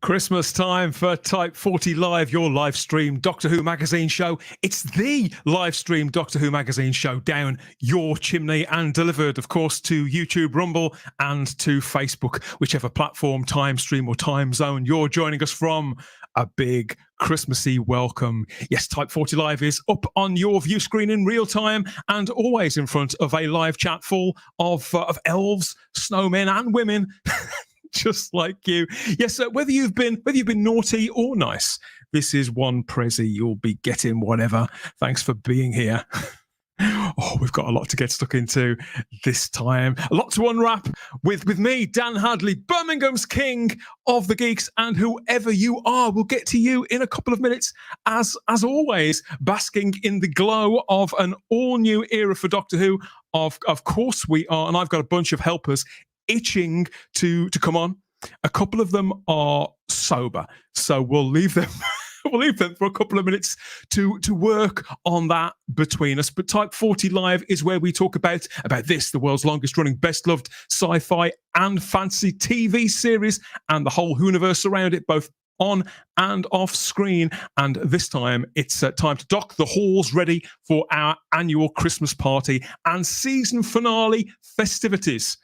Christmas time for Type 40 Live, your live stream Doctor Who magazine show. It's the live stream Doctor Who magazine show down your chimney and delivered, of course, to YouTube, Rumble and to Facebook, whichever platform, time stream or time zone you're joining us from. A big Christmassy welcome. Yes, Type 40 Live is up on your view screen in real time and always in front of a live chat full of elves, snowmen and women. Just like you. Yes, whether you've been naughty or nice, this is one prezi you'll be getting, whatever. Thanks for being here. Oh, we've got a lot to get stuck into this time. A lot to unwrap with me, Dan Hadley, Birmingham's king of the geeks, and whoever you are, we'll get to you in a couple of minutes. As always, basking in the glow of an all-new era for Doctor Who. Of course we are, and I've got a bunch of helpers itching to come on. A couple of them are sober, so we'll leave them we'll leave them for a couple of minutes to work on that between us. But Type 40 Live is where we talk about this, the world's longest running, best loved sci-fi and fantasy TV series and the whole whoniverse around it, both on and off screen. And this time it's time to dock the halls ready for our annual Christmas party and season finale festivities.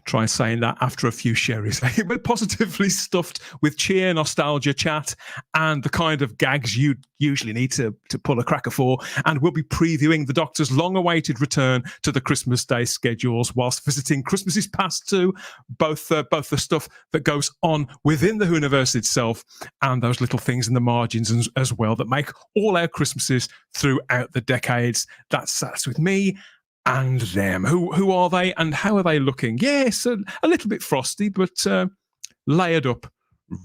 Try saying that after a few sherries. We're positively stuffed with cheer, nostalgia, chat, and the kind of gags you usually need to pull a cracker for. And we'll be previewing the Doctor's long-awaited return to the Christmas Day schedules whilst visiting Christmases past too, both the stuff that goes on within the Whoniverse itself and those little things in the margins as well that make all our Christmases throughout the decades. That's with me and them. Who are they and how are they looking? Yes, a little bit frosty, but layered up,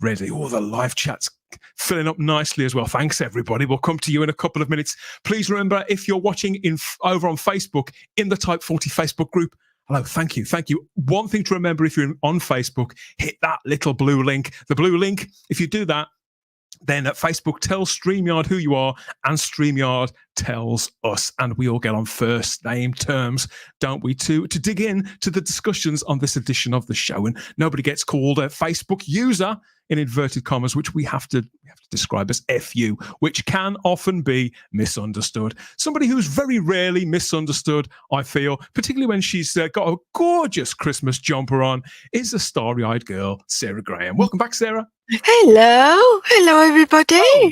ready. All the live chats filling up nicely as well. Thanks, everybody. We'll come to you in a couple of minutes. Please remember, if you're watching over on Facebook, in the Type 40 Facebook group, hello, thank you. One thing to remember, if you're on Facebook, hit that little blue link. The blue link, if you do that, then at Facebook tells StreamYard who you are, and StreamYard tells us, and we all get on first name terms, don't we, to dig in to the discussions on this edition of the show. And nobody gets called a Facebook user, in inverted commas, which we have to describe as FU, which can often be misunderstood. Somebody who's very rarely misunderstood, I feel, particularly when she's got a gorgeous Christmas jumper on, is a starry-eyed girl, Sarah Graham. Welcome back, Sarah. Hello, everybody. Oh.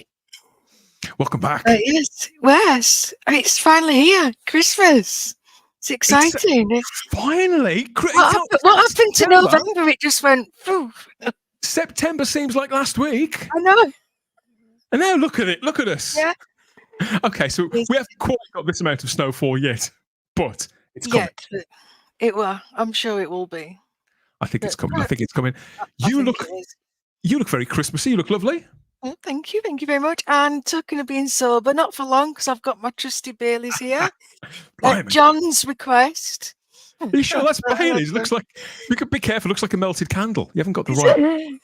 Welcome back. Yes, it's finally here. Christmas. It's exciting. Finally. What happened to November? It just went. Poof. September seems like last week. I know. And now look at it. Look at us. Yeah. Okay, so we haven't quite got this amount of snowfall yet, but it's coming. It will. I'm sure it will be. I think it's coming. You look very Christmassy. You look lovely. Oh, thank you very much. And talking of being sober, not for long, because I've got my trusty Baileys here. At John's request. Are you sure that's Baileys? Looks like, you could be careful. Looks like a melted candle. You haven't got the right.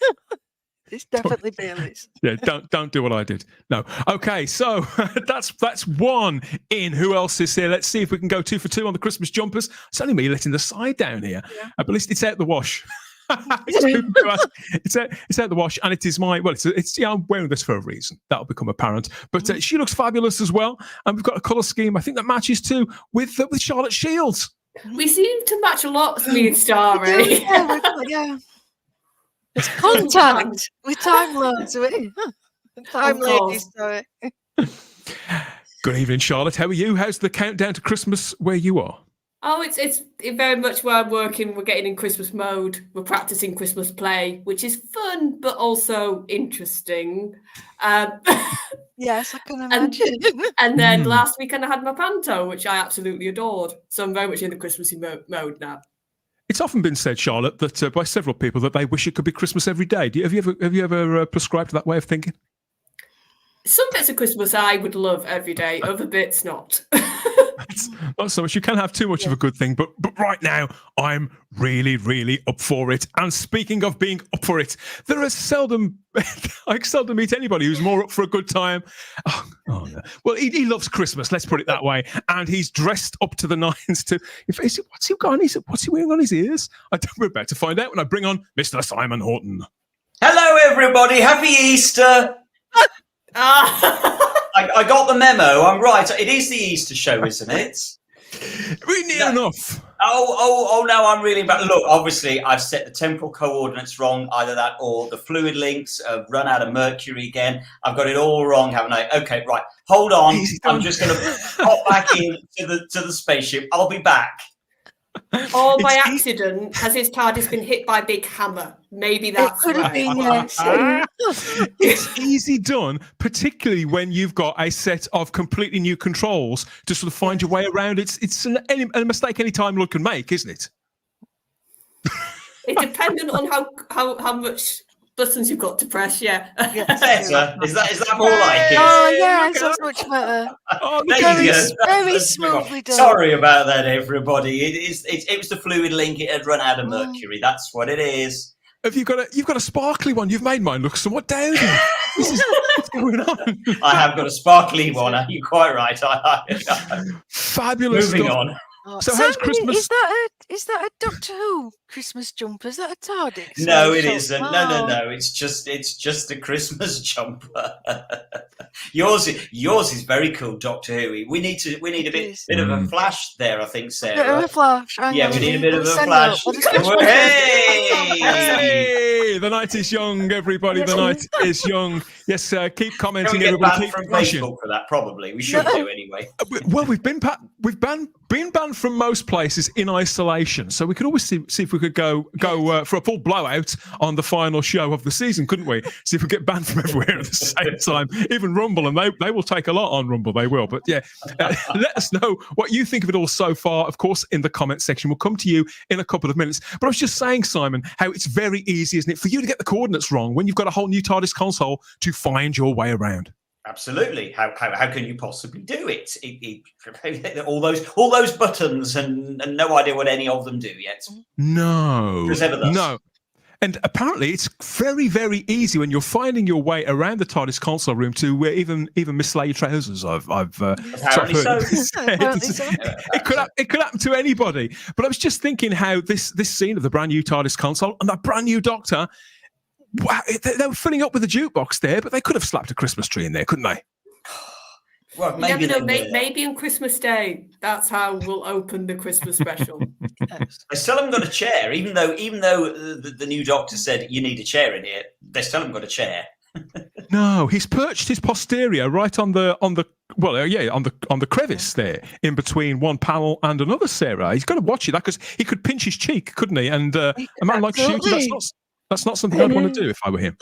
It's definitely Baileys. Yeah, don't do what I did. No. Okay, so that's one in. Who else is here? Let's see if we can go 2 for 2 on the Christmas jumpers. It's only me letting the side down here. Yeah. But at least it's out the wash. It's out the wash, and it is my. Well, it's I'm wearing this for a reason. That'll become apparent. But she looks fabulous as well, and we've got a colour scheme I think that matches too with Charlotte Shields. We seem to match a lot, me and Starry. Yeah. It's contact with Time Lords. Time Ladies, sorry. Good evening, Charlotte. How are you? How's the countdown to Christmas where you are? Oh, it's very much where I'm working. We're getting in Christmas mode. We're practicing Christmas play, which is fun, but also interesting. Yes, I can imagine. And then last weekend I had my panto, which I absolutely adored. So I'm very much in the Christmassy mode now. It's often been said, Charlotte, that by several people that they wish it could be Christmas every day. Have you ever prescribed to that way of thinking? Some bits of Christmas I would love every day, other bits not. Not so much. You can have too much of a good thing, but right now I'm really, really up for it. And speaking of being up for it, there is I seldom meet anybody who's more up for a good time. Oh no. Well, he loves Christmas. Let's put it that way. And he's dressed up to the nines. What's he wearing on his ears? We're about to find out when I bring on Mr. Simon Horton. Hello, everybody. Happy Easter. I got the memo. I'm right. It is the Easter show, isn't it? We're near enough. Oh, no, I'm really bad. Look, obviously, I've set the temporal coordinates wrong. Either that or the fluid links have run out of mercury again. I've got it all wrong, haven't I? Okay, right. Hold on. I'm just going to pop back in to the spaceship. I'll be back. Or by accident, has his TARDIS been hit by a big hammer? Maybe that's it could have been, yes. It's easy done, particularly when you've got a set of completely new controls to sort of find your way around. It's a mistake any Time Lord can make, isn't it? It's dependent on how much buttons you've got to press, yeah. Better. Is that more like it? Oh, yeah, that's much better. Very smoothly done. Sorry about that, everybody. It was the fluid link. It had run out of mercury. That's what it is. You've got a sparkly one. You've made mine look somewhat dowdy. What's going on? I have got a sparkly one. You're quite right. Fabulous. Moving stuff. on. So how's Christmas? Is that a Doctor Who Christmas jumper? Is that a TARDIS? No, it isn't. No. It's just a Christmas jumper. Yours is very cool, Doctor Who. We need a bit of a flash there, I think, Sarah. A bit of a flash. Yeah, we need a bit of a flash. Hey, the night is young, everybody. The night is young. Yes, keep commenting. Can we get everybody, banned from Facebook for that? Probably we should do anyway. Well, we've been banned from most places in isolation, so we could always see if we could go for a full blowout on the final show of the season, couldn't we? See if we get banned from everywhere at the same time. Even Rumble, and they will take a lot on Rumble. They will, but yeah, let us know what you think of it all so far. Of course, in the comment section, we'll come to you in a couple of minutes. But I was just saying, Simon, how it's very easy, isn't it, for you to get the coordinates wrong when you've got a whole new TARDIS console to find your way around. Absolutely. How can you possibly do it? All those buttons and no idea what any of them do yet. No. And apparently, it's very, very easy when you're finding your way around the TARDIS console room to even mislay your trousers. I've apparently so. It could happen to anybody. But I was just thinking how this scene of the brand new TARDIS console and that brand new Doctor. Wow, they were filling up with a jukebox there, but they could have slapped a Christmas tree in there, couldn't they? Well, maybe on Christmas Day, that's how we'll open the Christmas special. They still haven't got a chair, even though the new Doctor said you need a chair in here. They still haven't got a chair. No, he's perched his posterior right on the crevice there, in between one panel and another. Sarah, he's got to watch it because he could pinch his cheek, couldn't he? And a man like Ncuti, that's not something I'd want to do if I were him.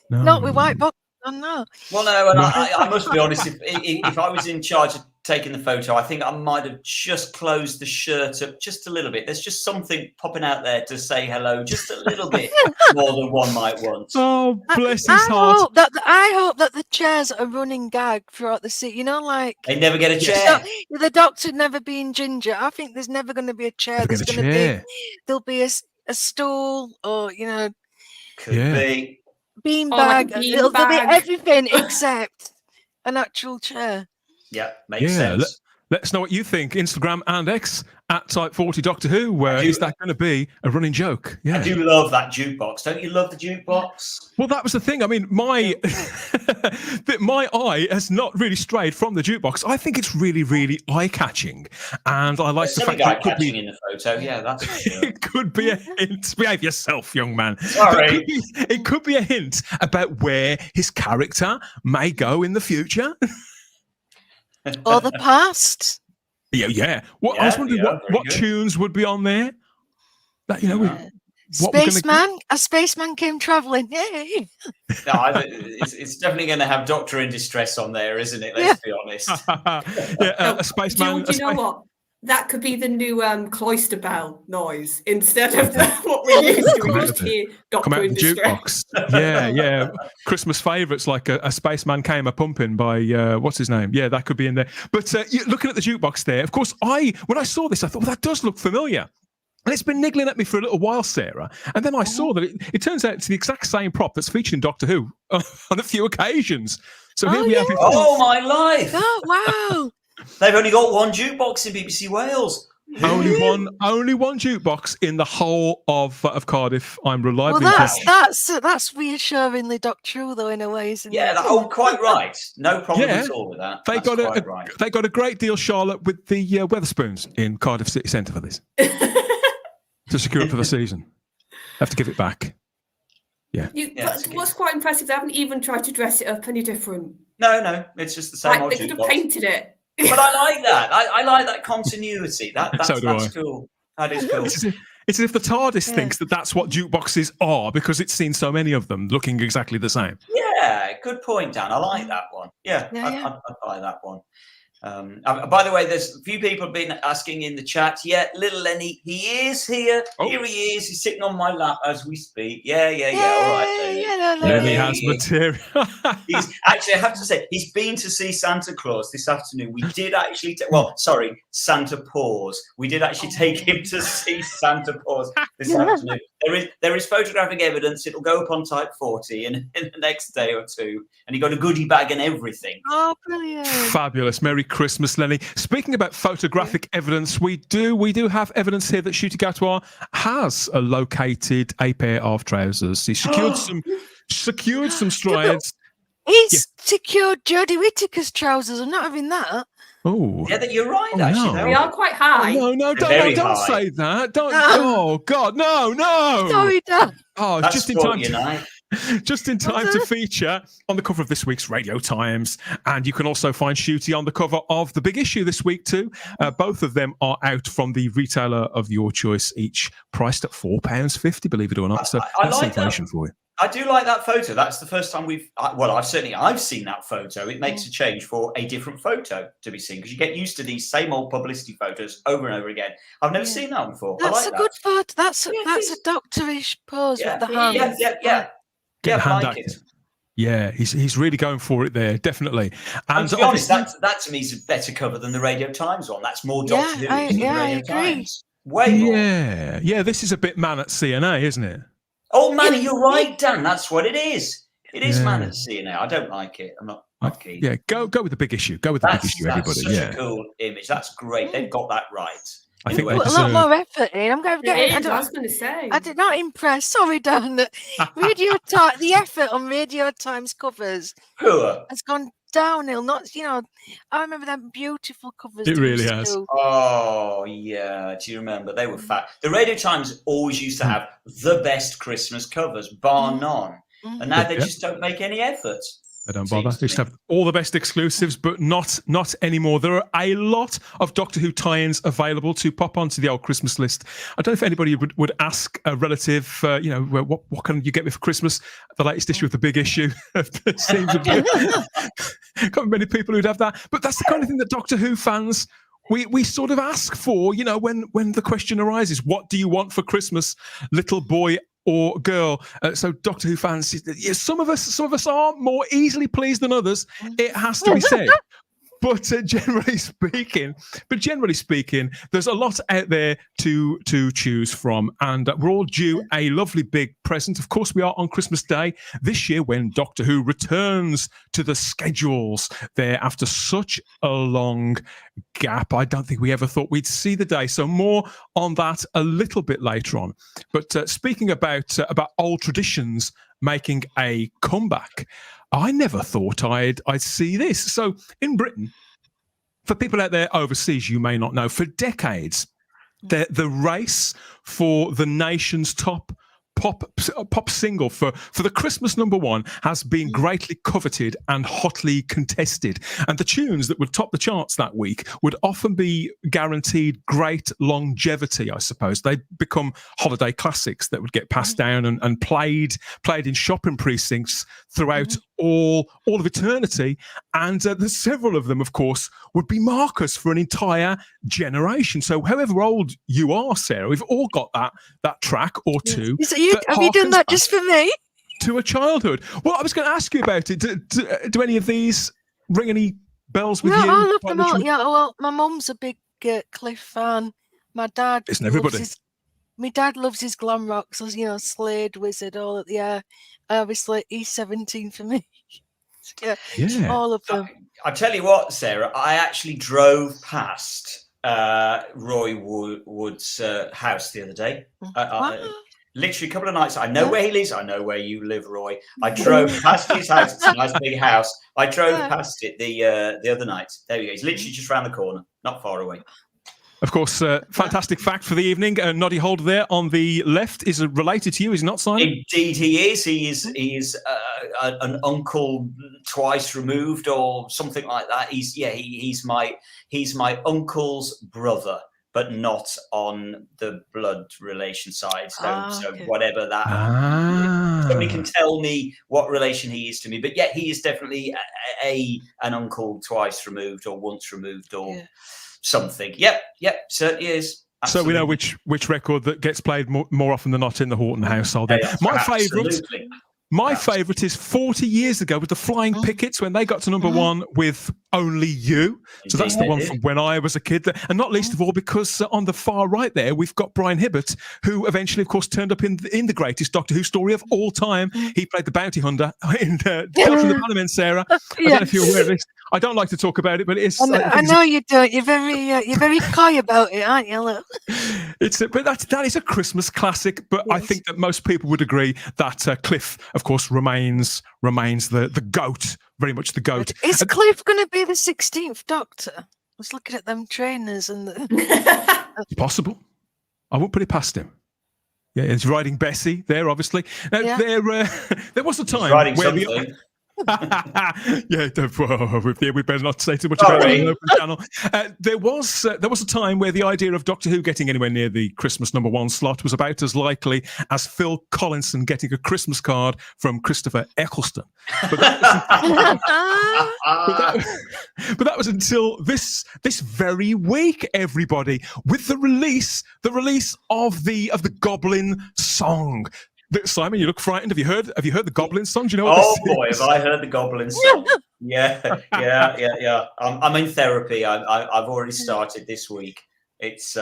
No. Not with white box. Oh, no. Well, no, and I must be honest. If I was in charge of taking the photo, I think I might have just closed the shirt up just a little bit. There's just something popping out there to say hello, just a little bit more than one might want. Oh, bless his heart. I hope that the chairs are running gag throughout the scene. You know, like they never get a chair. The Doctor never being ginger. I think there's never going to be a chair. There'll be a stool, or could be beanbag. There'll be everything except an actual chair. Yeah, makes sense. Let us know what you think. Instagram and X at Type40 Doctor Who. Where is that going to be a running joke? Yeah. I do love that jukebox. Don't you love the jukebox? Well, that was the thing. I mean, my eye has not really strayed from the jukebox. I think it's really, really eye-catching, and I like the fact that it could be in the photo. Yeah, that's for sure. It could be a hint. Behave yourself, young man. Sorry. It could be a hint about where his character may go in the future. Or the past. Yeah. Well, I was wondering what tunes would be on there. That A spaceman came travelling. Yay! No, it's definitely going to have Doctor in Distress on there, isn't it? Let's be honest. A spaceman. Do you know what? That could be the new cloister bell noise instead of what we used to hear. Come out Doctor in the Distress. Jukebox. Yeah. Christmas favourites like a spaceman came a pumping by what's his name? Yeah, that could be in there. But looking at the jukebox there, of course, when I saw this, I thought, well, that does look familiar. And it's been niggling at me for a little while, Sarah. And then I saw that it turns out it's the exact same prop that's featured in Doctor Who on a few occasions. So here we have it. Oh, my life. Oh, wow. They've only got one jukebox in BBC Wales. Only one jukebox in the whole of Cardiff. I'm reliably informed. That's reassuringly Doctor Who, though, in a way, isn't it? Quite right. No problem at all with that. They got a great deal, Charlotte, with the Weatherspoons in Cardiff City Centre for this to secure it for the season. Have to give it back. Yeah. What's quite impressive, they haven't even tried to dress it up any different. No, it's just the same old they could have painted it. But I like that. I like that continuity. That's cool. That is cool. It's as if the TARDIS thinks that that's what jukeboxes are because it's seen so many of them looking exactly the same. Yeah, good point, Dan. I like that one. I'd buy that one. By the way, there's a few people have been asking in the chat. Yeah, little Lenny, he is here. Oh. Here he is. He's sitting on my lap as we speak. Yeah. All right, Lenny has material. I have to say, he's been to see Santa Claus this afternoon. We did actually, Santa Paws. We did actually take him to see Santa Paws this afternoon. There is photographic evidence. It'll go up on Type 40 in the next day or two. And he got a goodie bag and everything. Oh, brilliant. Fabulous. Merry Christmas, Lenny. Speaking about photographic evidence, we do have evidence here that Ncuti Gatwa has located a pair of trousers. He secured some strides. He's secured Jodie Whittaker's trousers. I'm not having that. Oh, yeah, you're right. Actually, we are quite high. No, don't say that. Don't. Oh God, no. Sorry, Dan. Oh, just in time. Just in time to feature on the cover of this week's Radio Times. And you can also find Ncuti on the cover of the big issue this week too. Both of them are out from the retailer of your choice, each priced at £4.50, believe it or not. So that's like inflation for you. I do like that photo. That's the first time I've seen that photo. It makes a change for a different photo to be seen because you get used to these same old publicity photos over and over again. I've never seen that before. That's a good photo. That's a doctorish pose with the hands. Yeah, I like it. Yeah, he's really going for it there, definitely. And to be honest, that to me is a better cover than the Radio Times one. That's more Doctor Who than the Radio Times. Way more. Yeah, this is a bit man at CNA, isn't it? Oh, man, you're right, Dan. That's what it is. It is man at CNA. I don't like it. I'm not keen. Yeah, go with the big issue. Go with the big issue, everybody. That's such a cool image. That's great. They've got that right. I think a lot more effort in. I was going to say. I did not impress. Sorry, Dan. The effort on Radio Times covers has gone downhill. I remember them beautiful covers. It really has. Oh yeah, do you remember? They were fat. The Radio Times always used to have the best Christmas covers, bar none, and now they just don't make any effort. They don't bother. They just have all the best exclusives, but not anymore. There are a lot of Doctor Who tie-ins available to pop onto the old Christmas list. I don't know if anybody would ask a relative, what can you get me for Christmas? The latest issue of the big issue. Seems a bit. Can't many people who'd have that. But that's the kind of thing that Doctor Who fans we sort of ask for. When the question arises, what do you want for Christmas, little boy or girl? So Doctor Who fans, some of us are more easily pleased than others. It has to be said. But generally speaking, there's a lot out there to choose from, and we're all due a lovely big present. Of course, we are on Christmas Day this year when Doctor Who returns to the schedules there after such a long gap. I don't think we ever thought we'd see the day. So more on that a little bit later on. But speaking about old traditions making a comeback, I never thought I'd see this. So in Britain, for people out there overseas, you may not know, for decades, the race for the nation's top pop single for the Christmas #1 has been greatly coveted and hotly contested. And the tunes that would top the charts that week would often be guaranteed great longevity, I suppose. They become holiday classics that would get passed down and played in shopping precincts throughout all of eternity. And there's several of them, of course, would be markers for an entire generation. So however old you are, Sarah, we've all got that track or two. Have you done that just for me? To a childhood. Well, I was going to ask you about it. Do any of these ring any bells with you? I love them all. Yeah, well, my mum's a big Cliff fan. My dad isn't everybody? My dad loves his glam rock, so Slade, Wizard, all of obviously he's 17 for me. yeah, all of them. I tell you what, Sarah, I actually drove past Roy Wood's house the other day. Literally a couple of nights. I know where he lives. I know where you live, Roy. I drove past his house. It's a nice big house. I drove past it the other night. There you go. He's literally just around the corner, not far away. Of course, fantastic fact for the evening. Noddy Holder there on the left is related to you, is he not, Simon? Indeed, he is. He is an uncle twice removed, or something like that. He's my uncle's brother, but not on the blood relation side. So whatever that. Somebody can tell me what relation he is to me, but he is definitely an uncle twice removed, or once removed, or. Yeah. Something. Yep, certainly is. Absolutely. So we know which record that gets played more often than not in the Horton household. My favourite is 40 years ago with the Flying Pickets when they got to #1 with Only You. So that's the one from when I was a kid. And not least of all, because on the far right there, we've got Brian Hibbert, who eventually, of course, turned up in the greatest Doctor Who story of all time. He played the bounty hunter in Tales from the Bannermen, Sarah. I don't know if you're aware of this. I don't like to talk about it, but it's. I know you don't. You're very coy about it, aren't you? Look. But that is a Christmas classic. But I think that most people would agree that Cliff, of course, remains the goat, very much the goat. Is Cliff going to be the 16th Doctor? I was looking at them trainers and. It's possible. I won't put it past him. Yeah, he's riding Bessie there, obviously. Now, there was a time where we better not say too much about it on the open channel. There was a time where the idea of Doctor Who getting anywhere near the Christmas #1 slot was about as likely as Phil Collinson getting a Christmas card from Christopher Eccleston. But that was until this very week, everybody, with the release of the Goblin Song. Simon, you look frightened. Have you heard the Goblin Song? Do you know what this boy, is? have I heard the Goblin Song? Yeah. I'm in therapy. I've already started this week. It's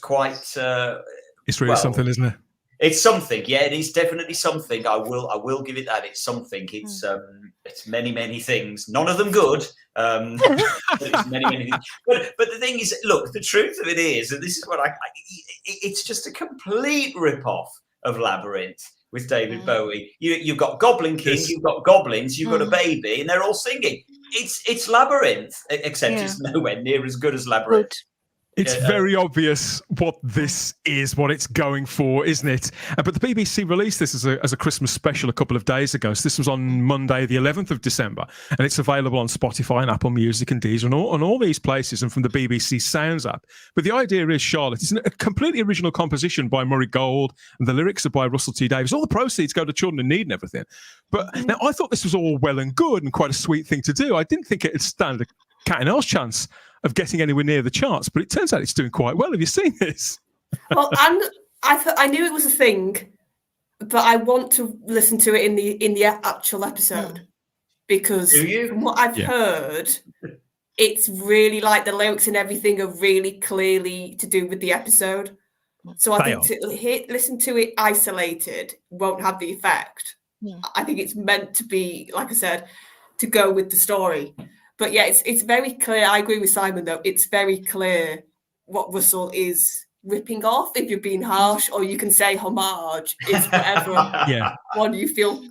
quite. It's really something, isn't it? It's something. Yeah, it is definitely something. I will give it that. It's something. It's many things. None of them good. But it's many things. But the thing is, look, the truth of it is, and this is what it's just a complete rip-off of Labyrinth with David Bowie. You've got Goblin King, you've got goblins, you've got a baby, and they're all singing. It's Labyrinth, except it's nowhere near as good as Labyrinth. It's very obvious what this is, what it's going for, isn't it? But the BBC released this as a Christmas special a couple of days ago. So this was on Monday, the 11th of December, and it's available on Spotify and Apple Music and Deezer and all these places, and from the BBC Sounds app. But the idea is, Charlotte, it's a completely original composition by Murray Gold, and the lyrics are by Russell T Davies. All the proceeds go to children in need and everything. But now I thought this was all well and good and quite a sweet thing to do. I didn't think it'd stand a cat and mouse chance of getting anywhere near the charts, but it turns out it's doing quite well. Have you seen this? Well, I knew it was a thing, but I want to listen to it in the actual episode because from what I've heard, it's really like the lyrics and everything are really clearly to do with the episode. So I think to listen to it isolated won't have the effect. I think it's meant to be, like I said, to go with the story. But yeah, it's very clear. I agree with Simon, though. It's very clear what Russell is ripping off, if you're being harsh, or you can say homage. It's whatever one you feel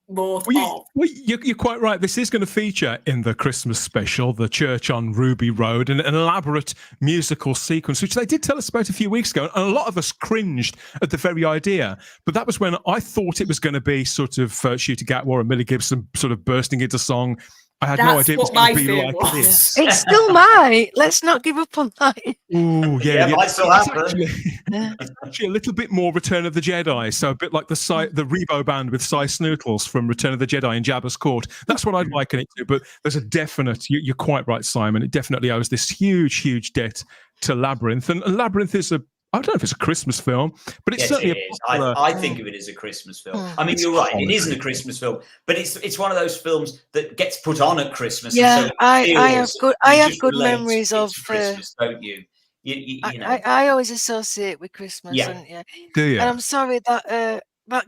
more of. You're quite right. This is going to feature in the Christmas special, the church on Ruby Road, an elaborate musical sequence, which they did tell us about a few weeks ago. And a lot of us cringed at the very idea. But that was when I thought it was going to be sort of Ncuti Gatwa and Millie Gibson sort of bursting into song. I had no idea it was going to be like this. It still might. Let's not give up on that. Ooh, yeah. It might still happen. It's actually a little bit more Return of the Jedi. So a bit like the Rebo band with Cy Snootles from Return of the Jedi in Jabba's Court. That's what I'd liken it to. But there's a definite, you're quite right, Simon. It definitely owes this huge, huge debt to Labyrinth. And Labyrinth is I don't know if it's a Christmas film, but it's certainly it is. I think of it as a Christmas film. I mean, you're right. It isn't a Christmas film, but it's one of those films that gets put on at Christmas. Yeah, and so I have good memories of Christmas, don't you? You know. I always associate with Christmas. Yeah. And, Do you? And I'm sorry that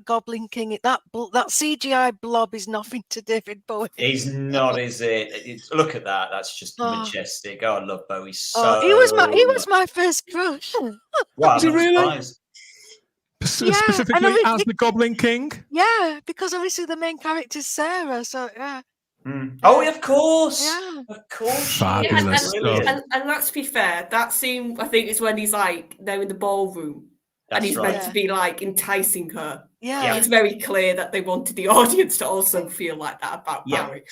Goblin King, that CGI blob is nothing to David Bowie. He's not, is it? Look at that. That's just majestic. Oh, I love Bowie so he was my first crush. Wow, was he really? Specifically as the Goblin King? Yeah, because obviously the main character's Sarah, so yeah. Oh, of course. Yeah. Of course. Fabulous. And let's be fair, that scene, I think, is when he's like, they're in the ballroom. And he's meant to be like enticing her. Yeah. It's very clear that they wanted the audience to also feel like that about Barry.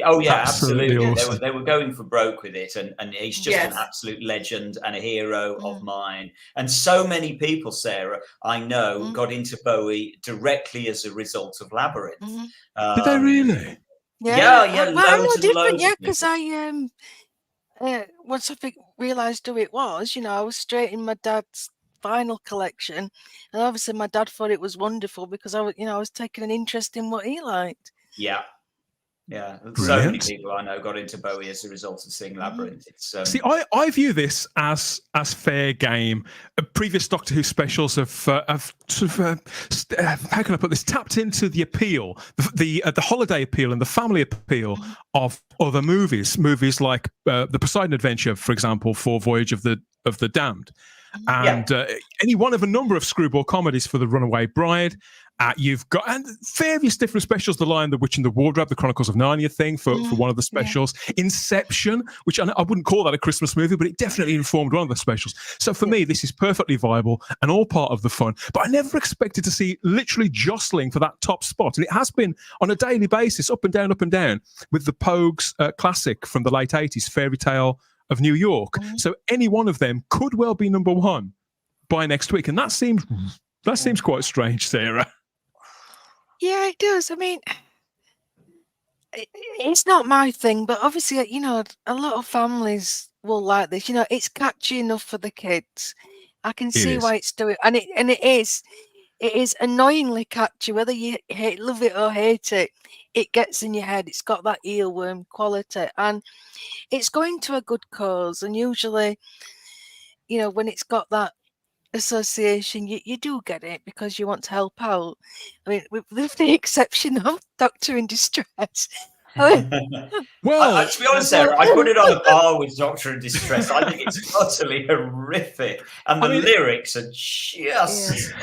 Oh yeah, absolutely. Awesome. They were going for broke with it, and he's just an absolute legend and a hero of mine. And so many people, Sarah, I know, got into Bowie directly as a result of Labyrinth. Did they really? Yeah. But I'm no different, loads because I once I realised who it was, I was straight in my dad's vinyl collection, and obviously my dad thought it was wonderful because I was taking an interest in what he liked. Yeah. Brilliant. So many people I know got into Bowie as a result of seeing Labyrinth. It's See, I view this as fair game. Previous Doctor Who specials have sort of how can I put this? Tapped into the appeal, the holiday appeal and the family appeal of other movies like the Poseidon Adventure, for example, for Voyage of the Damned. And any one of a number of screwball comedies for The Runaway Bride. You've got various different specials, The Lion, the Witch and the Wardrobe, the Chronicles of Narnia thing for one of the specials. Inception, which I wouldn't call that a Christmas movie, but it definitely informed one of the specials. So for me, this is perfectly viable and all part of the fun. But I never expected to see literally jostling for that top spot. And it has been on a daily basis, up and down, with the Pogues classic from the late 80s, Fairy Tale of New York. So any one of them could well be number one by next week. And that seems quite strange, Sarah. Yeah, it does. I mean, it's not my thing, but obviously, a lot of families will like this. It's catchy enough for the kids. I can see why it's doing, and it is annoyingly catchy. Whether you love it or hate it, it gets in your head. It's got that earworm quality, and it's going to a good cause. And usually, when it's got that association, you do get it because you want to help out. I mean, with the exception of Doctor in Distress. Well, to be honest, Sarah, I put it on a par with Doctor in Distress. I think it's utterly horrific, and the lyrics are just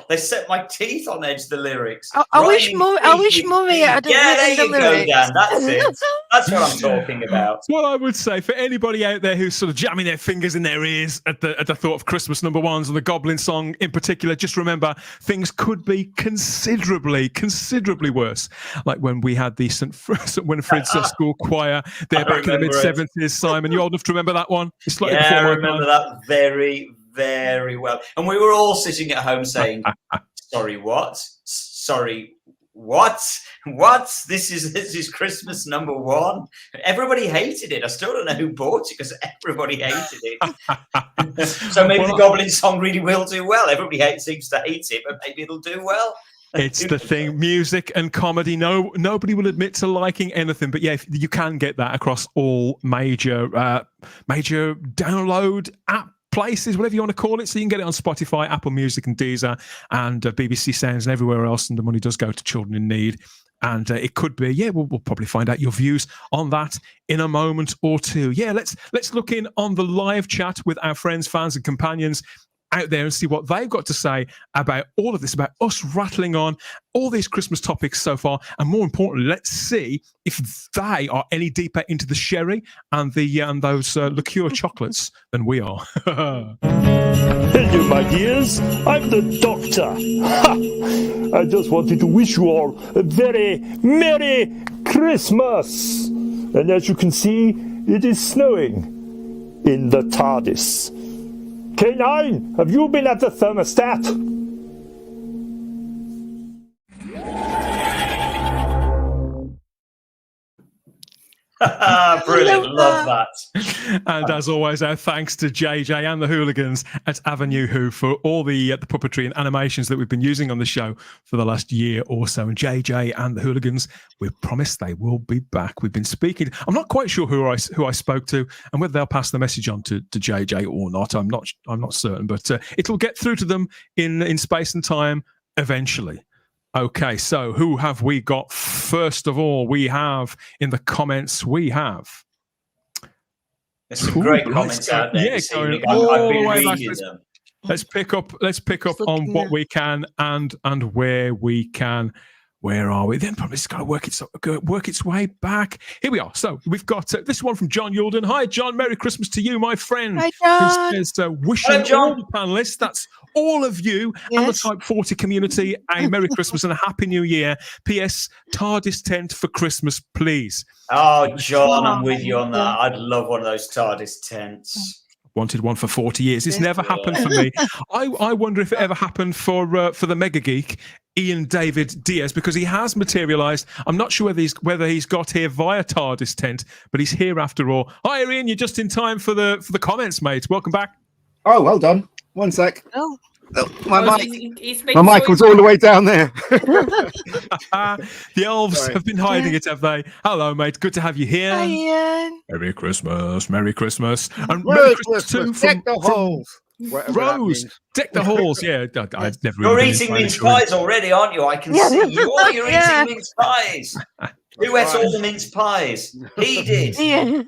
they set my teeth on edge. The lyrics. I wish Murray had there you the lyrics. Go, Dan. That's it. That's what I'm talking about. Well, I would say for anybody out there who's sort of jamming their fingers in their ears at the thought of Christmas number ones and the Goblin Song in particular, just remember things could be considerably worse. Like when we had the St. Winifred's School Choir there back in the mid-70s. Simon, you old enough to remember that one? I remember that very, very well. And we were all sitting at home saying, "Sorry, what? Sorry, what? What? This is Christmas number one." Everybody hated it. I still don't know who bought it because everybody hated it. So maybe the Goblin Song really will do well. Everybody seems to hate it, but maybe it'll do well. It's the thing, music and comedy. No, nobody will admit to liking anything, but yeah, you can get that across all major download app places, whatever you want to call it. So you can get it on Spotify, Apple Music, and Deezer, and BBC Sounds, and everywhere else. And the money does go to children in need. And it could be, yeah, we'll probably find out your views on that in a moment or two. Yeah, let's look in on the live chat with our friends, fans, and companions out there and see what they've got to say about all of this, about us rattling on all these Christmas topics so far. And more importantly, let's see if they are any deeper into the sherry and those liqueur chocolates than we are. Hello, my dears. I'm the Doctor. I just wanted to wish you all a very Merry Christmas. And as you can see, it is snowing in the Tardis. K9, have you been at the thermostat? Brilliant, love that. And as always, our thanks to JJ and the hooligans at Avenue Who for all the puppetry and animations that we've been using on the show for the last year or so. And JJ and the hooligans, we've promised they will be back. We've been speaking. I'm not quite sure who I spoke to and whether they'll pass the message on to JJ or not. I'm not certain, but it'll get through to them in space and time eventually. Okay, so who have we got? First of all, we have in the comments, There's some great comments out there. Yeah, going I've been all the way reading back. them. Let's pick up on what we can and where we can. Where are we? Then probably it's got to work its way back. Here we are. So we've got this one from John Yulden. Hi, John. Merry Christmas to you, my friend. Hi, John. Who says, wishing all the panelists, that's all of you and the Type 40 community, a Merry Christmas and a Happy New Year. P.S. TARDIS tent for Christmas, please. Oh, John, I'm with you on that. I'd love one of those TARDIS tents. Wanted one for 40 years. It's never happened for me. I wonder if it ever happened for the Mega Geek, Ian David Diaz, because he has materialised. I'm not sure whether he's got here via TARDIS tent, but he's here after all. Hi, Ian. You're just in time for the comments, mate. Welcome back. Oh, well done. One sec. Oh. My mic was all the way down there. The elves have been hiding it, have they? Hello, mate. Good to have you here. Hi, Ian. Merry Christmas. Merry Christmas. And Merry Merry Christmas too Deck the halls. Rose. Deck the halls. Yeah, I've never You're really eating mince pies already, aren't you? I can see you. You're eating mince pies. Who ate all the mince pies? He did. Yeah.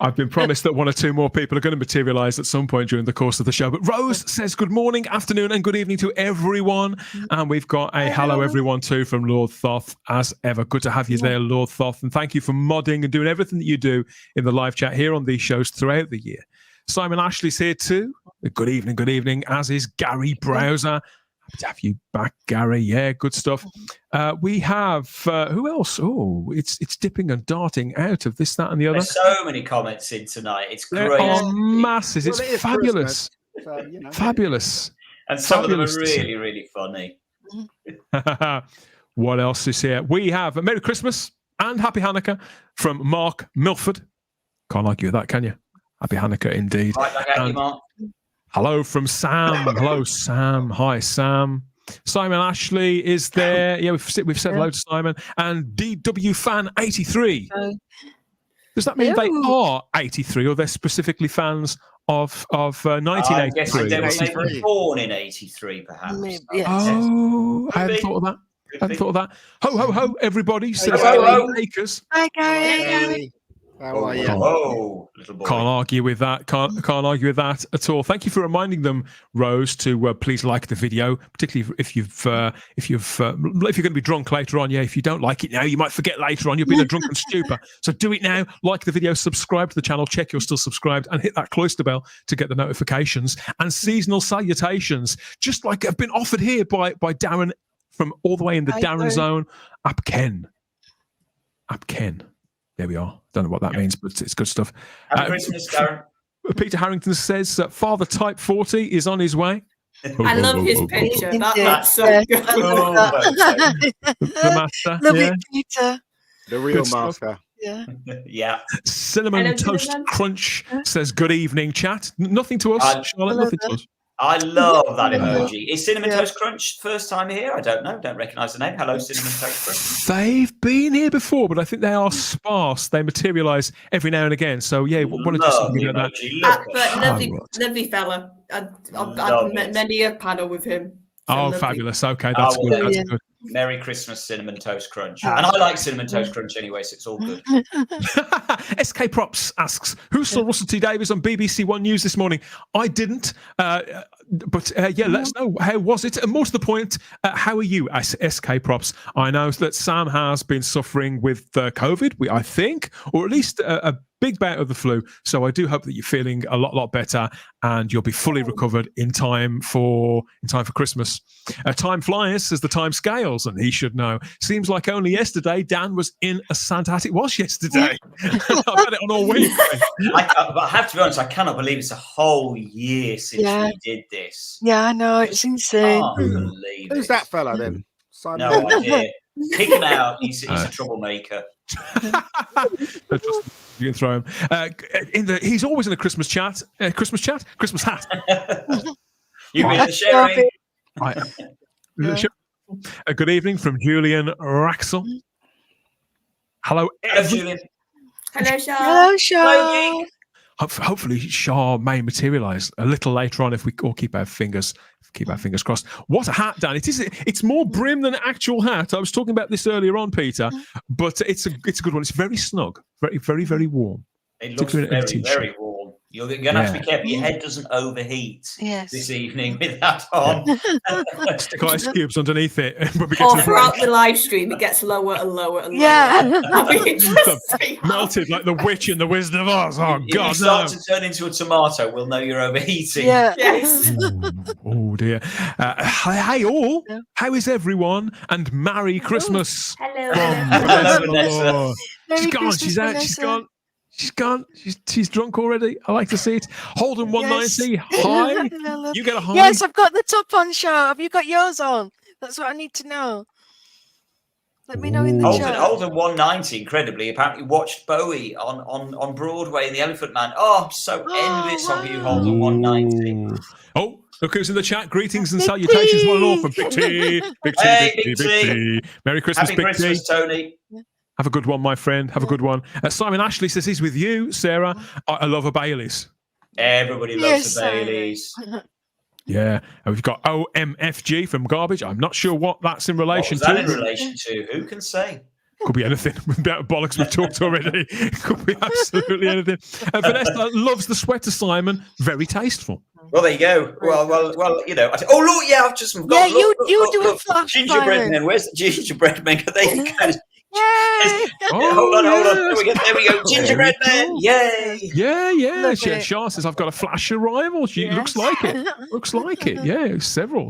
I've been promised that one or two more people are going to materialise at some point during the course of the show. But Rose says good morning, afternoon, and good evening to everyone. And we've got a hello everyone too from Lord Thoth, as ever. Good to have you there, Lord Thoth. And thank you for modding and doing everything that you do in the live chat here on these shows throughout the year. Simon Ashley's here too. Good evening, as is Gary Browser. Happy to have you back, Gary. Yeah, good stuff. We have who else? Oh, it's dipping and darting out of this, that, and the other. There's so many comments in tonight. It's great. There are masses. It's fabulous. So, Fabulous. And some fabulous of them are really, really funny. What else is here? We have a Merry Christmas and Happy Hanukkah from Mark Milford. Can't argue with that, can you? Happy Hanukkah indeed. Right back at you, Mark. Hello from Sam. Hello, Sam. Hi, Sam. Simon Ashley is there. Yeah, we've said hello to Simon. And DW fan 83. Does that mean they are 83 or they're specifically fans of 1983? They were born in 83, perhaps. Maybe, yes. Oh, I hadn't thought of that. Ho, ho, ho, everybody. Says Hello. Lakers. Hi, Gary. How are you? Oh, little boy. Can't argue with that. Can't argue with that at all. Thank you for reminding them, Rose, to please like the video, particularly if you're going to be drunk later on. Yeah, if you don't like it now, you might forget later on. You'll be in a drunken stupor. So do it now. Like the video, subscribe to the channel, check you're still subscribed, and hit that cloister bell to get the notifications. And seasonal salutations, just like have been offered here by Darren from all the way in the Darren zone. Apken. There we are. Don't know what that means, but it's good stuff. Happy Christmas, Darren. Peter Harrington says Father Type 40 is on his way. I love his picture. That's so good. The master. Love it, Peter. The real Good master. Yeah. Yeah. Cinnamon Hello, Toast Cinnamon. Crunch says good evening, chat. Nothing to us, Charlotte. Hello Nothing to there. us. I love that emoji. Is Cinnamon Toast Crunch first time here? I don't know. Don't recognise the name. Hello, Cinnamon Toast Crunch. They've been here before, but I think they are sparse. They materialise every now and again. So yeah, one or two something like that. But lovely fella. I've met many a panel with him. So fabulous. Okay, that's good. That's good. Merry Christmas, Cinnamon Toast Crunch. And I like Cinnamon Toast Crunch anyway, so it's all good. SK Props asks, who saw Russell T Davies on BBC One News this morning? I didn't, but let us know. How was it? And more to the point, how are you, SK Props? I know that Sam has been suffering with COVID, I think, or at least a big bout of the flu. So I do hope that you're feeling a lot better and you'll be fully recovered in time for Christmas. Time flies as the time scales, and he should know. Seems like only yesterday Dan was in a Santa hat. It was yesterday. I've had it on all week. But I have to be honest, I cannot believe it's a whole year since we did this. Yeah, I know, it's insane. Who's that fella then? Simon? No idea. Kick him out. He's a troublemaker. You can throw him. He's always in a Christmas hat. Christmas hat. You mean the sharing? A good evening from Julian Raxel. Hello, Julian. Hello, Shah. Hello, Shah. Hopefully, Shah may materialise a little later on if we all keep our fingers crossed. What a hat, Dan! It's more brim than actual hat. I was talking about this earlier on, Peter, but it's a good one. It's very snug, very, very, very warm. It looks very, very warm. You're going to have to be careful. Your head doesn't overheat this evening with that on. Stick ice cubes underneath it. Throughout the live stream, it gets lower and lower and lower. Yeah. Melted like the witch in the Wizard of Oz. Oh, if God, you start to turn into a tomato, we'll know you're overheating. Yeah. Yes. Oh, dear. Hey, all. How is everyone? And Merry Christmas. Hello. Hello, Vanessa. She's gone. She's out. She's gone. She's gone. She's drunk already. I like to see it. Holden 190. Hi. You get a hi. Yes, I've got the top on, Shah. Have you got yours on? That's what I need to know. Let me know in the chat. Holden 190, incredibly, apparently watched Bowie on Broadway in The Elephant Man. Oh, I'm so envious of you, Holden 190. Oh, look who's in the chat. Greetings and salutations, one and all from Big T. Big T. Merry Christmas, Happy Christmas, Tony. Have a good one, my friend. Have a good one. Simon Ashley says he's with you, Sarah. I love a Baileys. Everybody loves the Baileys. Yeah. And we've got OMFG from Garbage. I'm not sure what that's in relation to. What was that in relation to? Who can say? Could be anything. About bollocks we've talked already. Could be absolutely anything. Vanessa loves the sweater, Simon. Very tasteful. Well, there you go. Well, you know. Oh, look, yeah, I've just forgotten. Yeah, you do a flash. Gingerbread men. Where's the gingerbread men? They kind of... Yay! Hold on. There we go. Gingerbread man. Yay! Yeah. Shah says I've got a flash arrival. She looks like it. Yeah, several.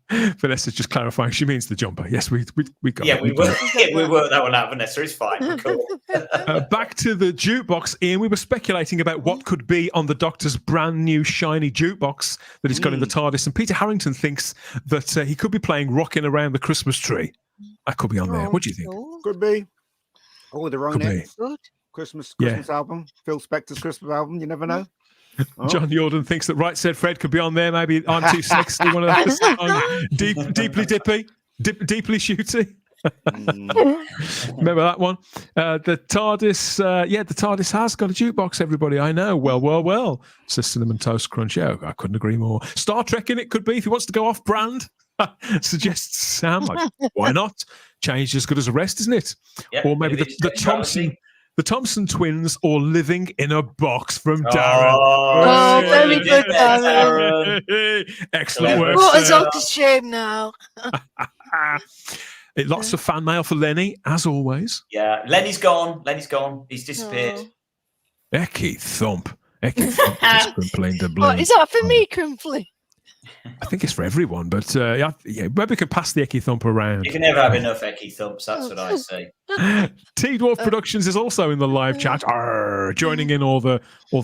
Vanessa's just clarifying. She means the jumper. Yes, we got. Yeah, we worked that one out. Vanessa, it's fine. Cool. Back to the jukebox, Ian. We were speculating about what could be on the Doctor's brand new shiny jukebox that he's got in the TARDIS, and Peter Harrington thinks that he could be playing "Rocking Around the Christmas Tree." That could be on there. What do you think? Could be. Oh, the wrong Christmas album. Phil Spector's Christmas album. You never know. Oh. John Jordan thinks that Right Said Fred could be on there. Maybe I'm Too Sexy. One of those. Deeply dippy. Deeply shooty. Remember that one? The TARDIS. The TARDIS has got a jukebox. Everybody, I know. Well. Says Cinnamon Toast Crunch. Yeah, I couldn't agree more. Star Trek in it could be if he wants to go off brand. Suggests Sam. Like, why not? Change as good as the rest, isn't it? Yep, or maybe the Thompson twins, or Living in a Box from Darren. Oh, very good, Darren. Excellent work. Put us all to shame now. Lots of fan mail for Lenny, as always. Yeah, Lenny's gone. He's disappeared. Ecky Thump is complained to blame. What is that for me, Crumply? I think it's for everyone, but maybe we can pass the Ecky Thump around. You can never have enough Ecky Thumps, that's what I say. T-Dwarf Productions is also in the live chat, joining in all the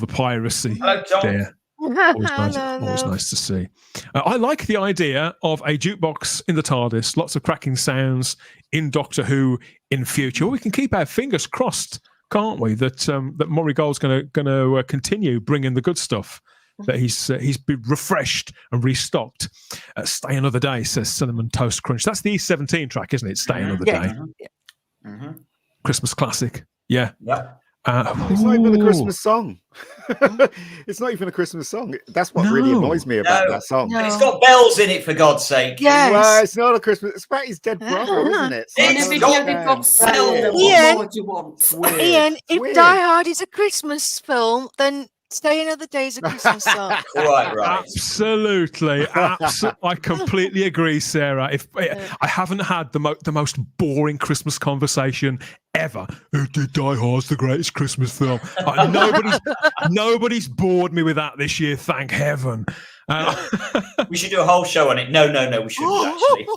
piracy. Hello, Tom. Always nice to see. I like the idea of a jukebox in the TARDIS, lots of cracking sounds in Doctor Who in future. We can keep our fingers crossed, can't we, that Murray Gold's going to continue bringing the good stuff that he's been refreshed and restocked. Stay Another Day, says Cinnamon Toast Crunch. That's the E17 track, isn't it? Stay Another Day. Christmas classic. Yeah. It's not even a Christmas song. It's not even a Christmas song. That's what really annoys me about that song. No. It's got bells in it, for God's sake. Yes. Well, it's not a Christmas. It's about his dead brother, isn't it? Ian, if Die Hard is a Christmas film, then Stay Another Day is a Christmas song. Right. Absolutely. I completely agree, Sarah. If I haven't had the most boring Christmas conversation ever. Die Hard's the greatest Christmas film. Nobody's bored me with that this year, thank heaven. We should do a whole show on it. No, we shouldn't actually.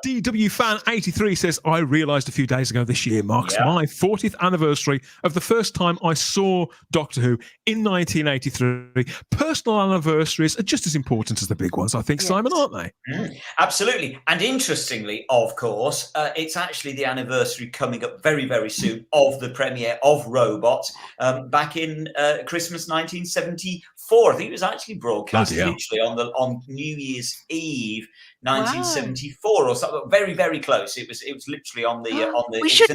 DW Fan 83 says, I realised a few days ago this year marks my 40th anniversary of the first time I saw Doctor Who in 1983. Personal anniversaries are just as important as the big ones, I think, Simon, aren't they? Absolutely. And interestingly, of course, it's actually the anniversary coming up very, very soon of the premiere of Robots back in Christmas 1974. I think it was actually broadcast literally on New Year's Eve 1974 or something. Very, very close. It was literally on the we should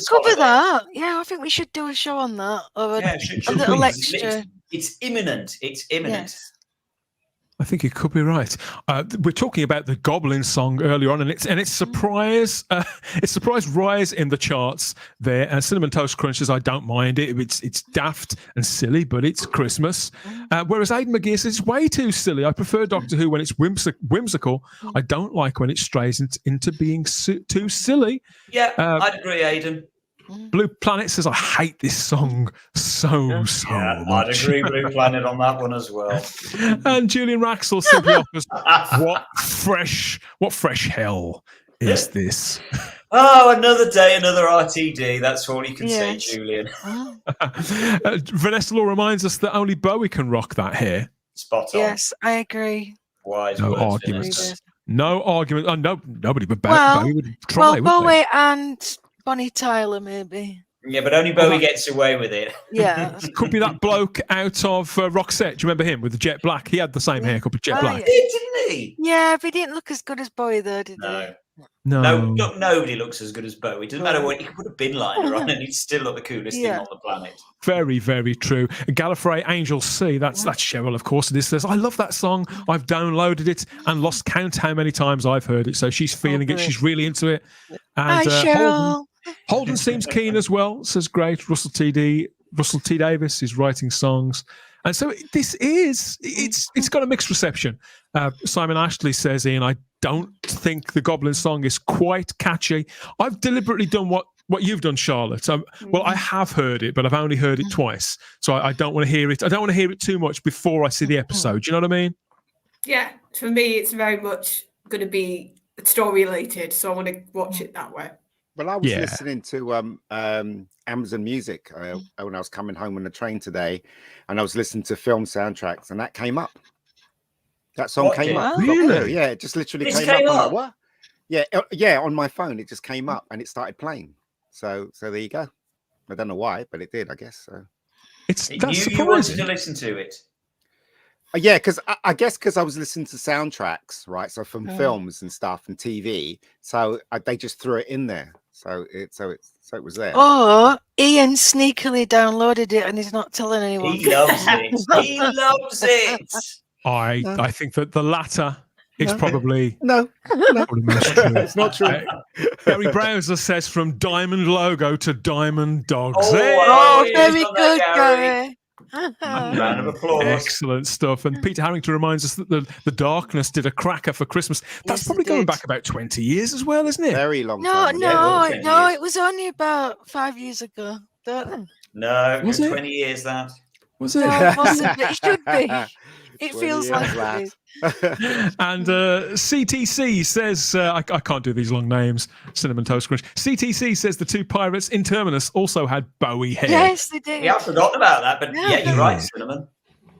cover that. Yeah, I think we should do a show on that. Or a little extra. It's imminent. Yes. I think you could be right. We're talking about the Goblin Song earlier on, and its surprise rise in the charts there. And Cinnamon Toast Crunch says, I don't mind it. It's daft and silly, but it's Christmas. Whereas Aidan McGee says, it's way too silly. I prefer Doctor Who when it's whimsical. I don't like when it strays into being too silly. Yeah, I'd agree, Aidan. Blue Planet says, I hate this song so much. I'd agree, Blue Planet, on that one as well. And Julian Raxall simply offers, what fresh hell is this? Oh, another day, another RTD. That's all you can say, Julian. Vanessa Law reminds us that only Bowie can rock that hair. Spot on. Yes, I agree. Wise no words, arguments. Vanessa. No argument. Oh, no, nobody but Bowie would try. Well, Bowie and Bonnie Tyler, maybe. Yeah, but only Bowie gets away with it. Yeah. Could be that bloke out of Roxette. Do you remember him with the jet black? He had the same haircut, but jet black. He did, didn't he? Yeah, but he didn't look as good as Bowie, though, did he? No. Nobody looks as good as Bowie. It doesn't matter what he could have been liner on, and he'd still look the coolest thing on the planet. Very, very true. Gallifrey Angel C, that's Cheryl, of course. It says, I love that song. I've downloaded it and lost count how many times I've heard it. So she's feeling it. She's really into it. And, hi, Cheryl. Holden seems keen as well, says great. Russell T. Davis is writing songs. And so it's got a mixed reception. Simon Ashley says, Ian, I don't think the Goblin Song is quite catchy. I've deliberately done what you've done, Charlotte. Well, I have heard it, but I've only heard it twice. So I don't want to hear it. I don't want to hear it too much before I see the episode. Do you know what I mean? Yeah, for me, it's very much going to be story related. So I want to watch it that way. Well, I was listening to Amazon Music when I was coming home on the train today, and I was listening to film soundtracks, and that came up. That song came up. Really? Yeah, it just literally came up. I'm like, what? Yeah, on my phone, it just came up, and it started playing. So there you go. I don't know why, but it did, I guess. So you wanted to listen to it. Yeah, because I guess because I was listening to soundtracks, right? So from films and stuff and TV, so they just threw it in there. So it was there. Oh, Ian sneakily downloaded it and he's not telling anyone. He loves it. He loves it. I think that the latter is probably probably most true. It's not true. Gary Browser says from Diamond Logo to Diamond Dogs. Oh, very good, Gary. Round of applause. Excellent stuff. And Peter Harrington reminds us that the Darkness did a cracker for Christmas. That's probably going back about 20 years as well, isn't it? Very long time. No, it was only about 5 years ago. No, it was 20 years that. Was it? No, it wasn't, but it should be. It feels like it is. And CTC says, I can't do these long names, Cinnamon Toast Crunch. CTC says the two pirates in Terminus also had Bowie hair. Yes, they did. Yeah, I've forgotten about that, but yeah, you're right, Cinnamon.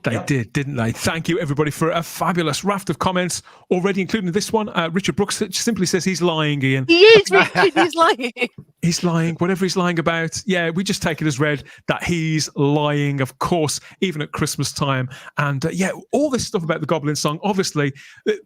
They did, didn't they? Thank you, everybody, for a fabulous raft of comments already, including this one. Richard Brooks simply says he's lying, Ian. He is, Richard. He's lying. He's lying, whatever he's lying about. Yeah, we just take it as read that he's lying, of course, even at Christmas time. And yeah, all this stuff about the Goblin Song, obviously,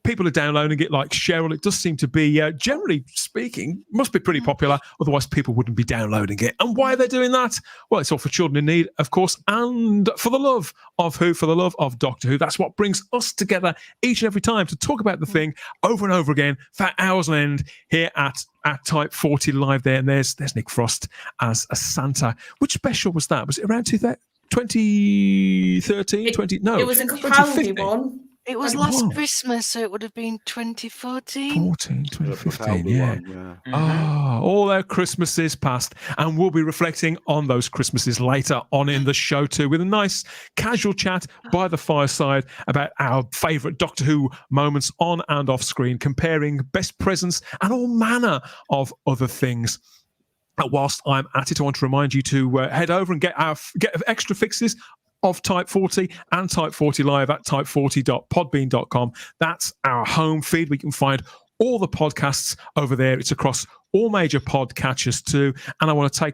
people are downloading it like Cheryl. It does seem to be, generally speaking, must be pretty popular. Otherwise, people wouldn't be downloading it. And why are they doing that? Well, it's all for children in need, of course, and for the love of who? For the love of Doctor Who. That's what brings us together each and every time to talk about the thing over and over again for hours on end here at Type 40 Live there. And there's Nick Frost as a Santa. Which special was that? Was it around 2013? No, it was a compounded one. It was last Christmas, so it would have been 2014. 2015, yeah. Oh, all our Christmases past. And we'll be reflecting on those Christmases later on in the show too, with a nice casual chat by the fireside about our favourite Doctor Who moments on and off screen, comparing best presents and all manner of other things. Whilst I'm at it, I want to remind you to head over and get extra fixes of Type 40 and Type 40 Live at type40.podbean.com. That's our home feed. We can find all the podcasts over there. It's across all major podcatchers too. And I want to take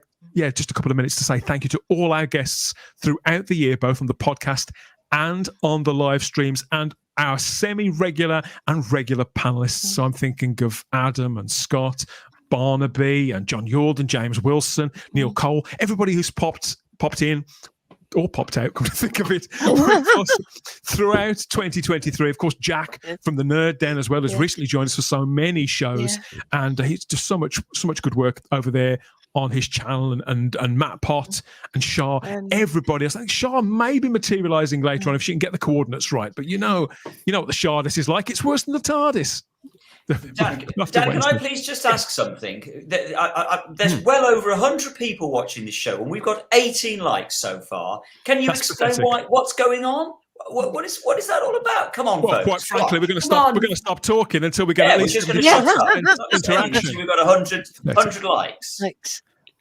just a couple of minutes to say thank you to all our guests throughout the year, both on the podcast and on the live streams, and our semi-regular and regular panelists. So I'm thinking of Adam and Scott, Barnaby and John Yord and James Wilson, Neil Cole, everybody who's popped in or popped out, come to think of it, throughout 2023. Of course, Jack from the Nerd Den as well has recently joined us for so many shows, and he's just so much good work over there on his channel, and Matt Pott and Shah, everybody. I think Shah may be materializing later on if she can get the coordinates right, but you know what the TARDIS is like. It's worse than the TARDIS. Dan, can I please just ask something? There's well over 100 people watching this show, and we've got 18 likes so far. Can you explain what's going on? What is that all about? Come on, folks. Quite frankly, we're going to stop talking until we get at least some interaction. We've got 100 likes.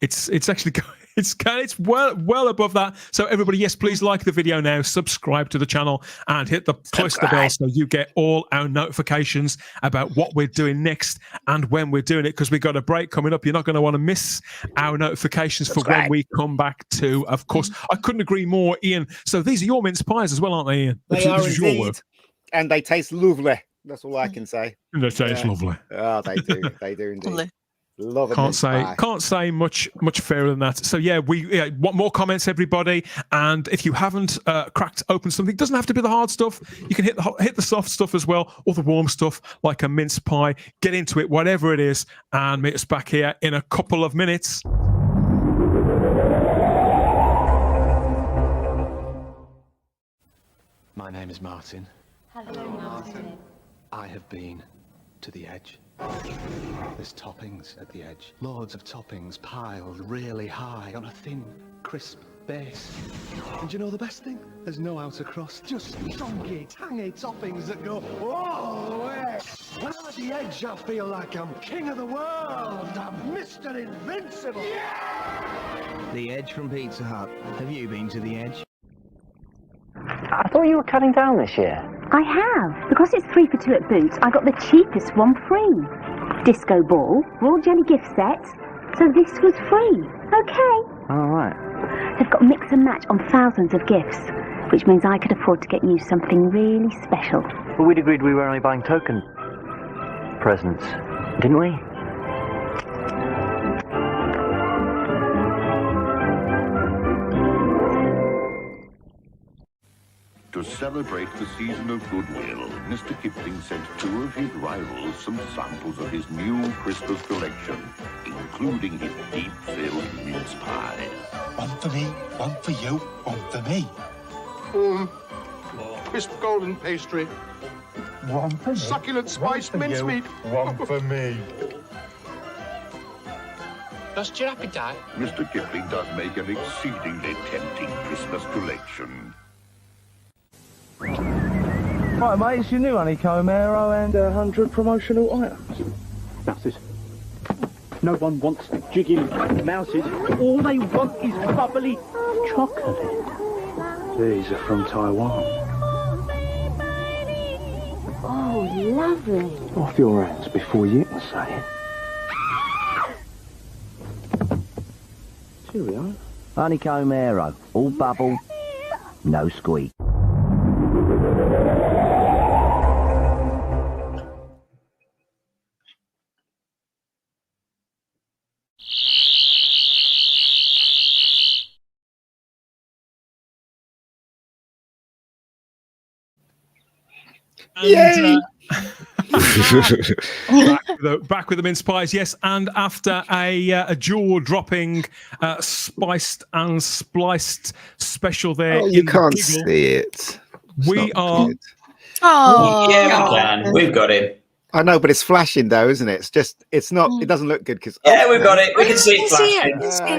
It's actually it's well above that. So everybody, yes, please like the video now, subscribe to the channel, and hit the close to the bell so you get all our notifications about what we're doing next and when we're doing it, because we've got a break coming up. You're not going to want to miss our notifications for when we come back to, of course. I couldn't agree more, Ian. So these are your mince pies as well, aren't they, Ian? They are indeed. Your work. And they taste lovely. That's all I can say. And they taste lovely. Oh, they do. They do indeed. Love it. Can't say much fairer than that. So we want more comments, everybody. And if you haven't cracked open something, it doesn't have to be the hard stuff. You can hit the soft stuff as well, or the warm stuff like a mince pie. Get into it, whatever it is, and meet us back here in a couple of minutes. My name is Martin. Hello, Martin. I have been to the edge. There's toppings at the edge. Loads of toppings piled really high on a thin, crisp base. And you know the best thing? There's no outer crust, just chunky, tangy toppings that go all the way. When I'm at the edge, I feel like I'm king of the world. I'm Mr. Invincible. Yeah! The Edge from Pizza Hut. Have you been to the edge? I thought you were cutting down this year. I have. Because it's 3 for 2 at Boots, I got the cheapest one free. Disco ball, Royal Jelly gift set, so this was free. Okay. All right. They've got mix and match on thousands of gifts, which means I could afford to get you something really special. Well, we'd agreed we were only buying token presents, didn't we? To celebrate the season of goodwill, Mr. Kipling sent 2 of his rivals some samples of his new Christmas collection, including his deep-filled mince pie. One for me, one for you, one for me. Crisp golden pastry. One for me. Succulent spiced mincemeat. One for me. Lost your appetite? Mr. Kipling does make an exceedingly tempting Christmas collection. Right, mate, it's your new honeycomb arrow and 100 promotional items. Mouses. No one wants jigging mouses. All they want is bubbly chocolate. These are from Taiwan. Oh, lovely. Off your hands before you can say it. Here we are. Honeycomb arrow. All bubble, no squeak. And, back with the mince pies, yes. And after a jaw-dropping, spiced and spliced special there, Oh, you in can't the giggle, see it. we are. Oh, yeah, we can. We've got him. I know, but it's flashing though, isn't it? It's not. It doesn't look good because. Yeah, we've got it. We can see it flashing.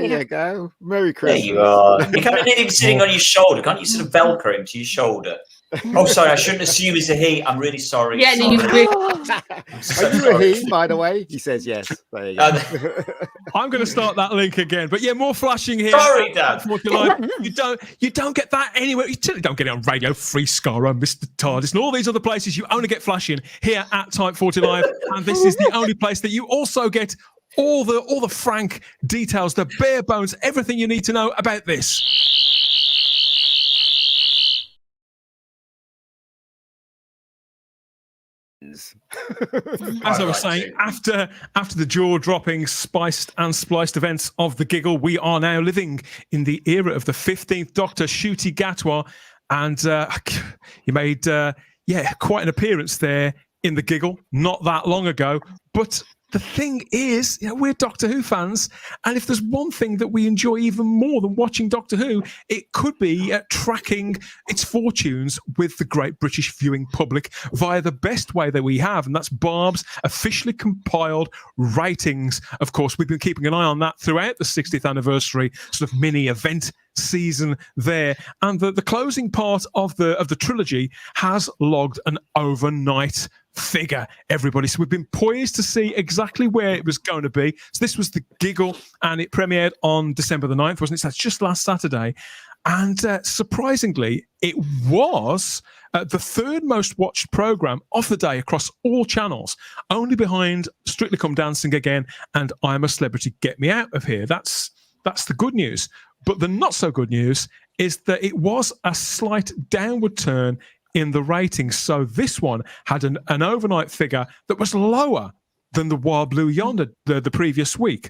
There you go. Merry Christmas. There you are. You kind of need him sitting on your shoulder, can't you? Sort of Velcro him to your shoulder. Oh, sorry, I shouldn't assume it's a he. I'm really sorry. Yeah, no, Are you a he, by the way? He says yes. There you go. I'm going to start that link again, but yeah, more flashing here. Sorry, Dad. You don't get that anywhere. You certainly don't get it on Radio Free Scar on Mr. Tardis and all these other places. You only get flashing here at Type 40 Live, and this is the only place that you also get all the frank details, the bare bones, everything you need to know about this. As I was saying, after the jaw-dropping, spiced and spliced events of the giggle, we are now living in the era of the 15th Doctor, Ncuti Gatwa, and he made quite an appearance there in the giggle not that long ago. But the thing is, we're Doctor Who fans, and if there's one thing that we enjoy even more than watching Doctor Who, it could be tracking its fortunes with the great British viewing public via the best way that we have, and that's Barb's officially compiled ratings. Of course, we've been keeping an eye on that throughout the 60th anniversary sort of mini event season there, and the closing part of the trilogy has logged an overnight figure, everybody. So we've been poised to see exactly where it was going to be. So this was the giggle, and it premiered on December the 9th, wasn't it? So that's just last Saturday. And surprisingly, it was the third most watched programme of the day across all channels, only behind Strictly Come Dancing Again and I'm a Celebrity, Get Me Out of Here. That's the good news. But the not so good news is that it was a slight downward turn in the ratings. So this one had an overnight figure that was lower than the Wild Blue Yonder the previous week.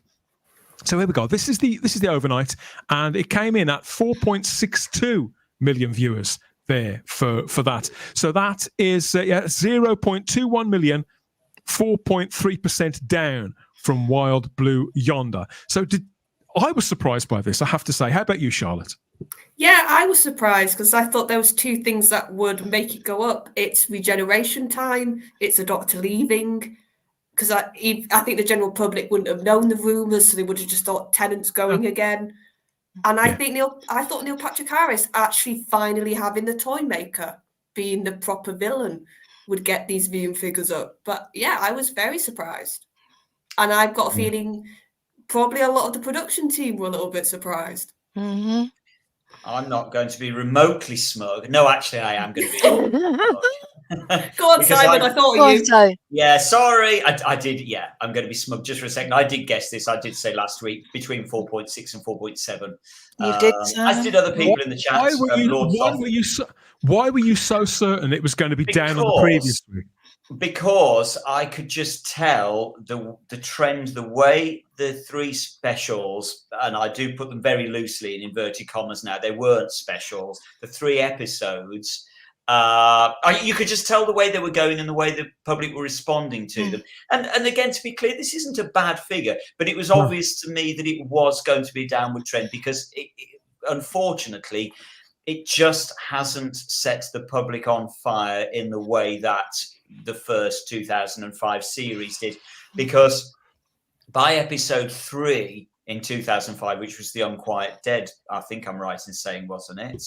So here we go. This is the overnight, and it came in at 4.62 million viewers there for that. So that is 0.21 million, 4.3% down from Wild Blue Yonder. So I was surprised by this, I have to say. How about you, Charlotte? Yeah, I was surprised because I thought there was two things that would make it go up. It's regeneration time. It's a doctor leaving. Because I think the general public wouldn't have known the rumours, so they would have just thought Tennant's going again. And I thought Neil Patrick Harris actually finally having the Toymaker being the proper villain would get these viewing figures up. But yeah, I was very surprised. And I've got a feeling probably a lot of the production team were a little bit surprised. Mm-hmm. I'm not going to be remotely smug. No, actually, I am going to be smug. Go on, Simon. I thought you. Yeah, sorry. I did. Yeah, I'm going to be smug just for a second. I did guess this. I did say last week between 4.6 and 4.7. You did. As did other people in the chat. Why were you so certain it was going to be down on the previous week? Because I could just tell the trend, the way the three specials, and I do put them very loosely in inverted commas now, they weren't specials, the 3 episodes, you could just tell the way they were going and the way the public were responding to them. And again, to be clear, this isn't a bad figure, but it was obvious to me that it was going to be a downward trend because unfortunately, it just hasn't set the public on fire in the way that the first 2005 series did, because by episode 3 in 2005, which was The Unquiet Dead, I think I'm right in saying, wasn't it?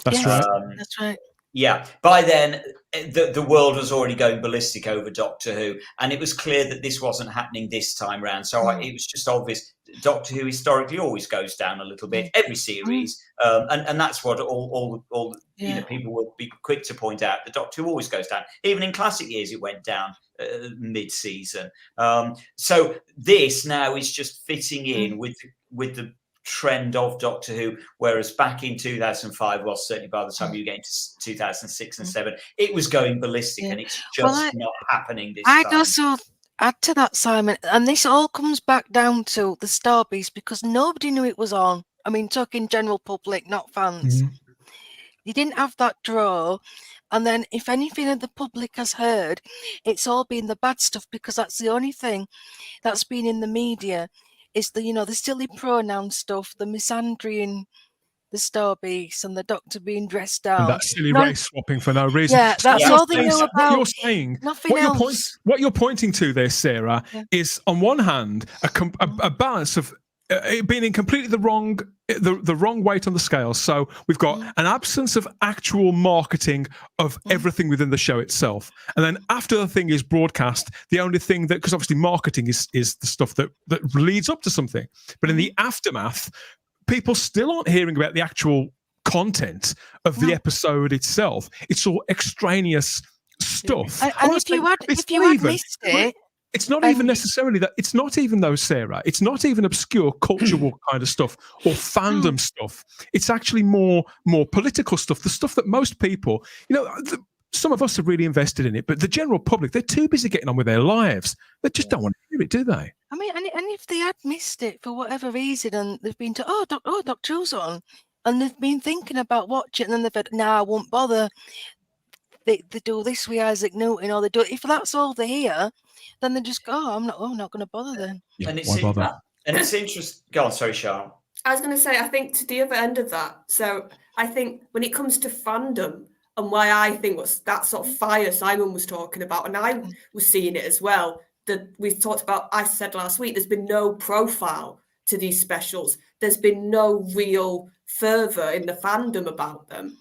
That's right. That's right. Yeah, by then the world was already going ballistic over Doctor Who, and it was clear that this wasn't happening this time round. So it was just obvious. Doctor Who historically always goes down a little bit every series, and that's what all people will be quick to point out. The Doctor Who always goes down. Even in classic years, it went down mid-season. So this now is just fitting in with the trend of Doctor Who, whereas back in 2005, well, certainly by the time you get into 2006 and 7, it was going ballistic, and it's just not happening this time. I'd also add to that, Simon, and this all comes back down to the Starbeast, because nobody knew it was on. I mean, talking general public, not fans. You didn't have that draw. And then if anything of the public has heard, it's all been the bad stuff, because that's the only thing that's been in the media is the, the silly pronoun stuff, the misandering, the Starbeast, and the Doctor being dressed down. And that silly race swapping for no reason. Yeah, that's all they know about. What you're saying, nothing else. What you're pointing to there, Sarah, is on one hand a balance of it being in completely the wrong weight on the scale. So we've got an absence of actual marketing of everything within the show itself, and then after the thing is broadcast, the only thing that, because obviously marketing is the stuff that leads up to something, but in the aftermath, people still aren't hearing about the actual content of the episode itself. It's all extraneous stuff. And if you had missed it. It's not even necessarily that. It's not even though, Sarah. It's not even obscure cultural kind of stuff or fandom stuff. It's actually more political stuff. The stuff that most people, some of us are really invested in it, but the general public, they're too busy getting on with their lives. They just don't want to hear it, do they? I mean, and if they had missed it for whatever reason, and they've been to Doctor Who's on, and they've been thinking about watching, and then they've had, I won't bother. They do this with Isaac Newton, or they do. If that's all they hear, then they just go, I'm not going to bother then. Yeah, and it's interesting. Go on, sorry, Charlotte. I was going to say, I think to the other end of that. So I think when it comes to fandom, and why I think was that sort of fire Simon was talking about, and I was seeing it as well, that we talked about, I said last week, there's been no profile to these specials. There's been no real fervour in the fandom about them,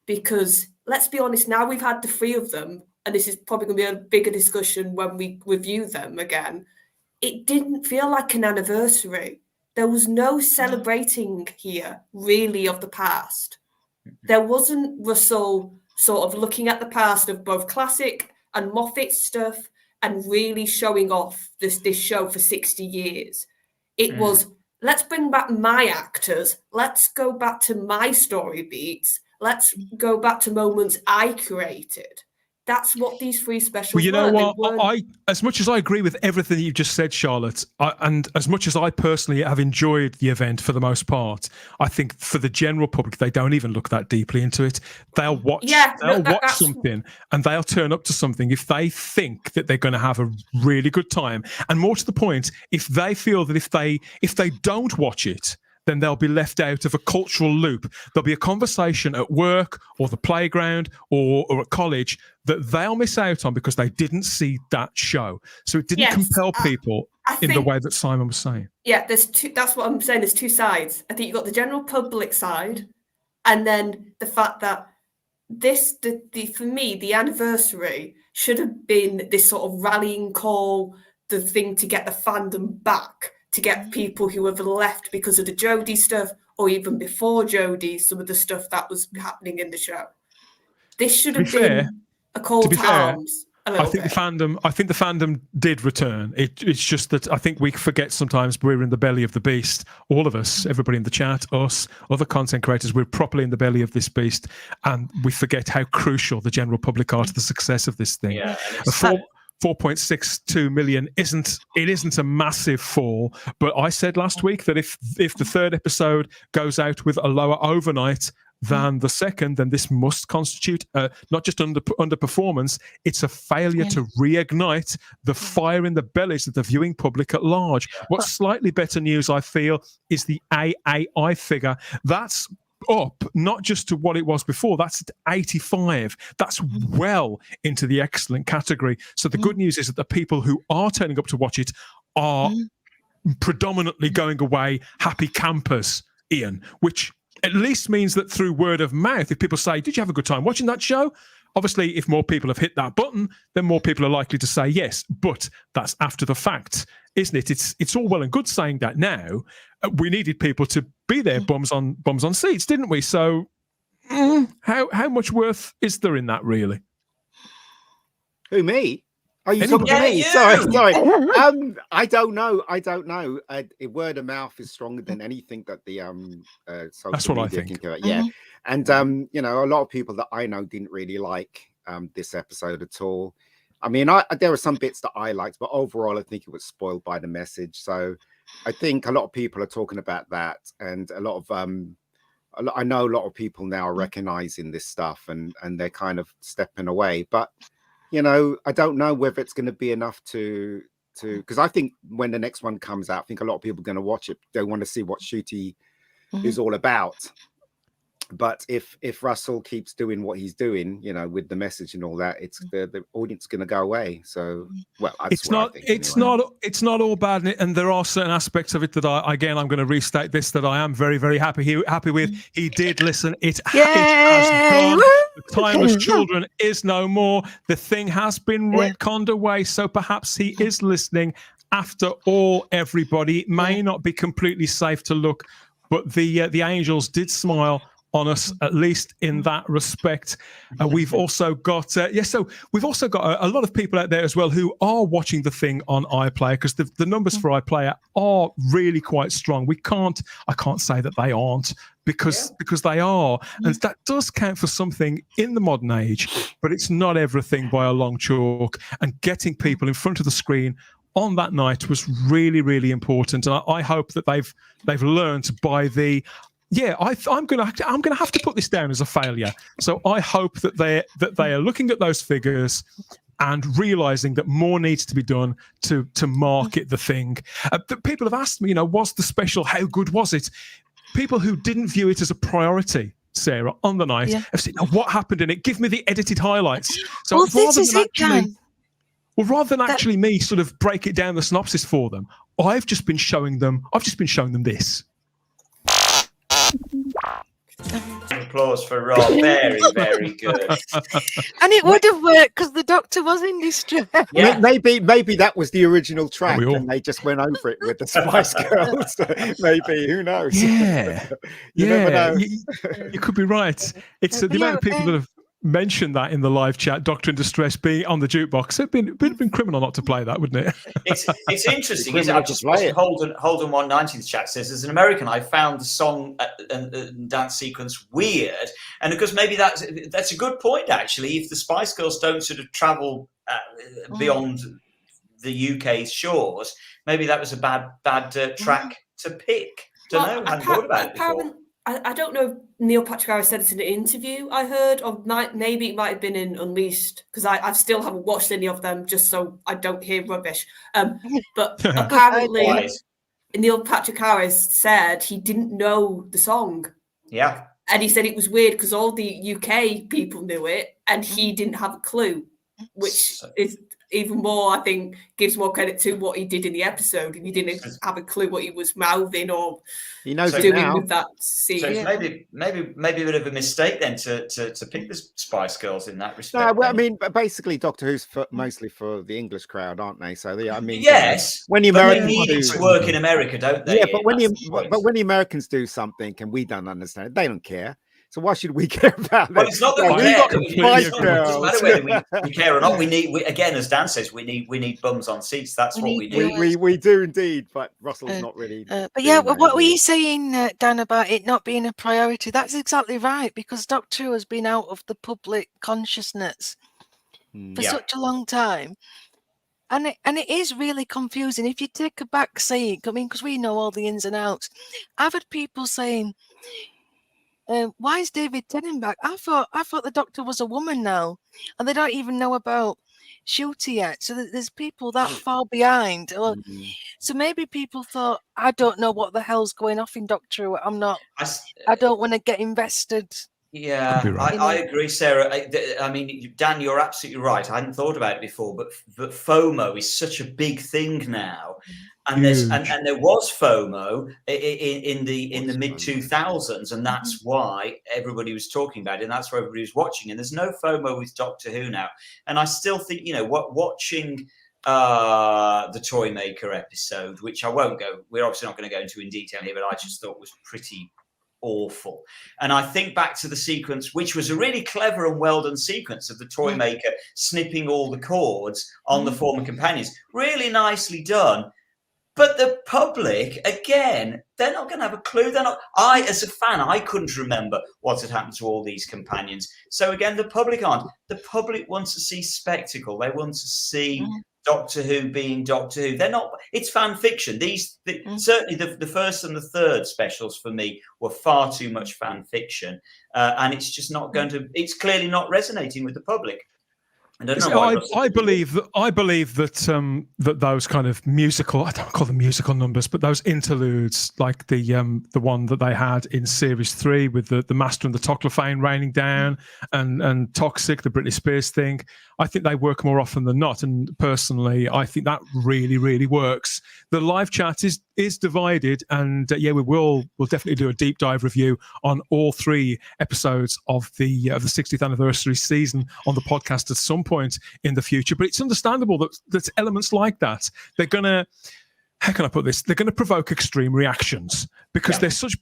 because let's be honest, now we've had the 3 of them, and this is probably going to be a bigger discussion when we review them again, it didn't feel like an anniversary. There was no celebrating here, really, of the past. There wasn't Russell sort of looking at the past of both classic and Moffat stuff and really showing off this show for 60 years. It was, let's bring back my actors. Let's go back to my story beats. Let's go back to moments I created. That's what these 3 specials were. Well, you know were. what? As much as I agree with everything that you've just said, Charlotte, and as much as I personally have enjoyed the event for the most part, I think for the general public, they don't even look that deeply into it. They'll watch, something, and they'll turn up to something if they think that they're going to have a really good time. And more to the point, if they feel that if they don't watch it, then they'll be left out of a cultural loop. There'll be a conversation at work or the playground or at college that they'll miss out on because they didn't see that show. So it didn't compel people in the way that Simon was saying. Yeah, that's what I'm saying. There's 2 sides. I think you've got the general public side, and then the fact that for me, the anniversary should have been this sort of rallying call, the thing to get the fandom back, to get people who have left because of the Jodie stuff, or even before Jodie, some of the stuff that was happening in the show. This should have been a call to arms. I think the fandom did return. It's just that I think we forget sometimes we're in the belly of the beast. All of us, everybody in the chat, us, other content creators, we're properly in the belly of this beast, and we forget how crucial the general public are to the success of this thing. Yeah, 4.62 million isn't a massive fall, but I said last week that if the 3rd episode goes out with a lower overnight than the 2nd, then this must constitute not just underperformance, it's a failure to reignite the fire in the bellies of the viewing public at large. What's slightly better news, I feel, is the AAI figure. That's up not just to what it was before, that's at 85. That's well into the excellent category. So the good news is that the people who are turning up to watch it are predominantly going away happy campers, Ian, which at least means that through word of mouth, if people say, did you have a good time watching that show? Obviously, if more people have hit that button, then more people are likely to say yes. But that's after the fact, isn't it? It's all well and good saying that now. We needed people to be there, bums on seats, didn't we? So how much worth is there in that, really? Who, me? Oh, you talking to me? Sorry. I don't know. Word of mouth is stronger than anything that the social That's what I media think. can do. Yeah, and you know, a lot of people that I know didn't really like this episode at all. I mean, there were some bits that I liked, but overall, I think it was spoiled by the message. So, I think a lot of people are talking about that, and a lot of I know a lot of people now are recognizing this stuff, and they're kind of stepping away, but. You know, I don't know whether it's going to be enough to because I think when the next one comes out, I think a lot of people are going to watch it. They want to see what Ncuti is all about. But if Russell keeps doing what he's doing, you know, with the message and all that, it's the audience is going to go away. So, well, it's not all bad, and there are certain aspects of it that I'm going to restate this that I am very, very happy with. He did listen. It has gone. The Timeless Children is no more. The thing has been retconned away, so perhaps he is listening. After all, everybody, it may not be completely safe to look, but the angels did smile on us, at least in that respect. We've also got we've also got a lot of people out there as well who are watching the thing on iPlayer, because the numbers for iPlayer are really quite strong. I can't say that they aren't, because they are, and that does count for something in the modern age, but it's not everything by a long chalk. And getting people in front of the screen on that night was really, really important. And I hope that they've learned by the. Yeah, I'm gonna have to put this down as a failure. So I hope that they are looking at those figures and realizing that more needs to be done to market the thing. People have asked me, you know, was the special, how good was it? People who didn't view it as a priority, Sarah, on the night, have said, what happened in it? Give me the edited highlights. So rather than actually me sort of break it down the synopsis for them, I've just been showing them this. Applause for Rob. Very, very good. And it would have worked because the Doctor was in distress. Yeah. Maybe that was the original track, and they just went over it with the Spice Girls. Maybe, who knows? Yeah, you never know. You could be right. It's the amount of people that have mentioned that in the live chat, Doctor in Distress being on the jukebox. It'd been criminal not to play that, wouldn't it? It's interesting. I've just watched Holden 190th chat says, as an American, I found the song and dance sequence weird, and because maybe that's a good point actually. If the Spice Girls don't sort of travel beyond the UK's shores, maybe that was a bad track to pick. Don't know. I hadn't thought about it before. I don't know if Neil Patrick Harris said it in an interview I heard, or maybe it might have been in Unleashed, because I still haven't watched any of them, just so I don't hear rubbish. But apparently Neil Patrick Harris said he didn't know the song. Yeah. And he said it was weird because all the UK people knew it and he didn't have a clue, which is even more, I think, gives more credit to what he did in the episode. And he didn't have a clue what he was mouthing or he knows doing now. with that scene. So it's maybe a bit of a mistake then to pick the Spice Girls in that respect. No, well, I mean, basically, Doctor Who's mostly for the English crowd, aren't they? So I mean, yes, when the Americans they need it to work in America, don't they? Yeah, but when the Americans do something and we don't understand it, they don't care. So why should we care about that? Well, it's not that we care. It doesn't matter whether we care or not. We again, as Dan says, we need bums on seats. That's what we need. We do indeed, but Russell's not really. But yeah, what were you saying, Dan, about it not being a priority? That's exactly right, because Doctor Who has been out of the public consciousness for such a long time. And it is really confusing. If you take a back seat, I mean, because we know all the ins and outs. I've had people saying, why is David Tennant back? I thought the Doctor was a woman now, and they don't even know about Ncuti yet. So there's people that far behind. So maybe people thought, I don't know what the hell's going off in Doctor Who. I don't want to get invested. Yeah, I agree, Sarah. I mean, Dan, you're absolutely right. I hadn't thought about it before, but FOMO is such a big thing now, and there was FOMO in the mid 2000s, and that's why everybody was talking about it, and that's why everybody was watching. And there's no FOMO with Doctor Who now, and I still think watching the Toymaker episode, which I won't go. We're obviously not going to go into in detail here, but I just thought was pretty awful. And I think back to the sequence, which was a really clever and well done sequence of the toy maker snipping all the cords on the former companions. Really nicely done. But the public, again, they're not going to have a clue. As a fan, I couldn't remember what had happened to all these companions. So again, the public aren't. The public wants to see spectacle. They want to see Doctor Who being Doctor Who. They're not. It's fan fiction. Certainly the first and the third specials for me were far too much fan fiction, and it's just not going to. It's clearly not resonating with the public. I believe that that those kind of musical, I don't call them musical numbers, but those interludes, like the one that they had in series 3 with the Master and the Toclafane raining down and Toxic, the Britney Spears thing, I think they work more often than not. And personally, I think that really, really works. The live chat is divided, and we'll definitely do a deep dive review on all 3 episodes of the 60th anniversary season on the podcast at some point in the future. But it's understandable that elements like that, they're gonna, how can I put this? They're going to provoke extreme reactions because there's such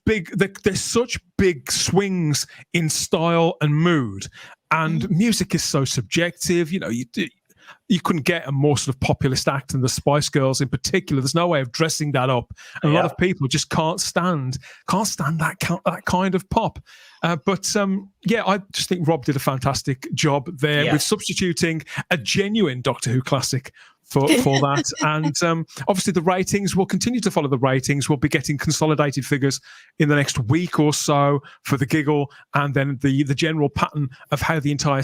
big swings in style and mood, and music is so subjective. You couldn't get a more sort of populist act than the Spice Girls in particular. There's no way of dressing that up. And a lot of people just can't stand that kind of pop. But I just think Rob did a fantastic job there with substituting a genuine Doctor Who classic for that. And obviously the ratings will continue to follow the ratings. We'll be getting consolidated figures in the next week or so for the giggle, and then the general pattern of how the entire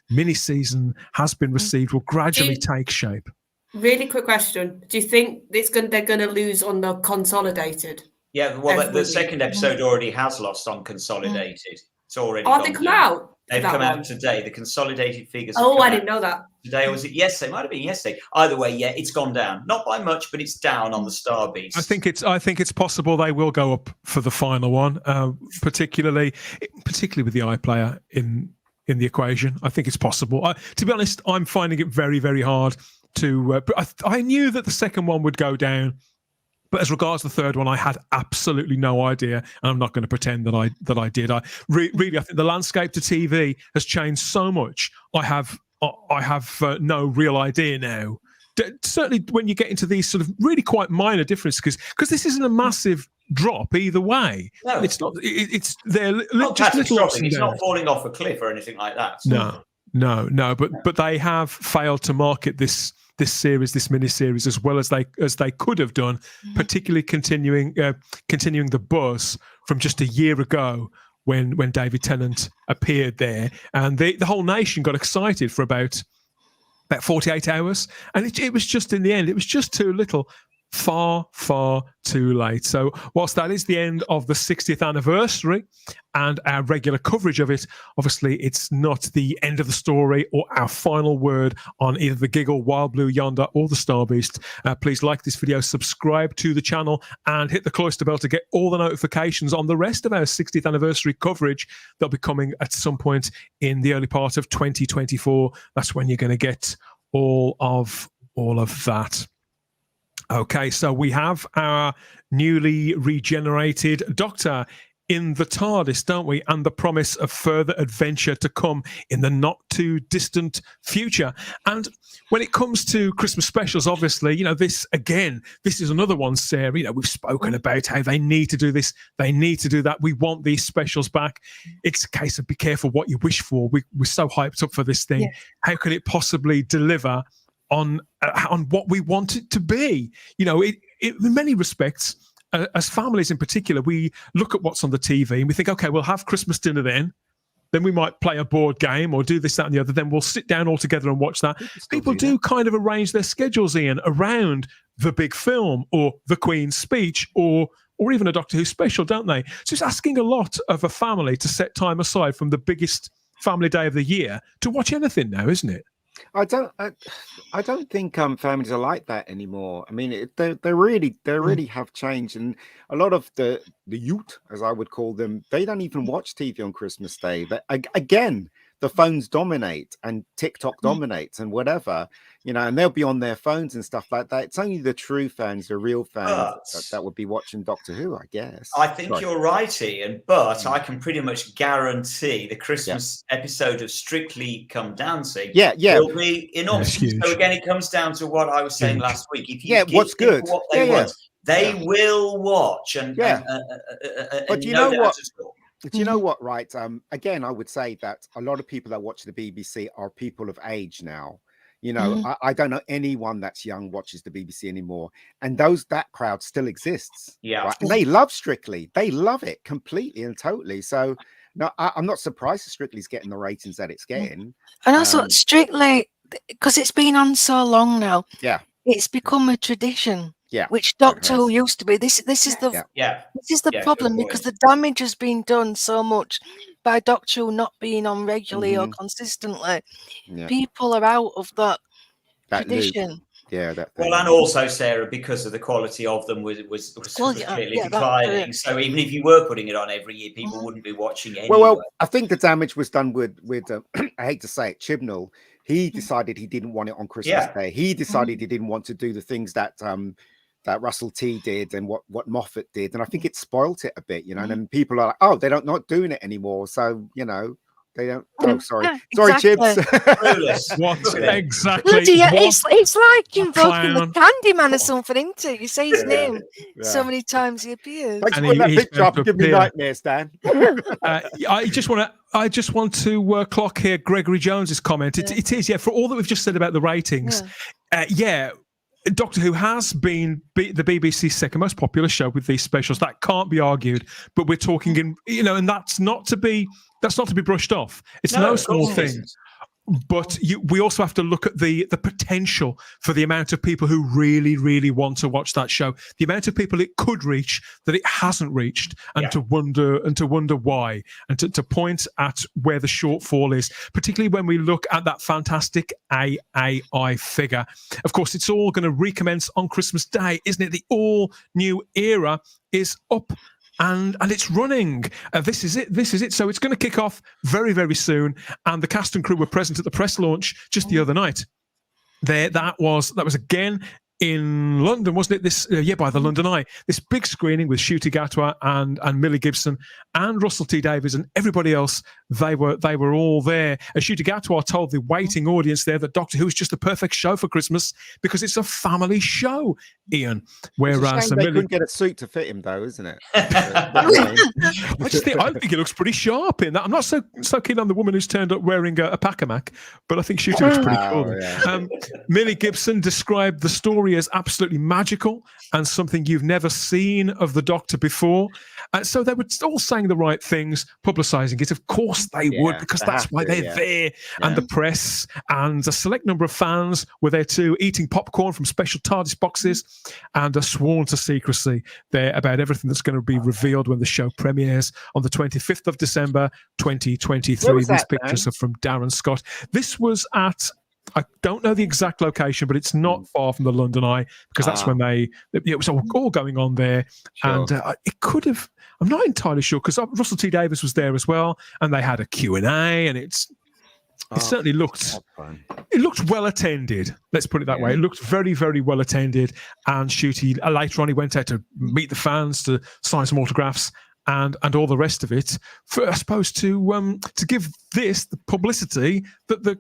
mini-season has been received will gradually take shape. Really quick question. Do you think they're going to lose on the consolidated? Yeah, well, the second episode already has lost on consolidated. It's already they come out? They've come out today. The consolidated figures. I didn't know that. Today, or was it yesterday? It might have been yesterday. Either way, it's gone down. Not by much, but it's down on the Star Beast. I think it's possible they will go up for the final one, particularly with the iPlayer in the equation. I think it's possible. To be honest, I'm finding it very, very hard to. I knew that the second one would go down. But as regards the third one, I had absolutely no idea, and I'm not going to pretend that I did. I think the landscape to TV has changed so much. I have no real idea now. Certainly, when you get into these sort of really quite minor differences, because this isn't a massive drop either way. No, it's not. It's they're not just little ups and It's downs. not falling off a cliff or anything like that. No. But they have failed to market this series, this mini-series, as well as they could have done, particularly continuing the buzz from just a year ago when David Tennant appeared there, and the whole nation got excited for about 48 hours, and it was just, in the end, it was just too little. Far too late. So whilst that is the end of the 60th anniversary and our regular coverage of it, obviously it's not the end of the story or our final word on either the Giggle, Wild Blue Yonder or the Star Beast. Please like this video, subscribe to the channel, and hit the cloister bell to get all the notifications on the rest of our 60th anniversary coverage. They'll be coming at some point in the early part of 2024. That's when you're going to get all of that. Okay, so we have our newly regenerated Doctor in the TARDIS, don't we? And the promise of further adventure to come in the not too distant future. And when it comes to Christmas specials, obviously, this is another one, Sarah. We've spoken about how they need to do this, they need to do that. We want these specials back. It's a case of be careful what you wish for. We're so hyped up for this thing. Yeah. How could it possibly deliver on what we want it to be? In many respects, as families in particular, we look at what's on the TV and we think, okay, we'll have Christmas dinner then we might play a board game or do this, that and the other, then we'll sit down all together and watch that. People do kind of arrange their schedules, Ian, around the big film or the Queen's speech or even a Doctor Who special, don't they? So it's asking a lot of a family to set time aside from the biggest family day of the year to watch anything now, isn't it? I don't think families are like that anymore. I mean, they really have changed, and a lot of the youth, as I would call them, they don't even watch TV on Christmas Day. But again, the phones dominate and TikTok dominates and whatever, you know, and they'll be on their phones and stuff like that. It's only the true fans, the real fans that would be watching Doctor Who, I guess. I think you're right, Ian, but I can pretty much guarantee the Christmas episode of Strictly Come Dancing will be enormous. So again, it comes down to what I was saying last week. If you give what's good? What they want, they will watch. And but you know what? Do you know what, right? Again, I would say that a lot of people that watch the BBC are people of age now. You know, I don't know anyone that's young watches the BBC anymore. And that crowd still exists. Yeah. Right? And they love Strictly. They love it completely and totally. So no, I'm not surprised that Strictly's getting the ratings that it's getting. And also Strictly, because it's been on so long now. Yeah. It's become a tradition. Yeah, which Doctor Who used to be. This is the problem, because the damage has been done so much by Doctor Who not being on regularly or consistently. Yeah. People are out of that tradition. Loop. Yeah, and also, Sarah, because of the quality of them was clearly declining. So even if you were putting it on every year, people wouldn't be watching anyway. Well, I think the damage was done with I hate to say it, Chibnall. He decided he didn't want it on Christmas Day. He decided he didn't want to do the things that Russell T did and what Moffat did, and I think it spoilt it a bit, you know. And then people are like, "Oh, they're not doing it anymore," so you know they don't. Oh, sorry, Chibs. What exactly? It's like invoking the Candyman or something, isn't it? You say his name so many times he appears. Thanks for that picture up. Give me nightmares, Dan. I just want to clock here Gregory Jones's comment. It is for all that we've just said about the ratings. Doctor Who has been the BBC's second most popular show with these specials. That can't be argued. But we're talking and that's not to be brushed off. It's no small thing. But we also have to look at the potential for the amount of people who really, really want to watch that show, the amount of people it could reach that it hasn't reached, and to wonder why, and to point at where the shortfall is, particularly when we look at that fantastic AAI figure. Of course, it's all going to recommence on Christmas Day, isn't it? The all new era is up. And it's running. This is it. So it's going to kick off very, very soon. And the cast and crew were present at the press launch just the other night. That was again in London, wasn't it? By the London Eye. This big screening with Ncuti Gatwa and Millie Gibson and Russell T Davies and everybody else. They were all there. Ncuti Gatwa told the waiting audience there that Doctor Who is just the perfect show for Christmas because it's a family show, Ian. Whereas they couldn't get a suit to fit him, though, isn't it? I think it looks pretty sharp in that. I'm not so keen on the woman who's turned up wearing a Pacamac, but I think Ncuti looks pretty cool. Yeah. Millie Gibson described the story as absolutely magical and something you've never seen of the Doctor before. So they were all saying the right things, publicising it. Of course they would, because that's why they're there. And the press and a select number of fans were there too, eating popcorn from special TARDIS boxes, and are sworn to secrecy there about everything that's going to be revealed when the show premieres on the 25th of December, 2023. These pictures are from Darren Scott. This was at... I don't know the exact location, but it's not far from the London Eye, because that's when it was all going on there. Sure. And it could have, I'm not entirely sure, because Russell T Davies was there as well, and they had a Q&A, and it certainly looked well attended. Let's put it that way. It looked very, very well attended. And Ncuti, later on, he went out to meet the fans, to sign some autographs, and all the rest of it, for, I suppose, to give this the publicity that the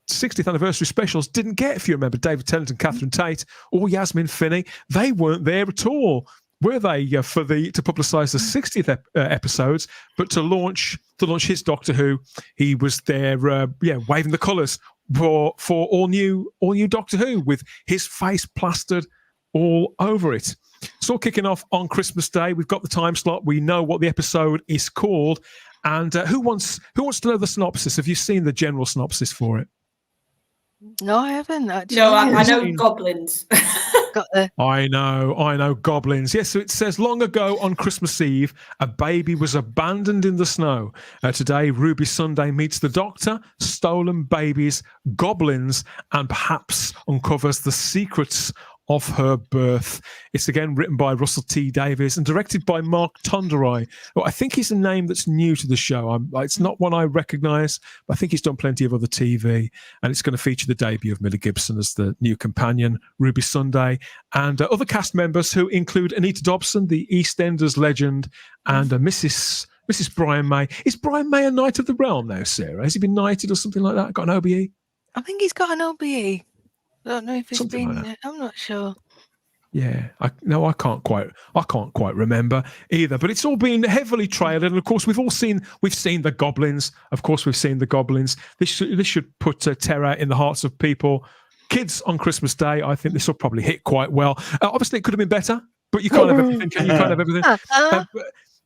60th anniversary specials didn't get. If you remember, David Tennant and Catherine Tate or Yasmin Finney, they weren't there at all, were they? To publicise the 60th episodes, but to launch his Doctor Who, he was there, waving the colours for all new Doctor Who, with his face plastered all over it. It's all kicking off on Christmas Day. We've got the time slot. We know what the episode is called, and who wants to know the synopsis? Have you seen the general synopsis for it? No, I haven't actually. No, I know goblins. I know goblins. Yes, so it says, long ago on Christmas Eve, a baby was abandoned in the snow. Today, Ruby Sunday meets the Doctor, stolen babies, goblins, and perhaps uncovers the secrets of her birth. It's again written by Russell T Davies and directed by Mark Tonderai. Well, I think he's a name that's new to the show. It's not one I recognise, but I think he's done plenty of other TV, and it's going to feature the debut of Millie Gibson as the new companion, Ruby Sunday, and other cast members who include Anita Dobson, the EastEnders legend, and Mrs. Brian May. Is Brian May a Knight of the Realm now, Sarah? Has he been knighted or something like that? Got an OBE? I think he's got an OBE. I don't know if it's Something been. like I'm not sure. Yeah, I can't quite remember either. But it's all been heavily trailered, and of course we've seen the goblins. Of course we've seen the goblins. This should put terror in the hearts of people. Kids on Christmas Day. I think this will probably hit quite well. Obviously, it could have been better, but you can't have everything. You can't have everything.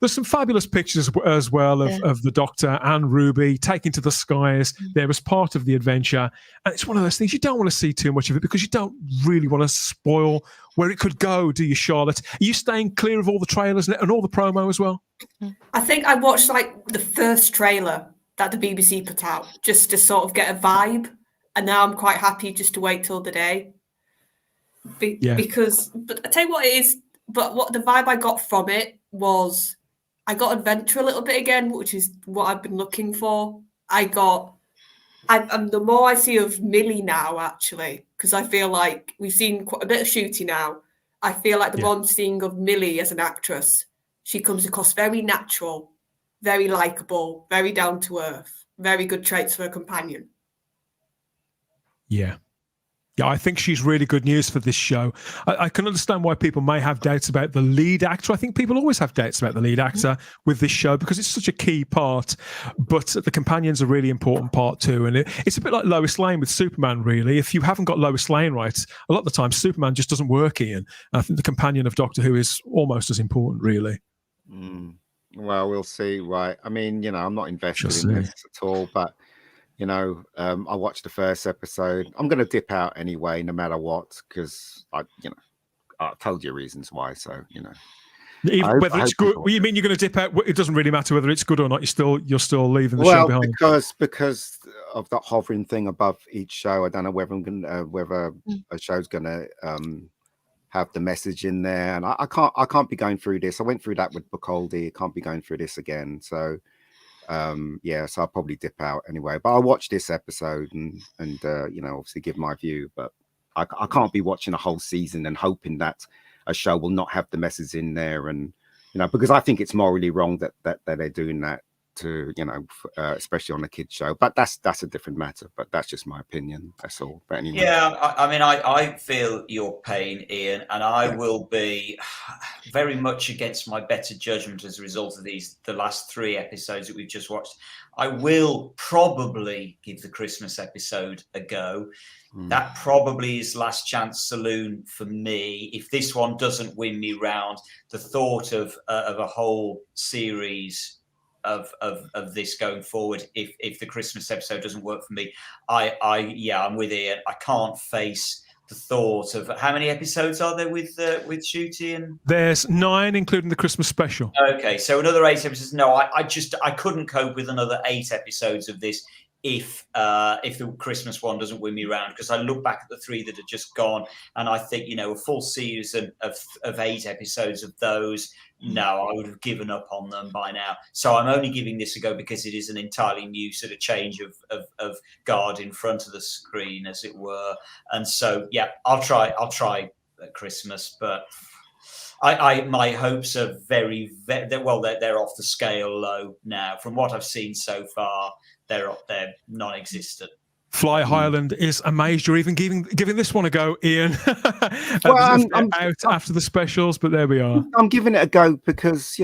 There's some fabulous pictures as well of the Doctor and Ruby taken to the skies there as part of the adventure. And it's one of those things you don't want to see too much of it because you don't really want to spoil where it could go, do you, Charlotte? Are you staying clear of all the trailers and all the promo as well? I think I watched like the first trailer that the BBC put out just to sort of get a vibe. And now I'm quite happy just to wait till the day. Because, but I tell you what it is, but what the vibe I got from it was I got adventure a little bit again, which is what I've been looking for. And the more I see of Millie now, actually, because I feel like we've seen quite a bit of Ncuti now. I feel like the more I'm seeing of Millie as an actress, she comes across very natural, very likable, very down to earth, very good traits for a companion. Yeah, I think she's really good news for this show. I can understand why people may have doubts about the lead actor. I think people always have doubts about the lead actor with this show because it's such a key part, but the companion's a really important part too. And it's a bit like Lois Lane with Superman, really. If you haven't got Lois Lane right, a lot of the time Superman just doesn't work, Ian. And I think the companion of Doctor Who is almost as important, really. Well, we'll see, right? I mean, I'm not invested in this at all, but I watched the first episode. I'm going to dip out anyway, no matter what, because I told you reasons why. So whether it's good, you mean you're going to dip out? It doesn't really matter whether it's good or not. You're still leaving the show behind. Because of that hovering thing above each show. I don't know whether whether a show's going to have the message in there, and I can't be going through this. I went through that with Bacaldi. I can't be going through this again. So. So I'll probably dip out anyway, but I'll watch this episode and obviously give my view, but I can't be watching a whole season and hoping that a show will not have the message in there. And, because I think it's morally wrong that they're doing that to, especially on a kid's show, but that's a different matter, but that's just my opinion. That's all. But anyway. Yeah. I feel your pain, Ian, and I will be very much against my better judgment as a result of the last 3 episodes that we've just watched. I will probably give the Christmas episode a go. That probably is last chance saloon for me. If this one doesn't win me round, the thought of a whole series of this going forward, if the Christmas episode doesn't work for me, I'm with Ian. I can't face the thought of how many episodes are there with Ncuti and there's 9 including the Christmas special. Okay, so another 8 episodes. No, I couldn't cope with another 8 episodes of this if the Christmas one doesn't win me round, because I look back at the 3 that had just gone and I think a full season of 8 episodes of those, no, I would have given up on them by now. So I'm only giving this a go because it is an entirely new sort of change of guard in front of the screen, as it were. And so I'll try at Christmas, but my hopes are very they're off the scale low now. From what I've seen so far, they're non-existent. Fly Highland is amazed you're even giving this one a go, Ian. Well, I'm out after the specials, but there we are. I'm giving it a go because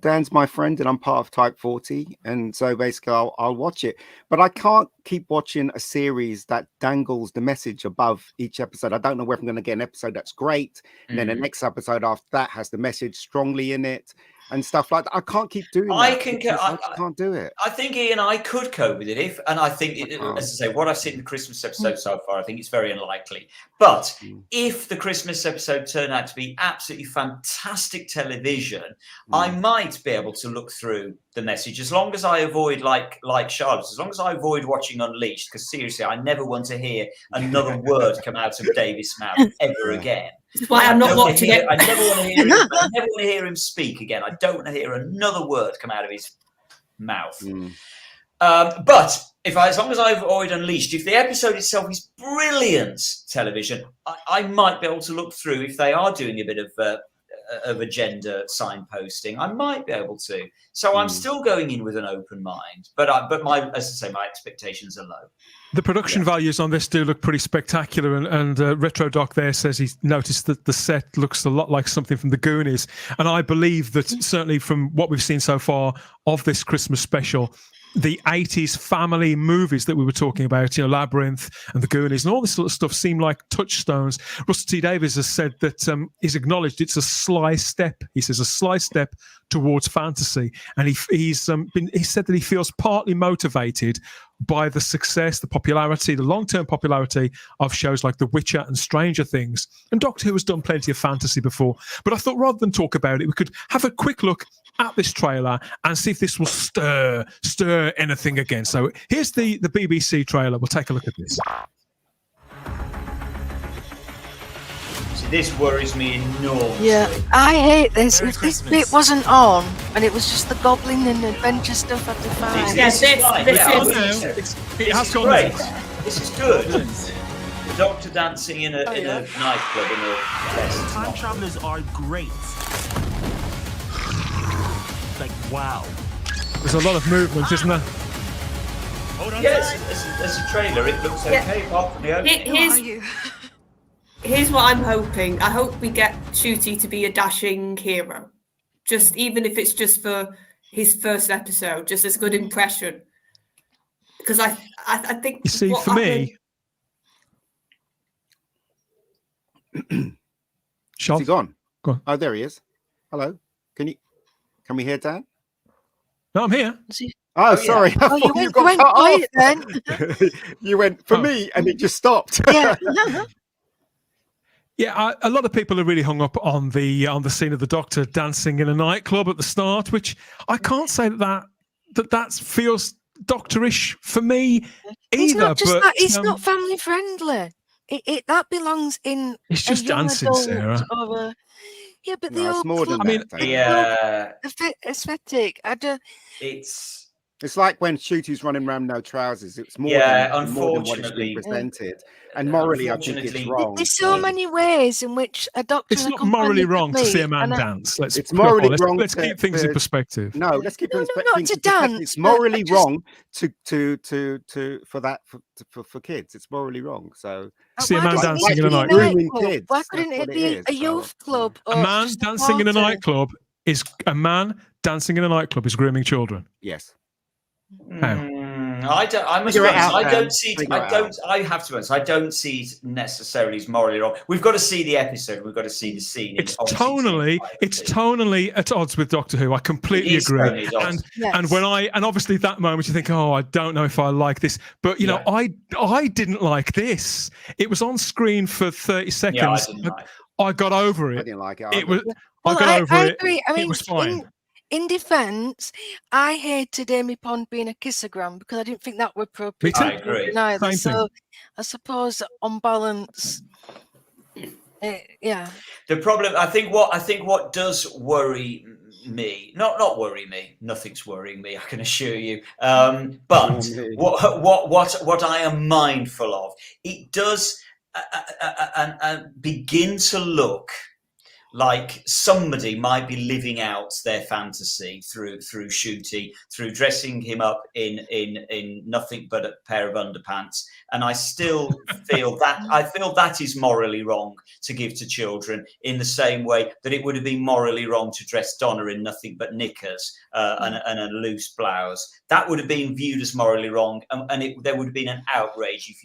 Dan's my friend and I'm part of Type 40, and so basically I'll watch it. But I can't keep watching a series that dangles the message above each episode. I don't know whether I'm going to get an episode that's great, and then the next episode after that has the message strongly in it. and stuff like that. I can't keep doing that. I can't do it. I think Ian, I could cope with it and I think, as I say, what I've seen in the Christmas episode so far, I think it's very unlikely. But if the Christmas episode turned out to be absolutely fantastic television, I might be able to look through the message, as long as I avoid, like Charlotte, as long as I avoid watching Unleashed, because seriously, I never want to hear another word come out of Davis' mouth ever again. That's why I'm not watching it. I never want to hear him. I never want to hear him speak again. I don't want to hear another word come out of his mouth. But as long as I avoid Unleashed, if the episode itself is brilliant television, I might be able to look through if they are doing a bit of agenda signposting. I might be able to. So I'm still going in with an open mind. But as I say, my expectations are low. The production values on this do look pretty spectacular, and Retro Doc there says he's noticed that the set looks a lot like something from the Goonies, and I believe that certainly from what we've seen so far of this Christmas special, the 80s family movies that we were talking about, Labyrinth and the Goonies and all this sort of stuff seem like touchstones. Russell T Davies has said that he's acknowledged it's a sly step. He says a sly step towards fantasy, and he said that he feels partly motivated by the success, the popularity, the long-term popularity of shows like The Witcher and Stranger Things. And Doctor Who has done plenty of fantasy before. But I thought rather than talk about it, we could have a quick look at this trailer and see if this will stir anything again. So here's the BBC trailer. We'll take a look at this. See, this worries me enormously. Yeah, I hate this. If this bit wasn't on and it was just the goblin and adventure stuff, I'd be fine. This is great. This is good. The Doctor dancing in a nightclub in a fest. Time travelers are great. Like, wow. There's a lot of movement, isn't there? Yes, there's a trailer. It looks okay, apart from the opening. Here's what I'm hoping. I hope we get Ncuti to be a dashing hero. Just even if it's just for his first episode, just as a good impression. Because I think you see, for me, is he gone? Go on. Oh, there he is. Hello. Can we hear Dan? No, I'm here. Oh, sorry. Yeah. I you thought you got cut quiet then. You went for me, and it just stopped. Yeah. Yeah, a lot of people are really hung up on the scene of the Doctor dancing in a nightclub at the start, which I can't say that feels Doctorish for me either. It's not family friendly. That belongs in. It's just dancing, Sarah. Yeah, but it's more than aesthetic. It's like when Ncuti's running around no trousers. It's more than what it's been presented. And morally, I think it's wrong. There's so many ways in which a Doctor. It's not morally wrong to see a man dance. It's morally wrong. Let's keep things in perspective. No, let's keep things in perspective. To dance. It's morally wrong for kids. It's morally wrong. So see a man dancing in a nightclub. Grooming kids. Why couldn't it be a youth club? A man dancing in a nightclub is grooming children. Yes. I have to be honest, I don't see it necessarily as morally wrong. We've got to see the episode. We've got to see the scene. It's tonally at odds with Doctor Who. I completely agree. And obviously that moment you think, oh, I don't know if I like this. But I didn't like this. It was on screen for 30 seconds. I got over it. I didn't like it. I got over it. Agree. I mean, it was fine. In defence, I hated Amy Pond being a kissogram because I didn't think that were appropriate. I agree. Either. So I suppose on balance, yeah. The problem, I think what does worry me, not worry me, nothing's worrying me, I can assure you. But what I am mindful of, it does begin to look like somebody might be living out their fantasy through Ncuti, through dressing him up in nothing but a pair of underpants. And I still feel that is morally wrong to give to children, in the same way that it would have been morally wrong to dress Donna in nothing but knickers and a loose blouse. That would have been viewed as morally wrong, and there would have been an outrage if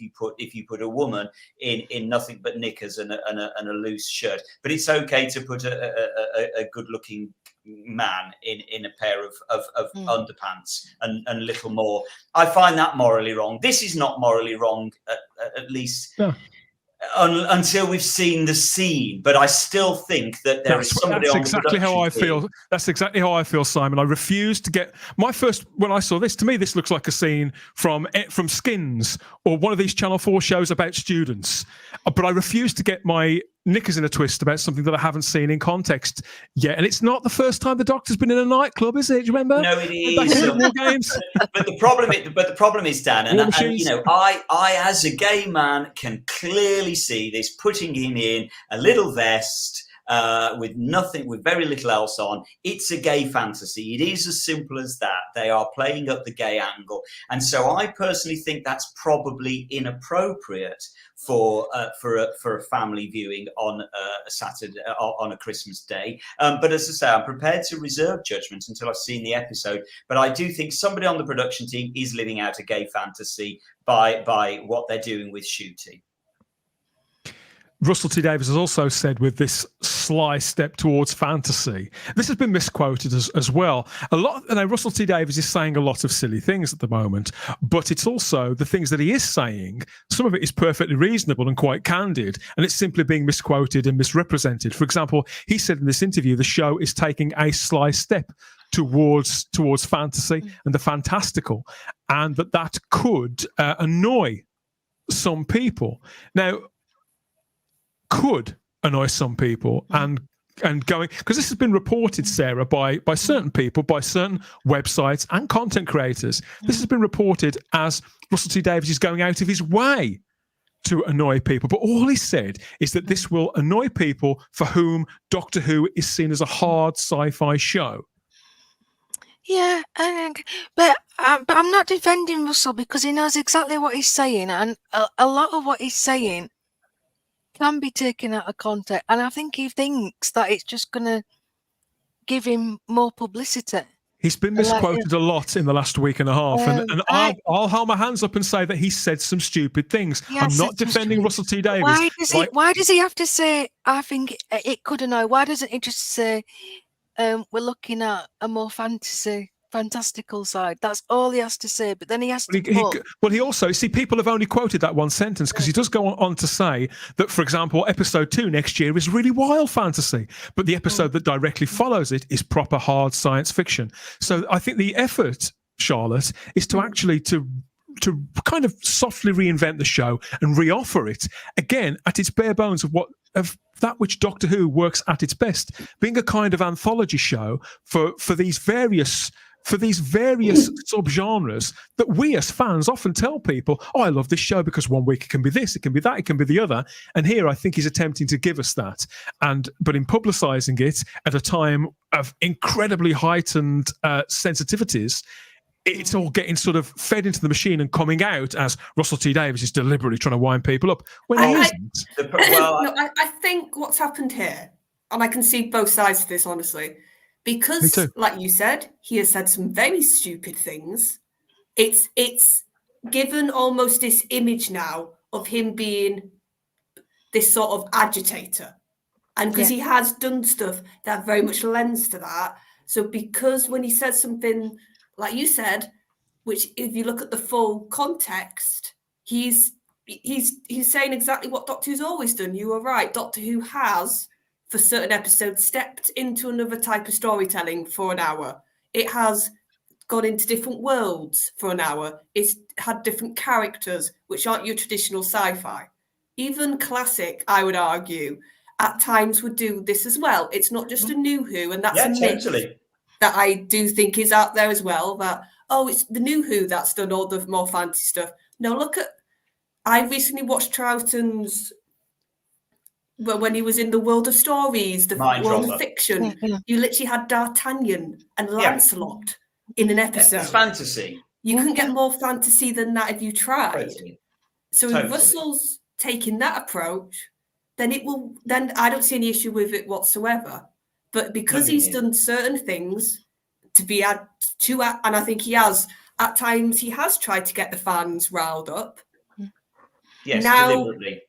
you put a woman in nothing but knickers and a loose shirt. But it's okay to put a good-looking man in a pair of underpants and little more. I find that morally wrong. This is not morally wrong, at least. No. Until we've seen the scene, but I still think that there is somebody on the production team. That's exactly how I feel, Simon. I refuse to get when I saw this. To me, this looks like a scene from Skins or one of these Channel 4 shows about students. But I refuse to get my knickers in a twist about something that I haven't seen in context yet. And it's not the first time the Doctor's been in a nightclub, is it? Do you remember? No, it is. But the problem is, Dan, and I as a gay man can clearly see this putting him in a little vest with very little else on. It's a gay fantasy. It is as simple as that. They are playing up the gay angle, and so I personally think that's probably inappropriate for a family viewing on a Saturday on a Christmas day. But as I say, I'm prepared to reserve judgment until I've seen the episode. But I do think somebody on the production team is living out a gay fantasy by what they're doing with Ncuti. Russell T Davies has also said with this sly step towards fantasy, this has been misquoted as well. Russell T Davies is saying a lot of silly things at the moment, but it's also the things that he is saying. Some of it is perfectly reasonable and quite candid, and it's simply being misquoted and misrepresented. For example, he said in this interview, the show is taking a sly step towards fantasy and the fantastical, and that could annoy some people. Now, could annoy some people and going, because this has been reported, Sarah, by certain people, by certain websites and content creators. This has been reported as Russell T Davies is going out of his way to annoy people. But all he said is that this will annoy people for whom Doctor Who is seen as a hard sci-fi show. Yeah, but I'm not defending Russell because he knows exactly what he's saying, and a lot of what he's saying can be taken out of context, and I think he thinks that it's just going to give him more publicity. He's been misquoted a lot in the last week and a half, and I'll hold my hands up and say that he said some stupid things. I'm not defending Russell T Davies. Why does he have to say, I think it could annoy? Why doesn't he just say, we're looking at a more fantastical side? That's all he has to say, but then he has to he also, people have only quoted that one sentence because he does go on to say that, for example, episode 2 next year is really wild fantasy, but the episode that directly follows it is proper hard science fiction. So I think the effort, Charlotte, is to actually to kind of softly reinvent the show and reoffer it again at its bare bones of that which Doctor Who works at its best, being a kind of anthology show for these various subgenres that we as fans often tell people, I love this show because one week it can be this, it can be that, it can be the other. And here I think he's attempting to give us that. But in publicising it at a time of incredibly heightened sensitivities, it's all getting sort of fed into the machine and coming out as Russell T Davies is deliberately trying to wind people up when he isn't. I think what's happened here, and I can see both sides of this, honestly, because, like you said, he has said some very stupid things. It's given almost this image now of him being this sort of agitator. And because he has done stuff that very much lends to that. So because when he says something, like you said, which if you look at the full context, he's saying exactly what Doctor Who's always done. You are right. Doctor Who has, for certain episodes, stepped into another type of storytelling for an hour. It has gone into different worlds for an hour. It's had different characters, which aren't your traditional sci-fi. Even classic, I would argue, at times would do this as well. It's not just a New Who, and that's a myth that I do think is out there as well, that, it's the New Who that's done all the more fancy stuff. No, I recently watched Troughton's, when he was in the world of stories, the world of fiction, you literally had D'Artagnan and Lancelot in an episode. It's fantasy. You couldn't get more fantasy than that if you tried. So if Russell's taking that approach, then I don't see any issue with it whatsoever. But because he's done certain things and I think he has, at times he has tried to get the fans riled up. Yes, now, deliberately.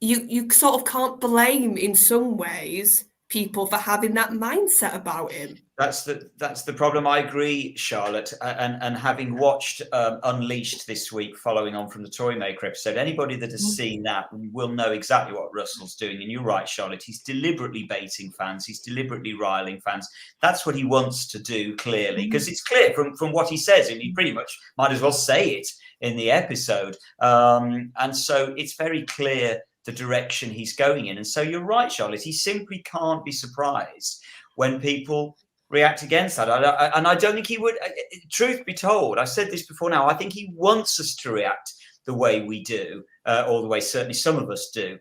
You sort of can't blame, in some ways, people for having that mindset about him. That's the problem. I agree, Charlotte. And having watched Unleashed this week, following on from the Toymaker episode, anybody that has seen that will know exactly what Russell's doing. And you're right, Charlotte. He's deliberately baiting fans. He's deliberately riling fans. That's what he wants to do, clearly, because it's clear from what he says, and he pretty much might as well say it in the episode. And so it's very clear the direction he's going in. And so you're right, Charlotte. He simply can't be surprised when people react against that. And I don't think he would. Truth be told, I've said this before now, I think he wants us to react the way we do, or the way certainly some of us do,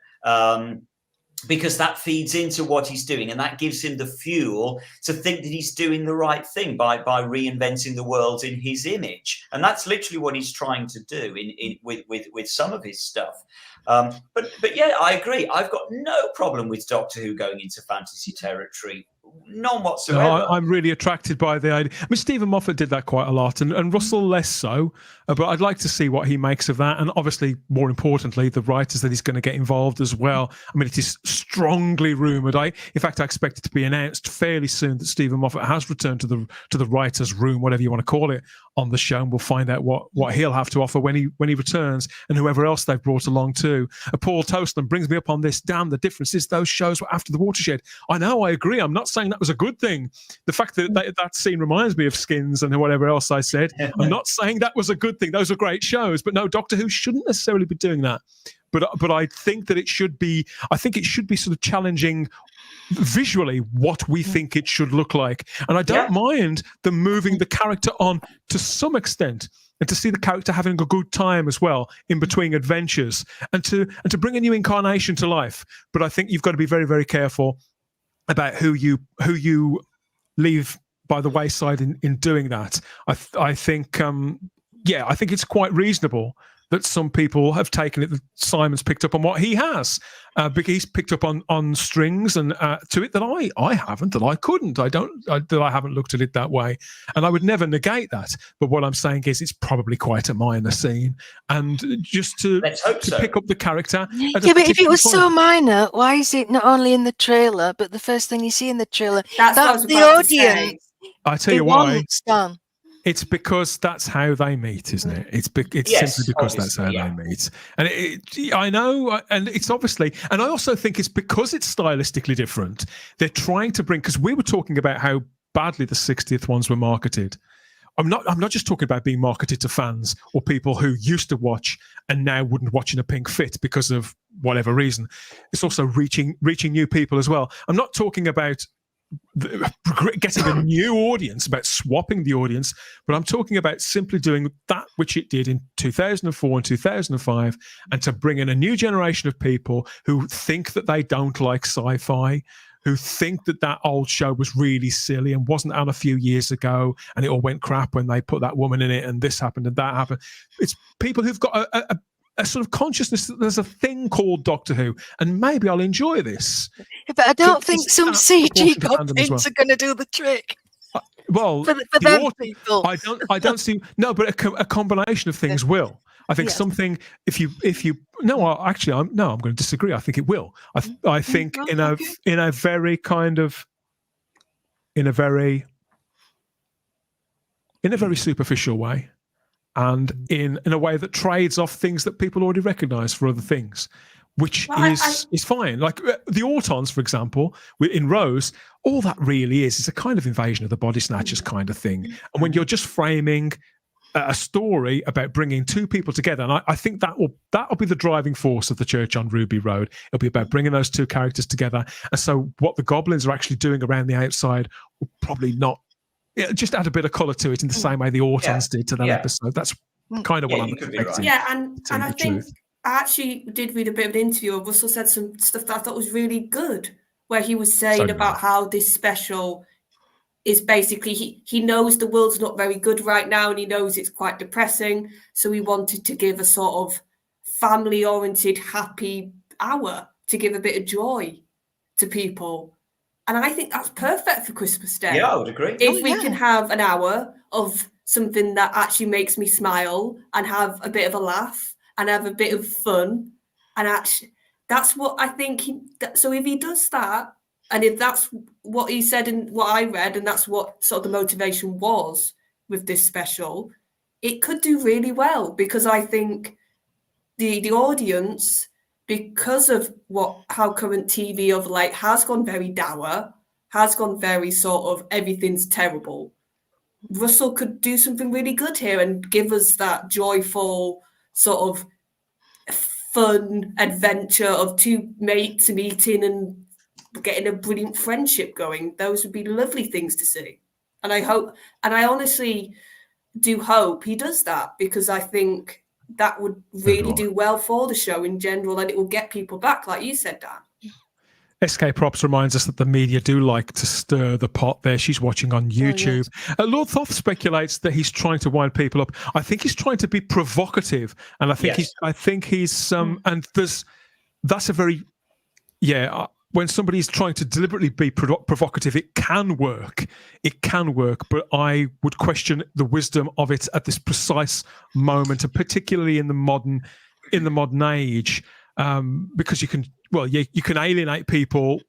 because that feeds into what he's doing, and that gives him the fuel to think that he's doing the right thing by reinventing the world in his image. And that's literally what he's trying to do with some of his stuff. But yeah, I agree. I've got no problem with Doctor Who going into fantasy territory. None whatsoever. No, I'm really attracted by the idea. I mean, Stephen Moffat did that quite a lot, and Russell less so. But I'd like to see what he makes of that, and obviously, more importantly, the writers that he's going to get involved as well. I mean, it is strongly rumoured. In fact, I expect it to be announced fairly soon that Stephen Moffat has returned to the writers' room, whatever you want to call it, on the show, and we'll find out what he'll have to offer when he returns, and whoever else they've brought along too. Paul Toastland brings me up on this. Damn, the difference is those shows were after the watershed. I know, I agree. I'm not saying that was a good thing. The fact that scene reminds me of Skins and whatever else I said. I'm not saying that was a good thing. Those are great shows, but no, Doctor Who shouldn't necessarily be doing that. But I think that it should be. I think it should be sort of challenging visually what we think it should look like, and I don't mind them moving the character on to some extent, and to see the character having a good time as well in between adventures, and to bring a new incarnation to life. But I think you've got to be very, very careful about who you leave by the wayside in doing that. I think I think it's quite reasonable that some people have taken it that Simon's picked up on what he has, because he's picked up on strings and to it that I haven't, that I couldn't, that I haven't looked at it that way, and I would never negate that. But what I'm saying is it's probably quite a minor scene, and just to pick up the character. Yeah, but if it was so minor, why is it not only in the trailer, but the first thing you see in the trailer? That's the audience. I tell you why. Done. It's because that's how they meet, isn't it? It's simply because that's how they meet. And I know, and it's obviously, and I also think it's because it's stylistically different. They're trying to bring, because we were talking about how badly the 60th ones were marketed. I'm not just talking about being marketed to fans or people who used to watch and now wouldn't watch in a pink fit because of whatever reason. It's also reaching new people as well. I'm not talking about getting a new audience, about swapping the audience, but I'm talking about simply doing that which it did in 2004 and 2005, and to bring in a new generation of people who think that they don't like sci-fi, who think that old show was really silly and wasn't on a few years ago, and it all went crap when they put that woman in it, and this happened and that happened. It's people who've got a sort of consciousness that there's a thing called Doctor Who, and maybe I'll enjoy this. But I don't think some CG goblins are going to do the trick. Well, for them people. I don't see. No, but a combination of things will. I think something. If you. No, I'm going to disagree. I think it will. I think in a very superficial way. And in a way that trades off things that people already recognise for other things, which is fine. Like the Autons, for example, in Rose, all that really is a kind of invasion of the body snatchers kind of thing. And when you're just framing a story about bringing two people together, and I think that'll be the driving force of the Church on Ruby Road. It'll be about bringing those two characters together. And so what the Goblins are actually doing around the outside will probably not. Yeah, just add a bit of colour to it in the same way the Autons did to that episode. That's kind of what I'm expecting. Right. Yeah, and I think I actually did read a bit of an interview where Russell said some stuff that I thought was really good, where he was saying about how this special is basically he knows the world's not very good right now, and he knows it's quite depressing, so he wanted to give a sort of family-oriented, happy hour to give a bit of joy to people. And I think that's perfect for Christmas Day. Yeah, I would agree. If we can have an hour of something that actually makes me smile and have a bit of a laugh and have a bit of fun, and actually, that's what I think. So if he does that, And if that's what he said and what I read, and that's what sort of the motivation was with this special, it could do really well, because I think the audience, because of how current TV of late has gone very dour, has gone very sort of everything's terrible. Russell could do something really good here and give us that joyful sort of fun adventure of two mates meeting and getting a brilliant friendship going. Those would be lovely things to see. And I honestly do hope he does that, because I think that would really do well for the show in general, and it will get people back, like you said, Dan. SK Props reminds us that the media do like to stir the pot there. She's watching on YouTube. Lord Thoth speculates that he's trying to wind people up. I think he's trying to be provocative, and I think he's and that's a very when somebody's trying to deliberately be provocative, it can work. It can work, but I would question the wisdom of it at this precise moment, and particularly in the modern age, because you can alienate people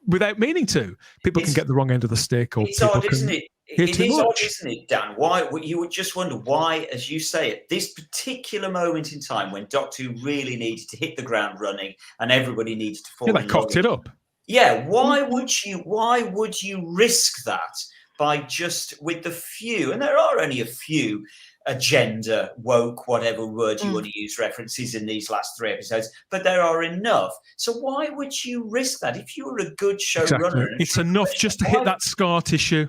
without meaning to. People can get the wrong end of the stick, or it's odd, isn't it? It is odd, isn't it, Dan? Why you would just wonder why, as you say, at this particular moment in time when Doctor Who really needed to hit the ground running and everybody needed to fall in love. They cocked it up. Yeah, why would you risk that by just with the few, and there are only a few agenda, woke, whatever word you want to use, references in these last 3 episodes, but there are enough. So why would you risk that if you were a good showrunner? Exactly. It's enough just to hit that scar tissue.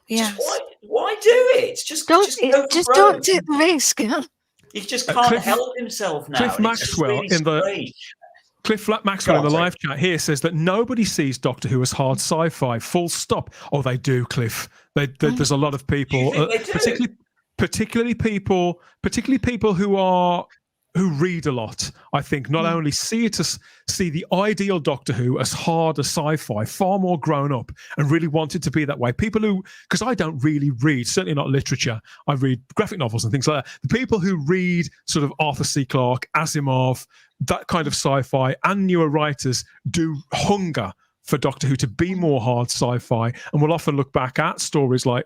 Yeah. Why do it? Just don't take the risk. He just can't help himself now. Cliff Maxwell in the live chat here says that nobody sees Doctor Who as hard sci-fi. Full stop. Oh, they do, Cliff. There's a lot of people, particularly people who read a lot. I think not only see the ideal Doctor Who as hard as sci-fi, far more grown up, and really want it to be that way. People who, because I don't really read, certainly not literature. I read graphic novels and things like that. The people who read sort of Arthur C. Clarke, Asimov, that kind of sci-fi, and newer writers do hunger for Doctor Who to be more hard sci-fi, and will often look back at stories like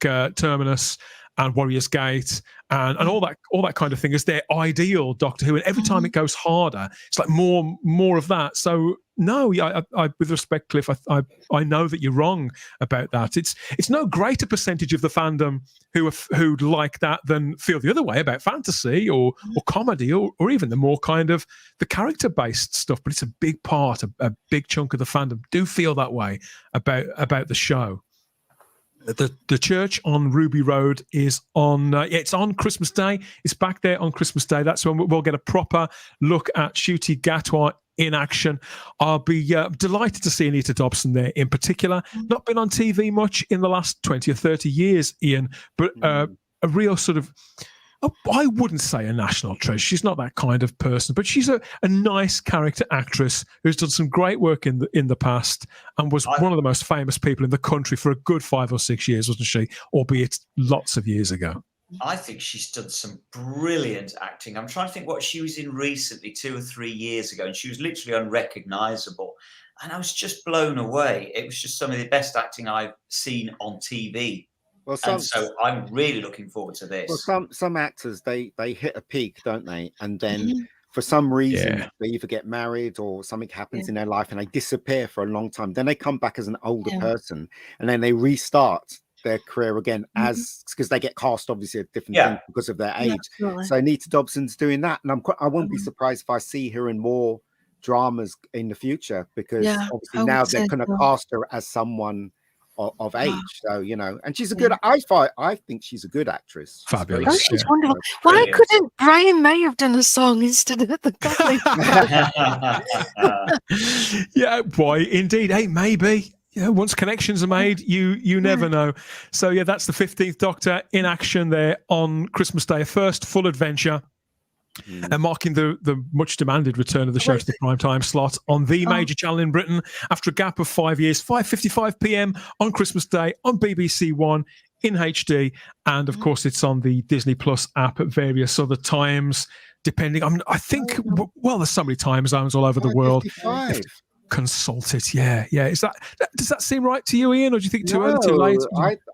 Terminus and Warrior's Gate and all that kind of thing as their ideal Doctor Who. And every time it goes harder, it's like more of that. So no, I with respect, Cliff, I know that you're wrong about that. It's no greater percentage of the fandom who like that than feel the other way about fantasy or comedy or even the more kind of the character-based stuff. But it's a big part, a big chunk of the fandom do feel that way about the show. The church on Ruby Road is on. It's on Christmas Day. It's back there on Christmas Day. That's when we'll get a proper look at Ncuti Gatwa in action. I'll be delighted to see Anita Dobson there in particular. Not been on TV much in the last 20 or 30 years, Ian, but a real sort of. I wouldn't say a national treasure. She's not that kind of person, but she's a nice character actress who's done some great work in the past and was one of the most famous people in the country for a good 5 or 6 years, wasn't she? Albeit lots of years ago. I think she's done some brilliant acting. I'm trying to think what she was in recently, 2 or 3 years ago, and she was literally unrecognisable. And I was just blown away. It was just some of the best acting I've seen on TV. Well, so I'm really looking forward to this. Well, some actors they hit a peak, don't they? And then for some reason they either get married or something happens in their life and they disappear for a long time. Then they come back as an older person, and then they restart their career again as because they get cast obviously at different things because of their age. So Anita Dobson's doing that, and I won't be surprised if I see her in more dramas in the future because obviously now they're going to cast her as someone of age, so and she's a good. I think she's a good actress. Fabulous. Oh, she's wonderful. Why couldn't Brian May have done a song instead of the Goblin? Yeah, why indeed? Hey, maybe. Once connections are made, you never know. So that's the 15th Doctor in action there on Christmas Day, a first full adventure. And marking the much demanded return of the show to the primetime slot on the major channel in Britain after a gap of 5 years, 5:55 p.m. on Christmas Day on BBC One in HD, and of course it's on the Disney Plus app at various other times, depending. I think there's so many time zones all over the world. consult it. Yeah. Does that seem right to you, Ian, or do you think too early, too late?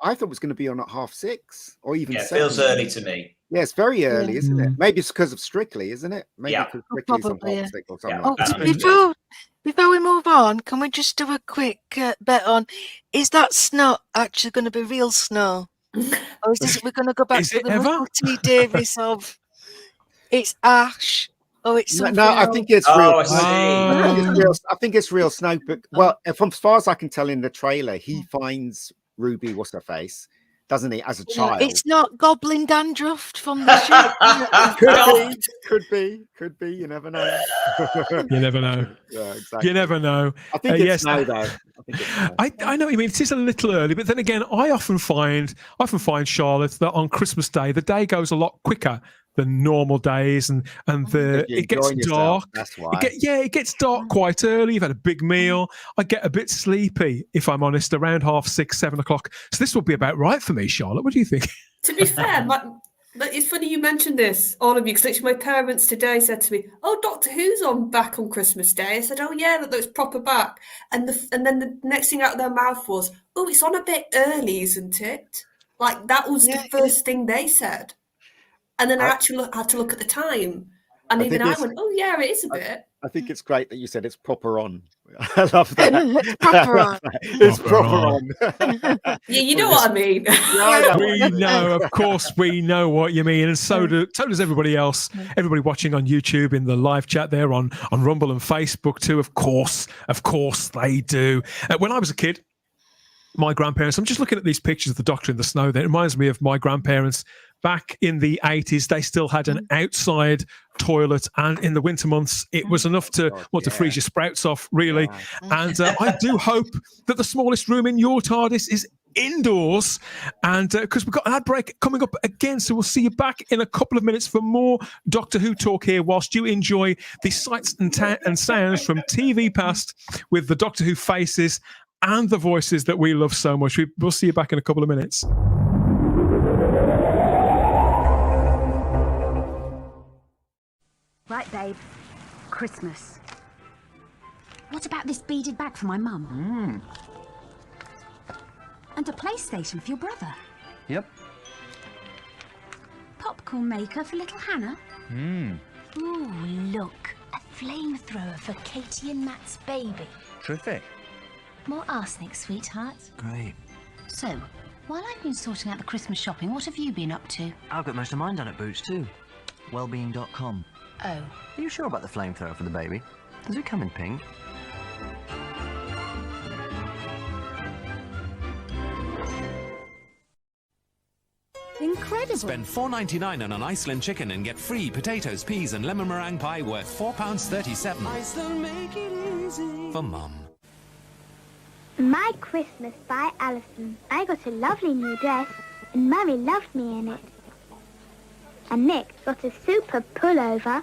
I thought it was going to be on at 6:30 or even 7. It feels early to me. Yeah, it's very early, isn't it? Maybe it's because of Strictly, isn't it? Maybe because Strictly's on Probably, 6 or something. Before we move on, can we just do a quick bet on, is that snow actually going to be real snow? Or is we're going to go back to the Michael T. Davis of it's ash? Oh, it's something I think it's real. Oh, I I think it's real snow. But from as far as I can tell in the trailer, he finds Ruby, what's her face, doesn't he, as a child? It's not goblin dandruff from the show. Could be. You never know. You never know. Yeah, exactly. You never know. I think it's snow, though. I know what you mean. It is a little early, but then again, I often find, Charlotte, that on Christmas Day, the day goes a lot quicker than normal days, and it gets dark. That's why. It gets dark quite early. You've had a big meal. I get a bit sleepy, if I'm honest, around 6:30, 7 o'clock. So this will be about right for me, Charlotte. What do you think? To be fair, it's funny you mentioned this, all of you, because literally my parents today said to me, "Oh, Doctor Who's back on Christmas Day." I said, "Oh yeah, that looks proper back." And then the next thing out of their mouth was, "Oh, it's on a bit early, isn't it?" Like that was the first thing they said. And then I actually had to look at the time, and even I went, "Oh yeah, it is a bit." I think it's great that you said it's proper on. I love that. It's proper on. It's proper on. Yeah, you know what I mean. We know, of course, we know what you mean, and so does everybody else. Everybody watching on YouTube in the live chat there on Rumble and Facebook too. Of course, they do. When I was a kid, my grandparents. I'm just looking at these pictures of the Doctor in the snow. That reminds me of my grandparents. Back in the 80s, they still had an outside toilet, and in the winter months, it was enough to freeze your sprouts off, really. Yeah. And I do hope that the smallest room in your TARDIS is indoors, and because we've got an ad break coming up again, so we'll see you back in a couple of minutes for more Doctor Who talk here, whilst you enjoy the sights and sounds from TV Past with the Doctor Who faces and the voices that we love so much. We'll see you back in a couple of minutes. Right, babe. Christmas. What about this beaded bag for my mum? And a PlayStation for your brother? Yep. Popcorn maker for little Hannah? Ooh, look. A flamethrower for Katie and Matt's baby. Terrific. More arsenic, sweetheart. Great. So, while I've been sorting out the Christmas shopping, what have you been up to? I've got most of mine done at Boots too. Wellbeing.com. Oh. Are you sure about the flamethrower for the baby? Does it come in pink? Incredible. Spend $4.99 on an Iceland chicken and get free potatoes, peas and lemon meringue pie worth £4.37. Iceland, make it easy. For Mum. My Christmas by Alison. I got a lovely new dress and Mummy loved me in it. And Nick got a super pullover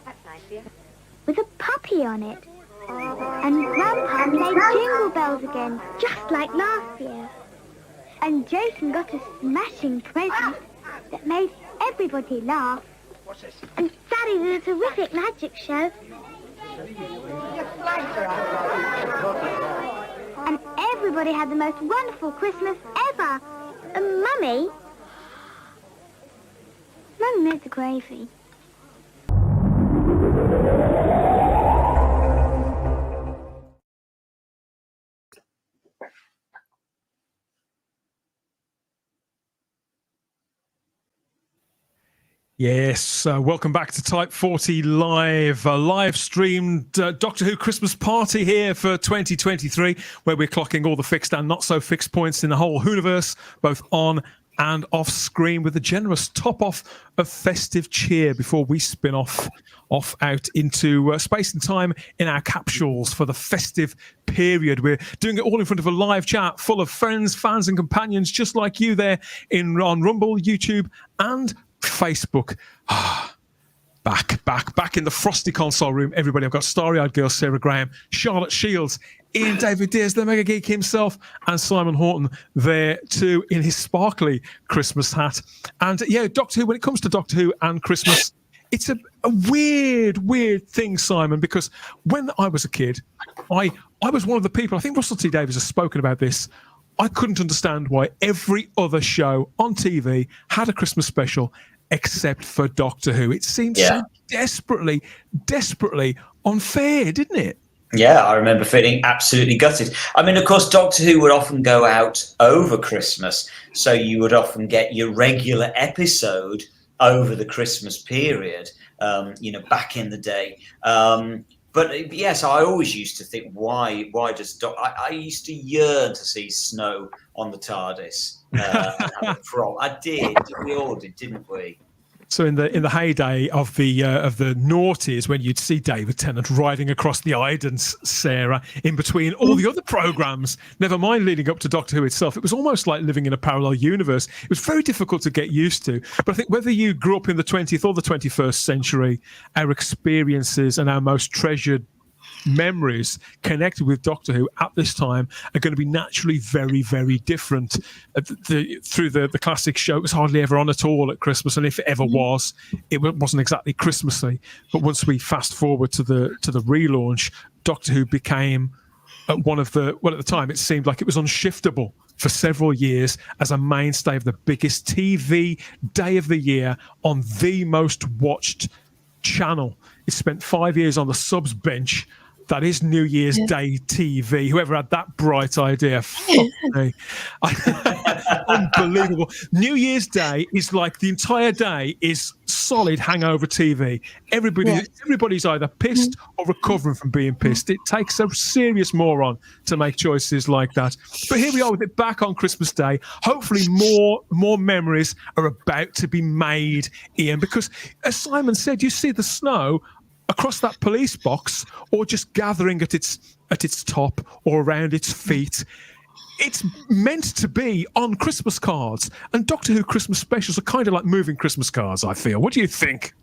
with a puppy on it. And Grandpa played Jingle Bells again, just like last year. And Jason got a smashing present that made everybody laugh. And Daddy did a terrific magic show. And everybody had the most wonderful Christmas ever. And Mummy made the gravy. Yes, welcome back to Type 40 Live, a live-streamed Doctor Who Christmas party here for 2023, where we're clocking all the fixed and not-so-fixed points in the whole Whoniverse, both on and off-screen, with a generous top-off of festive cheer before we spin off out into space and time in our capsules for the festive period. We're doing it all in front of a live chat full of friends, fans and companions just like you there on Rumble, YouTube and Facebook. Back in the frosty console room, everybody. I've got Starry-Eyed Girl Sarah Graham, Charlotte Shields, Ian David Dears, the Mega Geek himself, and Simon Horton there too in his sparkly Christmas hat. And yeah, Doctor Who, when it comes to Doctor Who and Christmas, it's a weird thing, Simon, because when I was a kid, I was one of the people, I think Russell T Davies has spoken about this, I couldn't understand why every other show on TV had a Christmas special except for Doctor Who. It seemed so desperately unfair, didn't it? Yeah, I remember feeling absolutely gutted. I mean, of course, Doctor Who would often go out over Christmas, so you would often get your regular episode over the Christmas period, back in the day. But yes, I always used to think, why does I used to yearn to see snow on the TARDIS. I did. We all did, didn't we? So in the heyday of the noughties, when you'd see David Tennant riding across the Idens, Sarah, in between all the other programmes, never mind leading up to Doctor Who itself, it was almost like living in a parallel universe. It was very difficult to get used to. But I think whether you grew up in the 20th or the 21st century, our experiences and our most treasured memories connected with Doctor Who at this time are going to be naturally very, very different. Through the classic show, it was hardly ever on at all at Christmas, and if it ever was, it wasn't exactly Christmassy. But once we fast forward to the relaunch, Doctor Who became one of the, well, at the time it seemed like it was unshiftable for several years as a mainstay of the biggest TV day of the year on the most watched channel. It spent 5 years on the subs bench. That is New Year's Day TV. Whoever had that bright idea, fuck me. Unbelievable. New Year's Day is like the entire day is solid hangover TV. Everybody's either pissed or recovering from being pissed. It takes a serious moron to make choices like that. But here we are with it back on Christmas Day. Hopefully more memories are about to be made, Ian, because as Simon said, you see the snow across that police box or just gathering at its top or around its feet. It's meant to be on Christmas cards, and Doctor Who Christmas specials are kind of like moving Christmas cards, I feel. What do you think?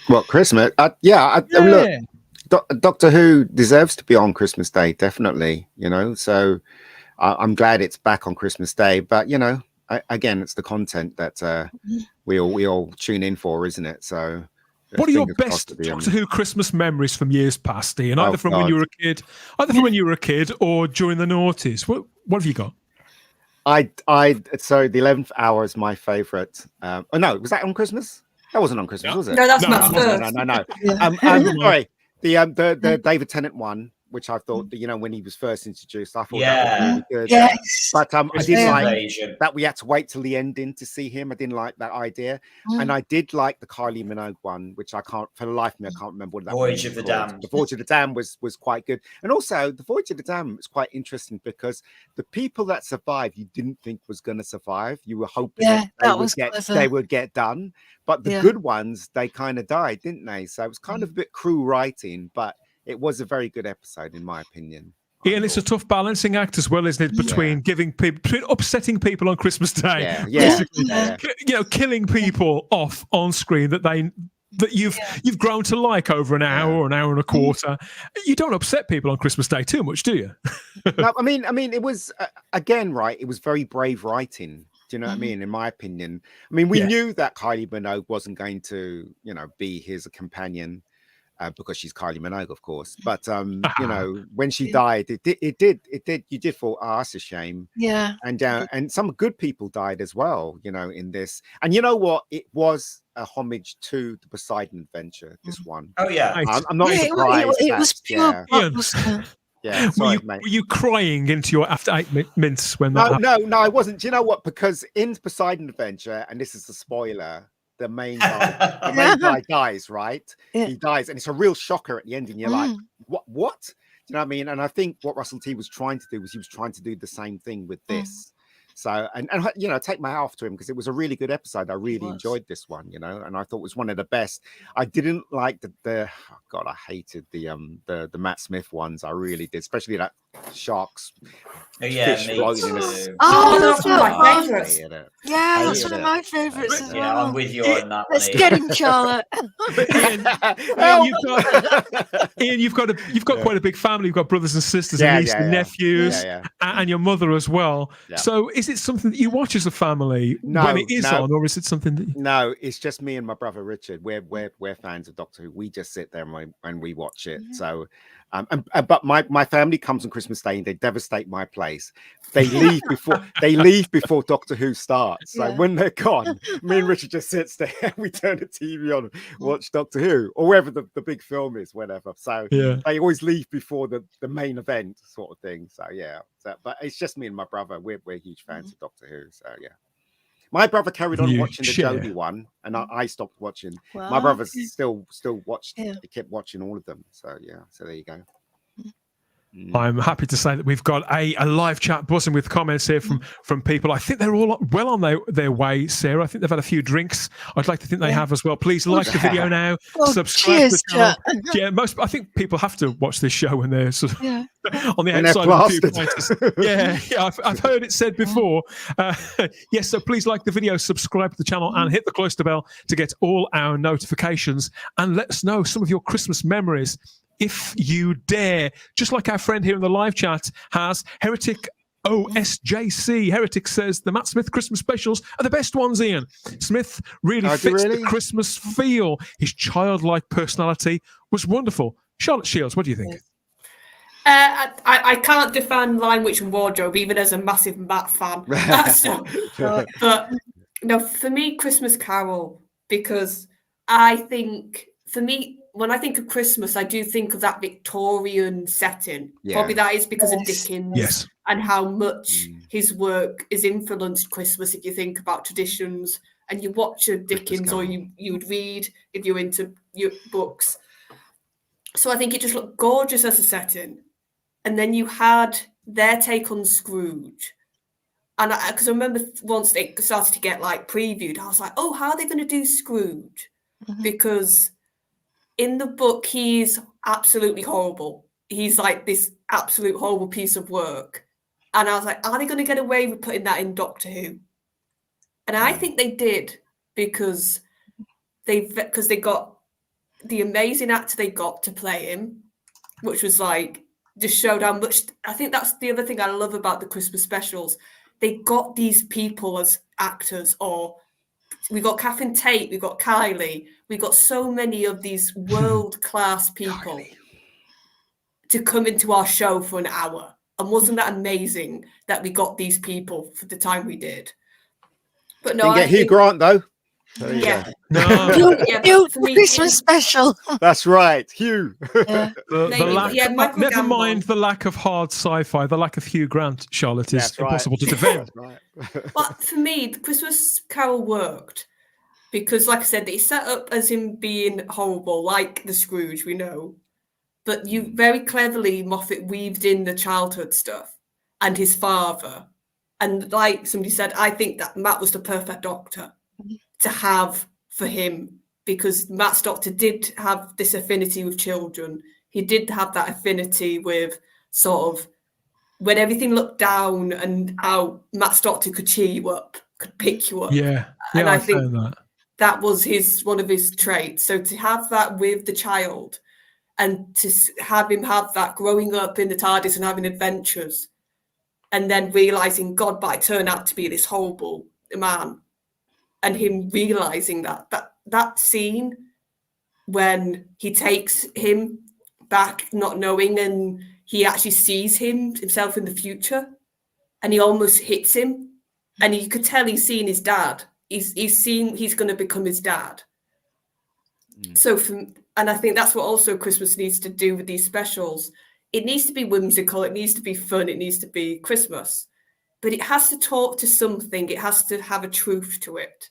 Well, Christmas, look, Doctor Who deserves to be on Christmas Day, definitely, so I'm glad it's back on Christmas Day, but again, it's the content that we all tune in for, isn't it? So what are your best Doctor Who Christmas memories from years past, Ian? Either from when you were a kid, or during the noughties. What have you got? So the 11th hour is my favourite. No, was that on Christmas? That wasn't on Christmas, was it? No, that's not first. No. Sorry, the David Tennant one, which I thought, when he was first introduced, I thought that was really good. Yes. But I didn't like that we had to wait till the ending to see him. I didn't like that idea. And I did like the Kylie Minogue one, which I can't, for the life of me, I can't remember what that was. Voyage of the Damned. The Voyage of the Damned was quite good. And also, the Voyage of the Damned was quite interesting because the people that survived, you didn't think was going to survive. You were hoping they would get done. But the good ones, they kind of died, didn't they? So it was kind of a bit cruel writing, but it was a very good episode, in my opinion. Ian, it's a tough balancing act as well, isn't it? Between between upsetting people on Christmas Day, killing people off on screen that you've grown to like over an hour or an hour and a quarter. You don't upset people on Christmas Day too much, do you? No, I mean, it was again, right? It was very brave writing. Do you know what I mean? In my opinion, we knew that Kylie Minogue wasn't going to, be his companion. Because she's Kylie Minogue, of course. But when she died, it did. You did feel, that's a shame. Yeah. And some good people died as well, in this. And you know what? It was a homage to the Poseidon Adventure. This one. Oh yeah. I'm not surprised. It was pure. Yeah. Sorry, were you crying into your after 8 minutes when that happened? No, I wasn't. Do you know what? Because in Poseidon Adventure, and this is the spoiler, the main guy dies, right? Yeah. He dies, and it's a real shocker at the end, and you're like, what? Do you know what I mean? And I think what Russell T was trying to do was he was trying to do the same thing with this. So, and take my hat off to him because it was a really good episode. I really enjoyed this one, and I thought it was one of the best. I didn't like I hated the Matt Smith ones. I really did, especially that sharks. Fish floating in a that's one of my favorites. Yeah, that's one of my favorites as well. Yeah, I'm with you on that. Let's get him, Charlotte. Ian, you've got quite a big family. You've got brothers and sisters and nieces and nephews, and your mother as well. Yeah. So is it something that you watch as a family when it is on, or is it something that? No, it's just me and my brother Richard. We're fans of Doctor Who. We just sit there and we watch it. So, but my family comes on Christmas Day and they devastate my place. They leave before Doctor Who starts. So when they're gone, me and Richard just sits there. We turn the TV on, watch Doctor Who, or wherever the big film is, whatever. So they always leave before the main event, sort of thing. So but it's just me and my brother. We're huge fans of Doctor Who. So my brother carried on watching the Jodie one, and I stopped watching. Wow. My brother still watched. He kept watching all of them. So so there you go. I'm happy to say that we've got a live chat buzzing with comments here from people. I think they're all well on their way, Sarah. I think they've had a few drinks. I'd like to think they have as well. Please like the video now. Subscribe to the channel. Yeah, I think people have to watch this show when they're sort of on the outside of the computer. I've heard it said before. Yes, so please like the video, subscribe to the channel, and hit the cloister bell to get all our notifications. And let us know some of your Christmas memories, if you dare, just like our friend here in the live chat has. Heretic OSJC. Heretic says the Matt Smith Christmas specials are the best ones, Ian. Smith really fits the Christmas feel. His childlike personality was wonderful. Charlotte Shields, what do you think? I can't defend Line Witch and Wardrobe, even as a massive Matt fan. But no, for me, Christmas Carol, because I think, for me, when I think of Christmas, I do think of that Victorian setting. Probably that is because of Dickens and how much his work has influenced Christmas. If you think about traditions and you watch a Dickens, or you would read if you're into your books. So I think it just looked gorgeous as a setting. And then you had their take on Scrooge. And because I remember once they started to get like previewed, I was like, oh, how are they going to do Scrooge? Because in the book, he's absolutely horrible. He's like this absolute horrible piece of work. And I was like, are they going to get away with putting that in Doctor Who? And I think they did, because they got the amazing actor they got to play him, which was like, just showed how much. I think that's the other thing I love about the Christmas specials. They got these people as actors, or we got Catherine Tate, we got Kylie, we got so many of these world-class people to come into our show for an hour. And wasn't that amazing that we got these people for the time we did? But no, I think Hugh Grant though. New Christmas special. That's right, Hugh. Never mind the lack of hard sci-fi. The lack of Hugh Grant, Charlotte, is impossible to defend. But for me, the Christmas Carol worked because, like I said, it's set up as him being horrible, like the Scrooge we know. But you very cleverly, Moffat weaved in the childhood stuff and his father. And like somebody said, I think that Matt was the perfect Doctor to have for him, because Matt's Doctor did have this affinity with children. He did have that affinity with sort of when everything looked down, and how Matt's Doctor could cheer you up, could pick you up. And I think that was one of his traits. So to have that with the child, and to have him have that growing up in the TARDIS and having adventures, and then realizing, God, but I turn out to be this horrible man. And him realizing that scene when he takes him back, not knowing, and he actually sees himself in the future, and he almost hits him, and you could tell he's seen his dad. He's seen he's going to become his dad. So, and I think that's what also Christmas needs to do with these specials. It needs to be whimsical. It needs to be fun. It needs to be Christmas, but it has to talk to something. It has to have a truth to it.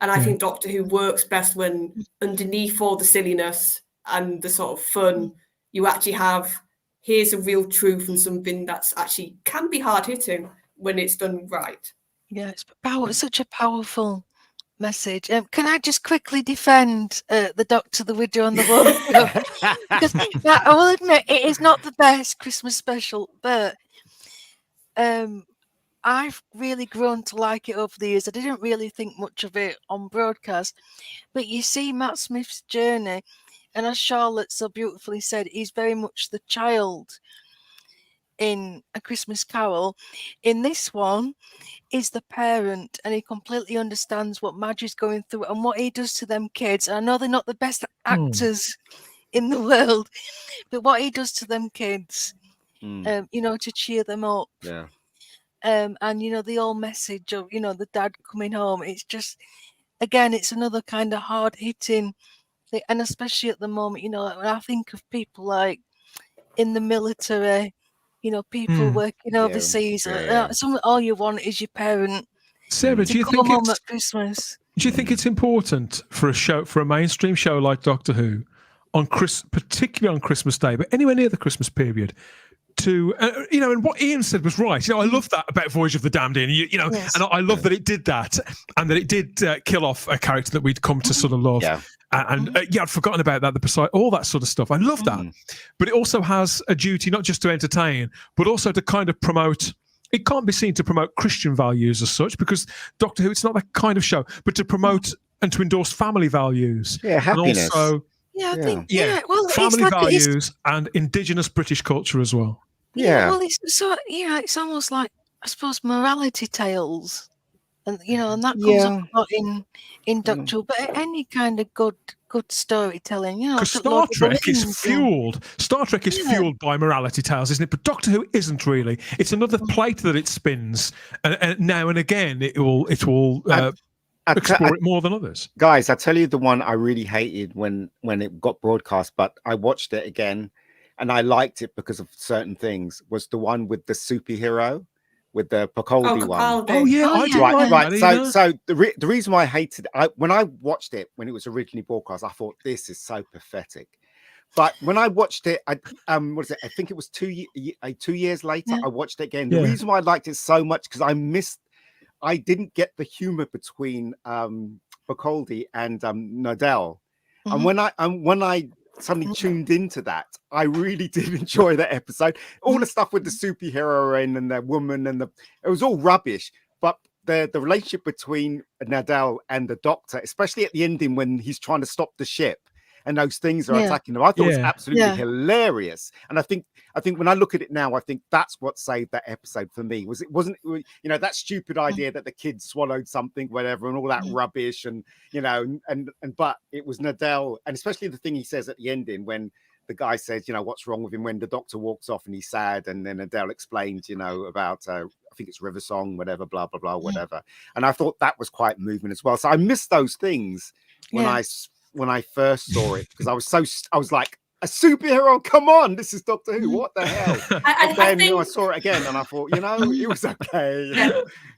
And I think Doctor Who works best when underneath all the silliness and the sort of fun, you actually have, here's a real truth and something that's actually can be hard hitting when it's done right. Yeah, it's such a powerful message. Can I just quickly defend the Doctor, the Widow and the Wardrobe? Because I will admit, it is not the best Christmas special, but I've really grown to like it over the years. I didn't really think much of it on broadcast, but you see Matt Smith's journey, and as Charlotte so beautifully said, he's very much the child. in A Christmas Carol. In this one, is the parent, and he completely understands what Madge is going through and what he does to them kids. And I know they're not the best actors in the world, but what he does to them kids, you know, to cheer them up. Yeah. And you know, the old message of, you know, the dad coming home. It's just, again, it's another kind of hard hitting thing. And especially at the moment, you know, when I think of people like in the military, you know, people working overseas, all you want is your parent. Sarah, do you think home at Christmas? Do you think it's important for a mainstream show like Doctor Who, particularly on Christmas Day, but anywhere near the Christmas period, to you know, and what Ian said was right. You know, I love that about Voyage of the Damned In. You know, yes. And I love that it did that, and that it did kill off a character that we'd come to sort of love. Yeah. And I'd forgotten about that. All that sort of stuff. I love that, but it also has a duty not just to entertain, but also to kind of promote. It can't be seen to promote Christian values as such, because Doctor Who, it's not that kind of show, but to promote and to endorse family values. Yeah, happiness. And also, I think, well, family it's like values and indigenous British culture as well. Yeah, well, it's almost like, I suppose, morality tales, and you know, and that comes up a lot in Doctor Who, but any kind of good storytelling, you know. Because Star Trek is fueled by morality tales, isn't it? But Doctor Who isn't really. It's another plate that it spins, and now and again it will explore it more than others. Guys, I tell you the one I really hated when it got broadcast, but I watched it again. And I liked it because of certain things, was the one with the superhero, with the Capaldi one. Oh, yeah. Right. So the reason why I hated it, when I watched it, when it was originally broadcast, I thought, this is so pathetic. But when I watched it, I think it was 2 years later, I watched it again. The reason why I liked it so much, because I didn't get the humor between Capaldi and Nodell. And when I suddenly tuned into that, I really did enjoy that episode. All the stuff with the superhero and the woman it was all rubbish, but the relationship between Nodell and the Doctor, especially at the ending when he's trying to stop the ship and those things are attacking them, I thought it was absolutely hilarious. And I think when I look at it now, I think that's what saved that episode for me. It wasn't, you know, that stupid idea that the kids swallowed something, whatever, and all that rubbish, and you know, but it was Nodell, and especially the thing he says at the ending when the guy says, you know, what's wrong with him, when the Doctor walks off and he's sad, and then Nodell explains, you know, about I think it's River Song, whatever, blah blah blah, whatever. And I thought that was quite moving as well. So I missed those things when I first saw it, because I was like, a superhero, come on, this is Doctor Who, what the hell? And then I saw it again and I thought, you know, it was okay.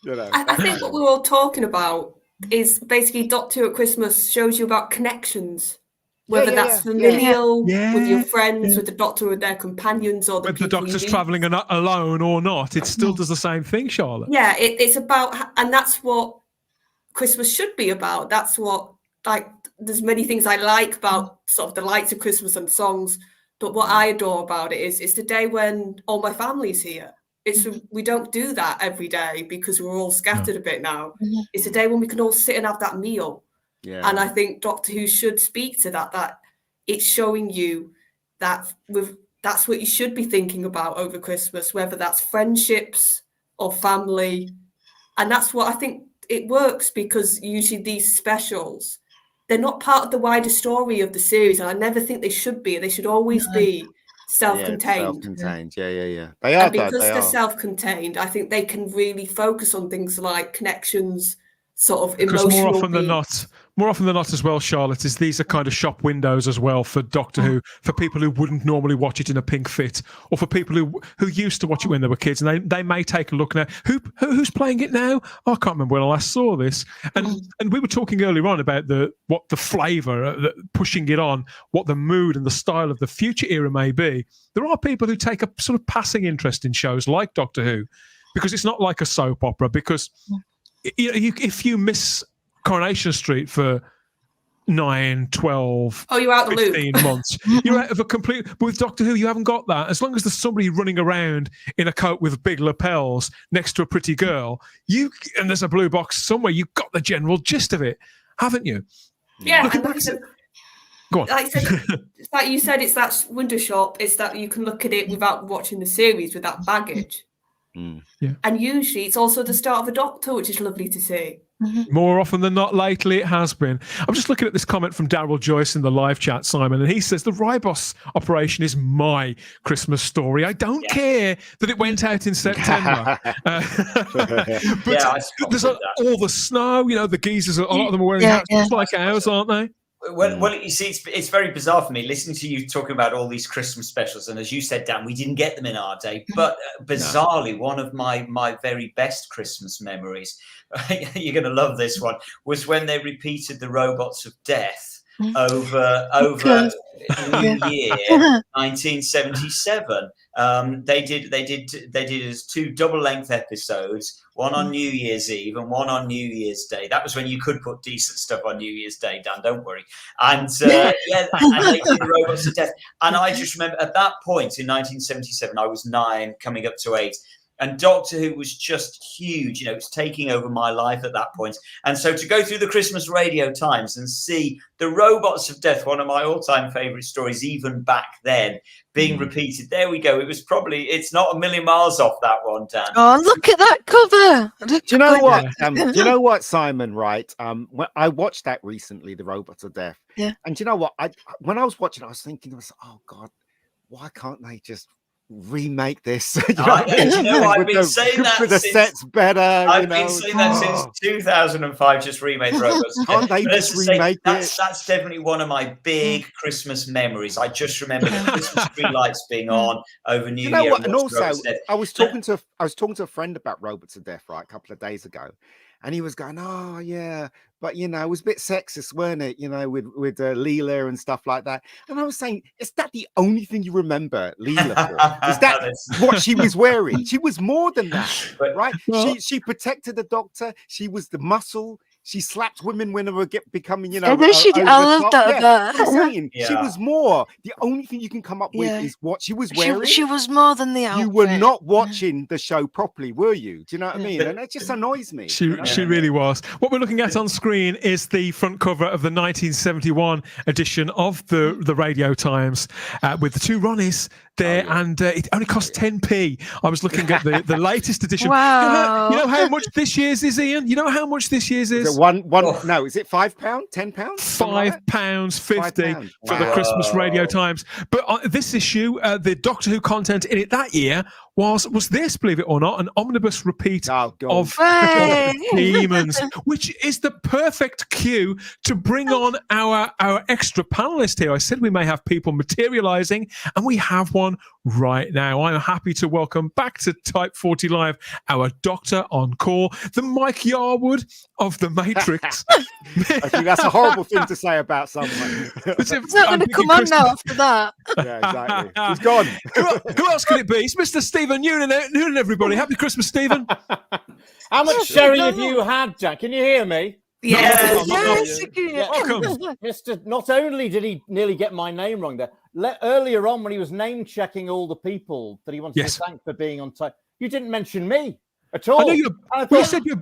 You know, I think what we're all talking about is basically Doctor Who at Christmas shows you about connections, whether that's familial with your friends, with the Doctor, with their companions, or whether the Doctor's travelling alone or not, it still does the same thing, Charlotte. Yeah, it's about, and that's what Christmas should be about. That's what, like, there's many things I like about sort of the lights of Christmas and songs, but what I adore about it is it's the day when all my family's here. We don't do that every day because we're all scattered a bit now. It's a day when we can all sit and have that meal. Yeah. And I think Doctor Who should speak to that it's showing you that that's what you should be thinking about over Christmas, whether that's friendships or family. And that's what I think it works, because usually these specials, they're not part of the wider story of the series, and I never think they should be. They should always be self-contained. Yeah. They are. And because they're self-contained, I think they can really focus on things like connections, sort of emotional. Because more often than not as well, Charlotte, is these are kind of shop windows as well for Doctor Who, for people who wouldn't normally watch it in a pink fit, or for people who used to watch it when they were kids, and they may take a look now. Who's playing it now? Oh, I can't remember when I last saw this. And we were talking earlier on about what the flavour, pushing it on, what the mood and the style of the future era may be. There are people who take a sort of passing interest in shows like Doctor Who, because it's not like a soap opera, because if you miss Coronation Street for 9, 12, you're out 15 months. You're out of a complete... But with Doctor Who, you haven't got that. As long as there's somebody running around in a coat with big lapels next to a pretty girl, and there's a blue box somewhere, you've got the general gist of it, haven't you? Yeah. Go on. Like, it's like you said, it's that window shop. It's that you can look at it without watching the series with that baggage. Yeah. And usually it's also the start of a Doctor, which is lovely to see. More often than not, lately it has been. I'm just looking at this comment from Daryl Joyce in the live chat, Simon, and he says the Ribos operation is my Christmas story. I don't care that it went out in September. But there's all the snow. You know, the geezers, a lot of them are wearing hats just like ours, aren't they? Well, you see, it's very bizarre for me listening to you talking about all these Christmas specials, and as you said, Dan, we didn't get them in our day. But bizarrely, one of my very best Christmas memories, you're going to love this one, was when they repeated the Robots of Death over New Year 1977. They did as 2 double-length episodes, one on New Year's Eve and one on New Year's Day. That was when you could put decent stuff on New Year's Day, Dan, don't worry. And and they did the Robots of Death. And I just remember at that point in 1977, I was 9, coming up to 8. And Doctor Who was just huge. You know, it was taking over my life at that point. And so to go through the Christmas Radio Times and see the Robots of Death, one of my all-time favourite stories, even back then, being repeated. There we go. It's not a million miles off that one, Dan. Oh, look at that cover. Do you know what? Do you know what, Simon? Right. When I watched that recently, the Robots of Death. Yeah. And do you know what? When I was watching, I was thinking, oh God, why can't they just remake this? You know, I've been saying that the sets better. I've been saying that since 2005. Just remake the Robots. Can't they just remake it? That's definitely one of my big Christmas memories. I just remember the Christmas tree lights being on over New Year. What? And also, I was talking to a friend about Robots of Death a couple of days ago, and he was going, "Oh yeah, but you know, it was a bit sexist, weren't it? You know, with Leela and stuff like that." And I was saying, is that the only thing you remember Leela for? Is that what she was wearing? She was more than that, right? She protected the Doctor. She was the muscle. She slapped women when they were becoming, you know. I love that. I'm saying she was more. The only thing you can come up with is what she was wearing. She was more than the outfit. You were not watching the show properly, were you? Do you know what I mean? And that just annoys me. She really was. What we're looking at on screen is the front cover of the 1971 edition of the Radio Times with the 2 Ronnies there, and it only cost 10p. I was looking at the latest edition. Wow. You know how much this year's is, Ian? You know how much this year's is? No, is it £5? £10? £5.50 for the Christmas Radio Times. But this issue, the Doctor Who content in it that year was this, believe it or not, an omnibus repeat of Demons, which is the perfect cue to bring on our extra panelist here. I said we may have people materializing, and we have one right now. I'm happy to welcome back to Type 40 Live our Doctor on call, the Mike Yarwood of the Matrix. I think that's a horrible thing to say about someone. It's not going to come on now after that. Yeah, exactly. He's gone. Who else could it be? It's Mr. Stephen Noonan, everybody. Happy Christmas, Stephen. How much sherry have you had, Jack? Can you hear me? Yes. Welcome. Mr. Not only did he nearly get my name wrong there, earlier on when he was name checking all the people that he wanted to thank for being on time, you didn't mention me at all. I know you said you were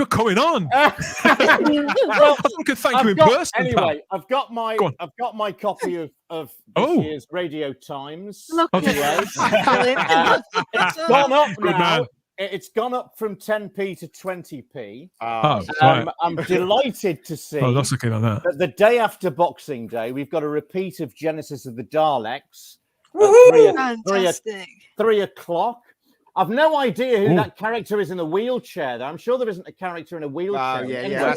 coming on. Well, I could thank you in person. Anyway, I've got my copy of this year's Radio Times. It's gone up now. It's gone up from 10p to 20p. I'm delighted to see that the day after Boxing Day, we've got a repeat of Genesis of the Daleks. Fantastic. 3 o'clock. I've no idea who that character is in the wheelchair, though. I'm sure there isn't a character in a wheelchair. No,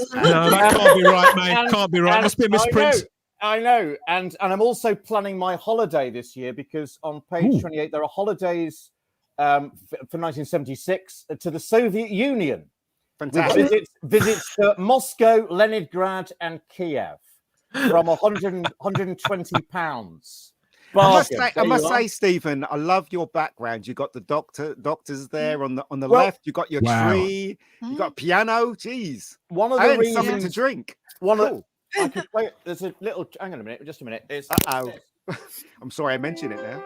that can't be right, mate. Can't be right. Must be a misprint. I know. And I'm also planning my holiday this year because on page 28, there are holidays for 1976 to the Soviet Union. Fantastic. Visits to Moscow, Leningrad, and Kiev from £120. I must say, Stephen, I love your background. You got the doctors there on the left. You got your tree. You got a piano. Jeez, one of the reasons something to drink. I could play. There's a little. Hang on a minute. Just a minute. I'm sorry, I mentioned it now.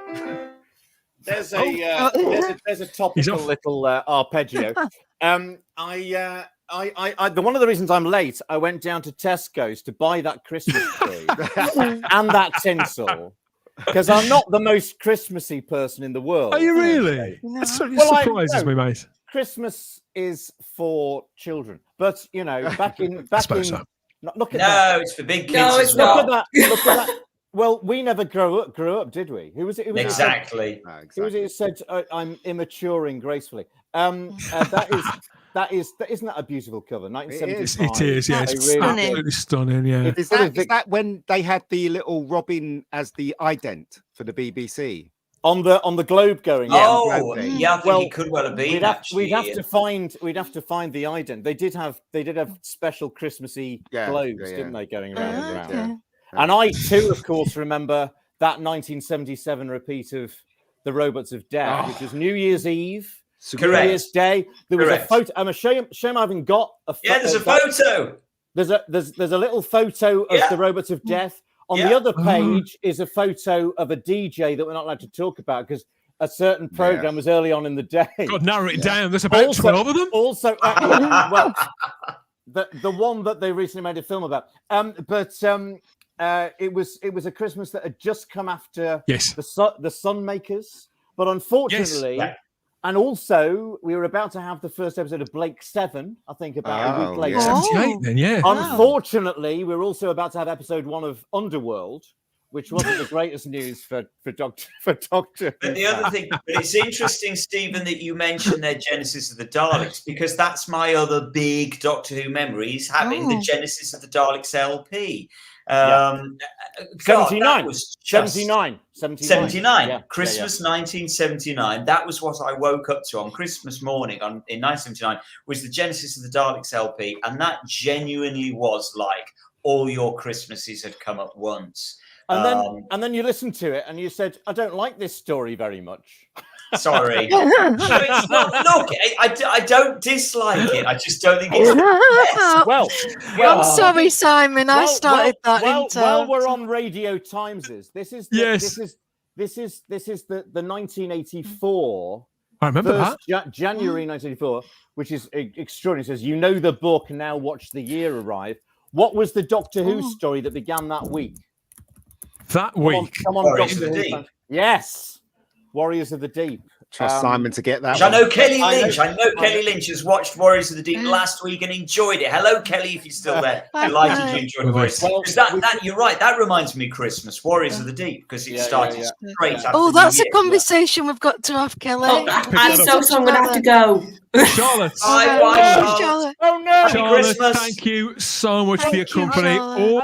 There's a topical little arpeggio. I one of the reasons I'm late, I went down to Tesco's to buy that Christmas tree and that tinsel. Because I'm not the most Christmassy person in the world. Are you really? No. That surprises me, mate. Christmas is for children, but you know, back in so. Look at that. It's for big kids. No, it's as well. Look at that. Well, we never grew up, did we? Who was it? Exactly. Who was it who said, "I'm immaturing gracefully"? That isn't that a beautiful cover? 1975. It is. Yeah, it's absolutely stunning. Yeah. Is that when they had the little Robin as the ident for the BBC? On the globe going. Yeah, I think it could well have been. We'd have to find the ident. They did have special Christmassy globes, didn't they, going round and round? Yeah. And I too, of course, remember that 1977 repeat of The Robots of Death, which was New Year's Eve. New Year's Day. There was a photo. I'm shame I haven't got a photo. Yeah, there's a photo. There's a little photo of The Robots of Death. On the other page is a photo of a DJ that we're not allowed to talk about because a certain program was early on in the day. God, narrow it down. There's about 12 of them. Also, well, the one that they recently made a film about. It was a Christmas that had just come after the Sunmakers, but unfortunately, and also we were about to have the first episode of Blake 7, I think, about a week later. 78 then, yeah. Unfortunately, we were also about to have episode 1 of Underworld, which wasn't the greatest news for Doctor. But the other thing, but it's interesting, Stephen, that you mentioned their Genesis of the Daleks, because that's my other big Doctor Who memory, is having the Genesis of the Daleks LP. 79. Christmas 1979. That was what I woke up to on Christmas morning in 1979, was the Genesis of the Daleks LP, and that genuinely was like all your Christmases had come at once. And then you listened to it and you said, I don't like this story very much. Sorry. No, it's not. Look, I don't dislike it. I just don't think it's the best. Well, I'm sorry, Simon. I started that. While we're on Radio Timeses, this is the 1984. I remember that. January 1984, which is extraordinary. It says, you know the book, now watch the year arrive. What was the Doctor Who story that began that week? That week? Come on, Warriors Doctor of the Who. Deep. Yes. Warriors of the Deep. Trust Simon to get that. I know Kelly Lynch. I know Kelly Lynch has watched Warriors of the Deep last week and enjoyed it. Hello, Kelly, if you're still there. Delighted you enjoyed Warriors. Because that you're right. That reminds me of Christmas. Warriors of the Deep, because it started straight after Oh, that's a conversation we've got to have, Kelly. I'm so sorry, I'm going to have to go. Charlotte. Charlotte. Oh no! Charlotte, thank you so much for your company. All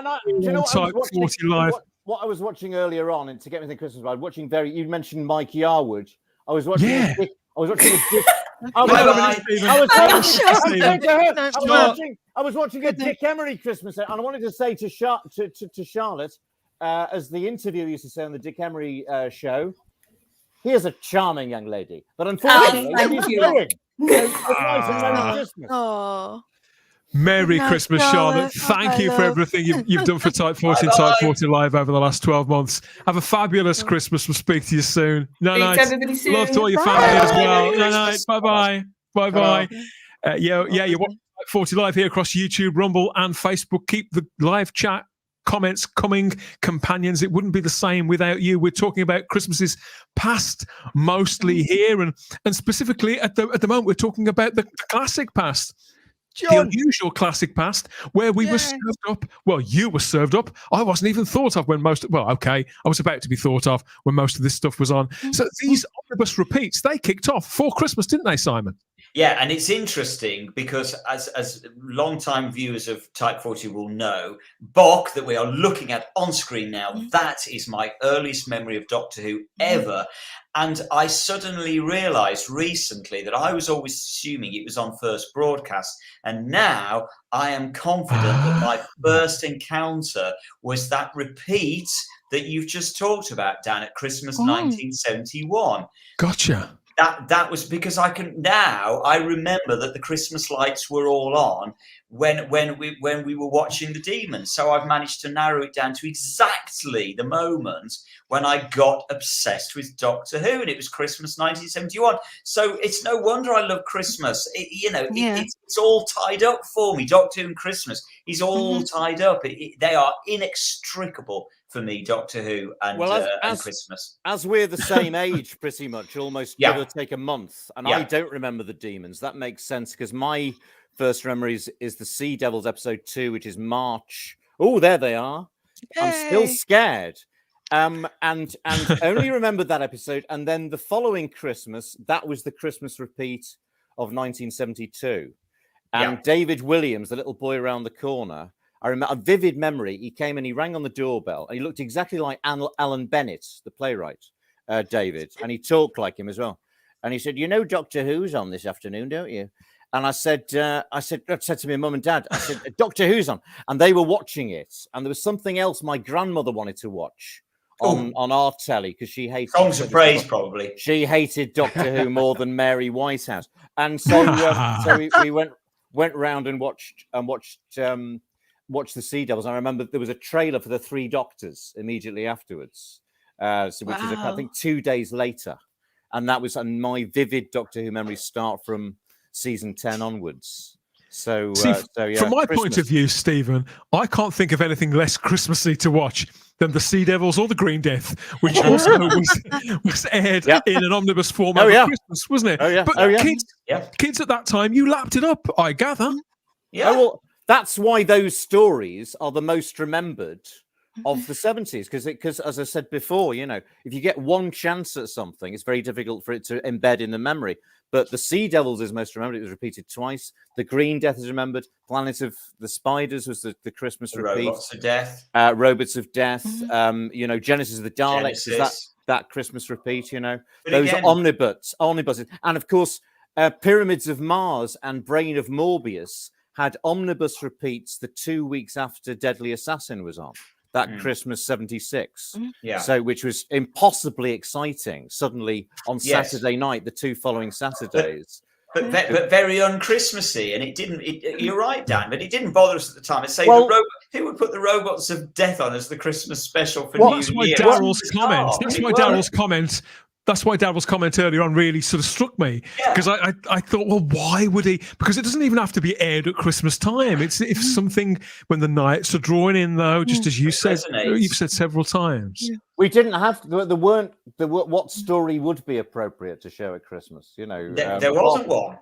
Type 40 Live. What I was watching earlier on, and to get me to Christmas, I was watching you mentioned Mike Yarwood. I was watching I was watching a Dick Emery Christmas, and I wanted to say to Charlotte, as the interviewer used to say on the Dick Emery show, here's a charming young lady, but unfortunately, Merry Christmas, Charlotte. Thank you for everything you've done for Type 40 and Type 40 Live over the last 12 months. Have a fabulous Christmas. We'll speak to you soon. Night. Love to all your family as well. Night. Bye-bye. Bye-bye. You're watching Type 40 Live here across YouTube, Rumble and Facebook. Keep the live chat comments coming, companions. It wouldn't be the same without you. We're talking about Christmases past mostly here, and specifically at the moment we're talking about the classic past. The unusual classic past, where we were served up. Well, you were served up. I wasn't even thought of when I was about to be thought of when most of this stuff was on. So these omnibus repeats, they kicked off for Christmas, didn't they, Simon? Yeah, and it's interesting because as long-time viewers of Type 40 will know, Bok, that we are looking at on screen now, that is my earliest memory of Doctor Who ever. And I suddenly realised recently that I was always assuming it was on first broadcast. And now I am confident that my first encounter was that repeat that you've just talked about, Dan, at Christmas 1971. Gotcha. That was because I remember that the Christmas lights were all on when we were watching the Demons. So I've managed to narrow it down to exactly the moment when I got obsessed with Doctor Who, and it was Christmas 1971. So it's no wonder I love Christmas. It's all tied up for me. Doctor Who and Christmas is all tied up. They are inextricable for me, Doctor Who and Christmas. As we're the same age, pretty much, almost give or take a month, and I don't remember the Demons. That makes sense because my first memory is the Sea Devils episode 2, which is March. Oh, there they are. Yay. I'm still scared. And only remember that episode. And then the following Christmas, that was the Christmas repeat of 1972. And David Williams, the little boy around the corner, I remember a vivid memory. He came and he rang on the doorbell, and he looked exactly like Alan Bennett, the playwright, David, and he talked like him as well. And he said, "You know, Doctor Who's on this afternoon, don't you?" And I said to my mum and dad, I said, "Doctor Who's on," and they were watching it. And there was something else my grandmother wanted to watch on our telly because she hated Songs of Praise, probably. She hated Doctor Who more than Mary Whitehouse, and so we went round and watched the Sea Devils. I remember there was a trailer for the Three Doctors immediately afterwards, which was I think 2 days later, and that was my vivid Doctor Who memories start from season 10 onwards. So, from my point of view, Stephen, I can't think of anything less Christmassy to watch than the Sea Devils or the Green Death, which also was aired in an omnibus form over Christmas, wasn't it? But kids at that time, you lapped it up, I gather. Yeah. Well, that's why those stories are the most remembered of the 70s, because as I said before, if you get one chance at something, it's very difficult for it to embed in the memory. But the Sea Devils is most remembered. It was repeated twice. The Green Death is remembered. Planet of the Spiders was the Christmas repeat. Robots of Death. Robots of Death. Genesis of the Daleks is that Christmas repeat. Those are omnibuses. And of course, Pyramids of Mars and Brain of Morbius had omnibus repeats the 2 weeks after Deadly Assassin was on. That Christmas 76. So which was impossibly exciting suddenly on Saturday night, the two following Saturdays. But very un-Christmassy, and it didn't. You're right, Dan, but it didn't bother us at the time. It's saying who would put the Robots of Death on as the Christmas special for New Year? That's why Daryl's comment. That's why Daryl's comment earlier on really sort of struck me, because I thought, well, why would he? Because it doesn't even have to be aired at Christmas time. It's if something when the nights are drawing in, though, just as you said, you've said several times. Yeah. We didn't have. There weren't. What story would be be to show at Christmas? There wasn't one.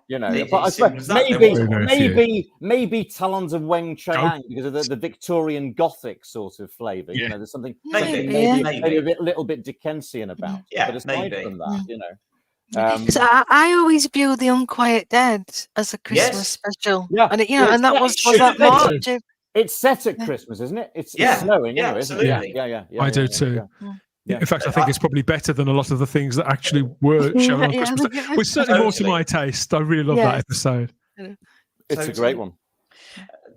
Maybe Talons of Weng Chiang because of the Victorian Gothic sort of flavour. There's something maybe a little bit Dickensian about. But aside from that, So I always view The Unquiet Dead as a Christmas special. And and that was that March. It's set at Christmas, isn't it? It's snowing, isn't it? Yeah. I do too. Yeah. In fact, I think it's probably better than a lot of the things that actually were shown on Christmas Day. Well, it's certainly more to my taste. I really love that episode. It's a great one.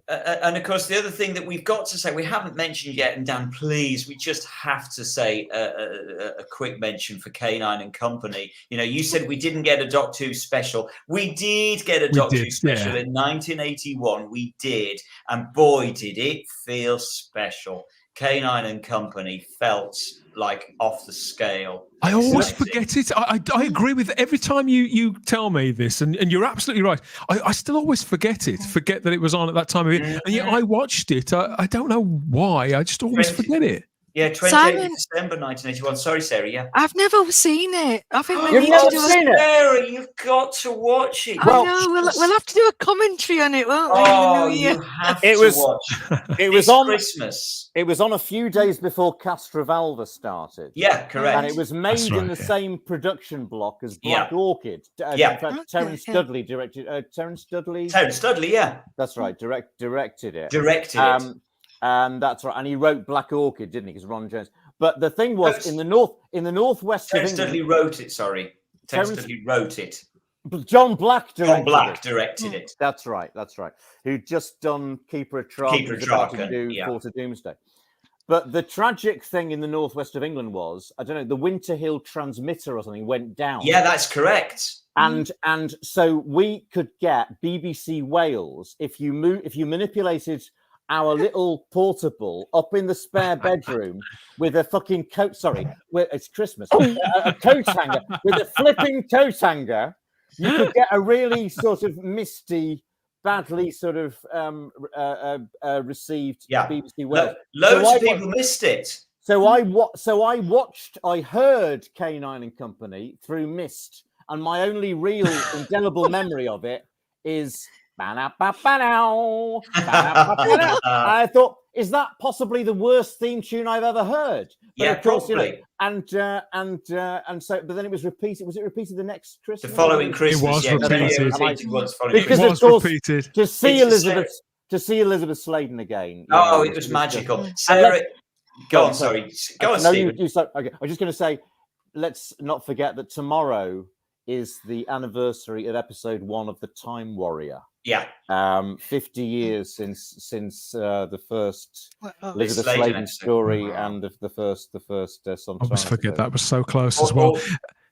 And of course, the other thing that we've got to say, we haven't mentioned yet, and Dan, please, we just have to say a quick mention for K9 and Company. You said we didn't get a Doctor Who special. We did get a Doctor Who special in 1981. We did. And boy, did it feel special. K9 and Company felt like off the scale. I always forget it. I agree with every time you tell me this, and you're absolutely right. I still always forget that it was on at that time of year. And yet I watched it. I don't know why. I just always forget it. Yeah, 28th December 1981. Sorry, Sarah. Yeah, I've never seen it. I think we you've need never to do seen it. Sarah, you've got to watch it. I know. We'll have to do a commentary on it, won't we? Oh, you have to watch. It was on Christmas. It was on a few days before Castrovalva started. Yeah, correct. And it was made in the same production block as Black Orchid. In fact, Terence Dudley directed. Terence Dudley, yeah. That's right. Directed it. And that's right. And he wrote Black Orchid, didn't he? Because Ron Jones. But the thing was, in the northwest of England, Dudley wrote it. Sorry, Terence Dudley wrote it. John Black directed it. That's right. Who'd just done Keeper of Traken, about to do Court of Doomsday. But the tragic thing in the northwest of England was, I don't know, the Winter Hill transmitter or something went down. Yeah, that's correct. And so we could get BBC Wales if you manipulated our little portable up in the spare bedroom with a fucking coat. Sorry, it's Christmas. A coat hanger with a flipping coat hanger. You could get a really sort of misty, badly sort of received BBC Wales. Loads of people missed it. So I heard K9 and Company through mist. And my only real indelible memory of it is I thought, is that possibly the worst theme tune I've ever heard? But of course, probably. And so, but then it was repeated. Was it repeated the next Christmas? The following Christmas, it was repeated. Because it was repeated. To see Elizabeth Sladen again. Oh, it was magical. Sarah, go on. Sorry, go on, Stephen. Okay, I was just going to say, let's not forget that tomorrow is the anniversary of episode 1 of The Time Warrior. Yeah. 50 years since the first Elizabeth Sladen story and the first I always forget that was so close as well.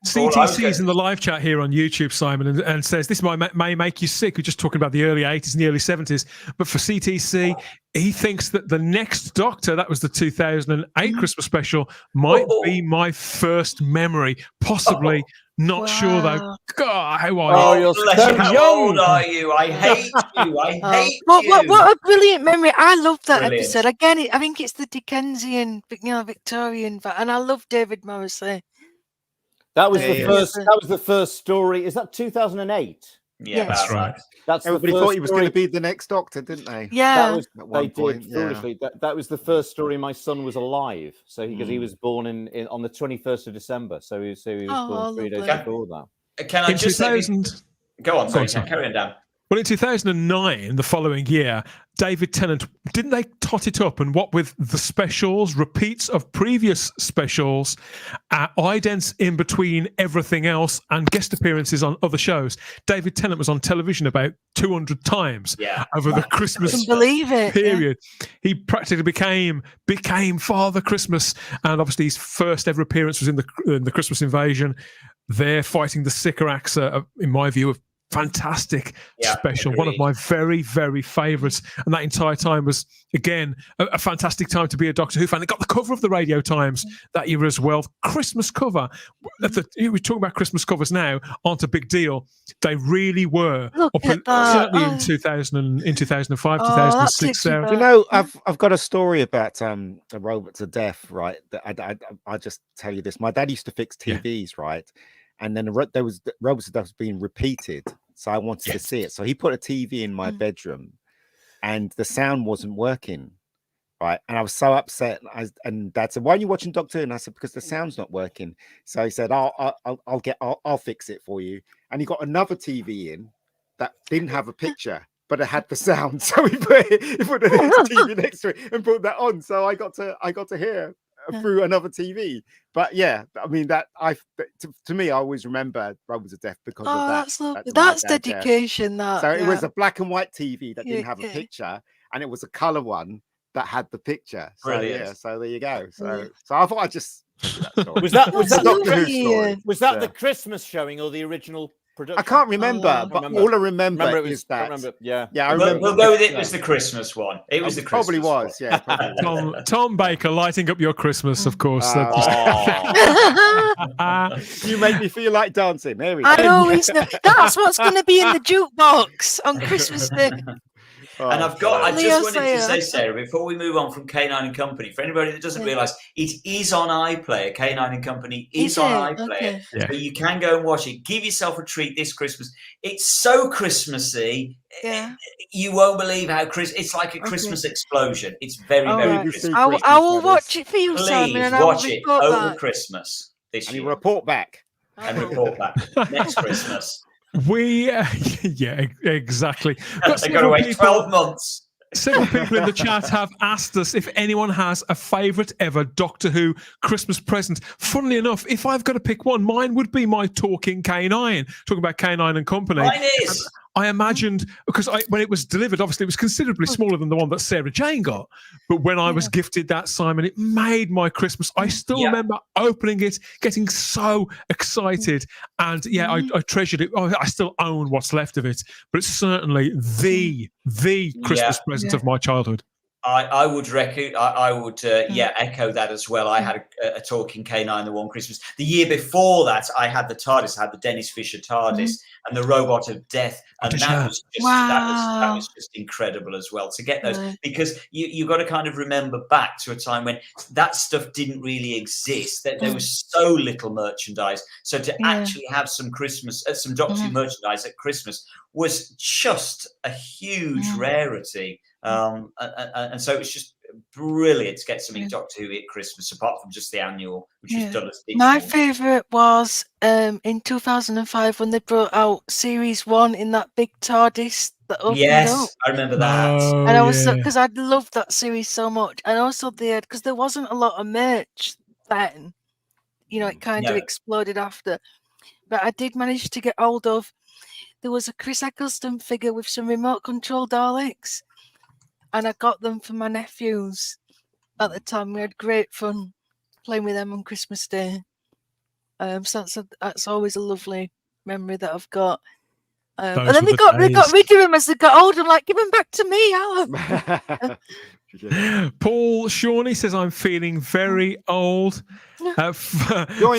CTC's in the live chat here on YouTube, Simon, and says this may make you sick. We're just talking about the early 80s and the early 70s. But for CTC, he thinks that the next Doctor, that was the 2008 Christmas special, might be my first memory. Possibly. Not sure though. God, how are you? You're so young. How old are you? I hate you. I hate you. What a brilliant memory! I love that episode. Again, I think it's the Dickensian, Victorian, and I love David Morrissey. That was the first. That was the first story. Is that 2008? Yeah, that's right. That's everybody thought he was going to be the next Doctor, didn't they? Yeah, they did foolishly. That was the first story. My son was alive, so because he was born in on the 21st of December, so he was born 3 days before that. Can I just say? Go on, sorry, carry on, Dan. Well, in 2009, the following year, David Tennant, didn't they tot it up? And what with the specials, repeats of previous specials, idents in between everything else, and guest appearances on other shows, David Tennant was on television about 200 times over the Christmas period. He practically became Father Christmas. And obviously his first ever appearance was in the Christmas Invasion. They're fighting the Sycorax, in my view, of fantastic special, one of my very, very favourites, and that entire time was again a fantastic time to be a Doctor Who fan. It got the cover of the Radio Times that year as well. Christmas cover. We're talking about Christmas covers now aren't a big deal. They really were. Certainly in 2005, 2006. Sarah. You know, I've got a story about a robot to death, right? I'll just tell you this. My dad used to fix TVs, right? And then there was robots that was being repeated, so I wanted to see it. So he put a TV in my bedroom, and the sound wasn't working, right? And I was so upset. And Dad said, "Why are you watching Doctor Who?" And I said, "Because the sound's not working." So he said, "I'll fix it for you." And he got another TV in that didn't have a picture, but it had the sound. So he put the TV next to it and put that on. So I got to hear through another TV. But yeah, I mean, that to me, I always remember Robots of Death because of that. That's dedication. So it was a black and white TV that didn't have a picture, and it was a color one that had the picture. So brilliant. So there you go. So I thought I'd just was that the Christmas showing or the original production? I can't remember, but all I remember is that. I remember. We'll go with it was the Christmas one. It was the Christmas probably was, one. yeah. Probably. Tom Baker lighting up your Christmas, of course. You make me feel like dancing. There we go. I always know. That's what's going to be in the jukebox on Christmas Day. And I just wanted to say, Sarah, before we move on from K9 and Company, for anybody that doesn't realise, it is on iPlayer. K9 and Company is on iPlayer. Okay. So you can go and watch it. Give yourself a treat this Christmas. It's so Christmassy. You won't believe how it's like a Christmas explosion. It's very, very Christmas. I will watch it for you, Please Simon, and I will watch it over Christmas this year. And you report back. And report back next Christmas. Exactly. I've got to wait 12 months. Several people in the chat have asked us if anyone has a favourite ever Doctor Who Christmas present. Funnily enough, if I've got to pick one, mine would be my talking K9. Talking about K9 and Company. Mine is. I imagined, because when it was delivered, obviously it was considerably smaller than the one that Sarah Jane got. But when I was gifted that, Simon, it made my Christmas. I still remember opening it, getting so excited. And I treasured it. I still own what's left of it. But it's certainly the Christmas present of my childhood. I would echo that as well. I had a talking canine the one Christmas. The year before that, I had the TARDIS. I had the Dennis Fisher TARDIS and the Robot of Death, and that was just incredible as well to get those, because you got to kind of remember back to a time when that stuff didn't really exist. That there was so little merchandise. So to actually have some Doctor Who merchandise at Christmas was just a huge rarity. And so it's just brilliant to get something Doctor Who at Christmas, apart from just the annual, which is done as my favourite was in 2005 when they brought out Series 1 in that big TARDIS that opened up. I remember that. And I was because I loved that series so much, and also because there wasn't a lot of merch then, it kind of exploded after. But I did manage to get hold of. There was a Chris Eccleston figure with some remote control Daleks. And I got them for my nephews at the time. We had great fun playing with them on Christmas Day. So that's always a lovely memory that I've got. And then they got rid of them as they got older. I'm like, give them back to me, Alan. Paul Shawnee says, I'm feeling very old. Join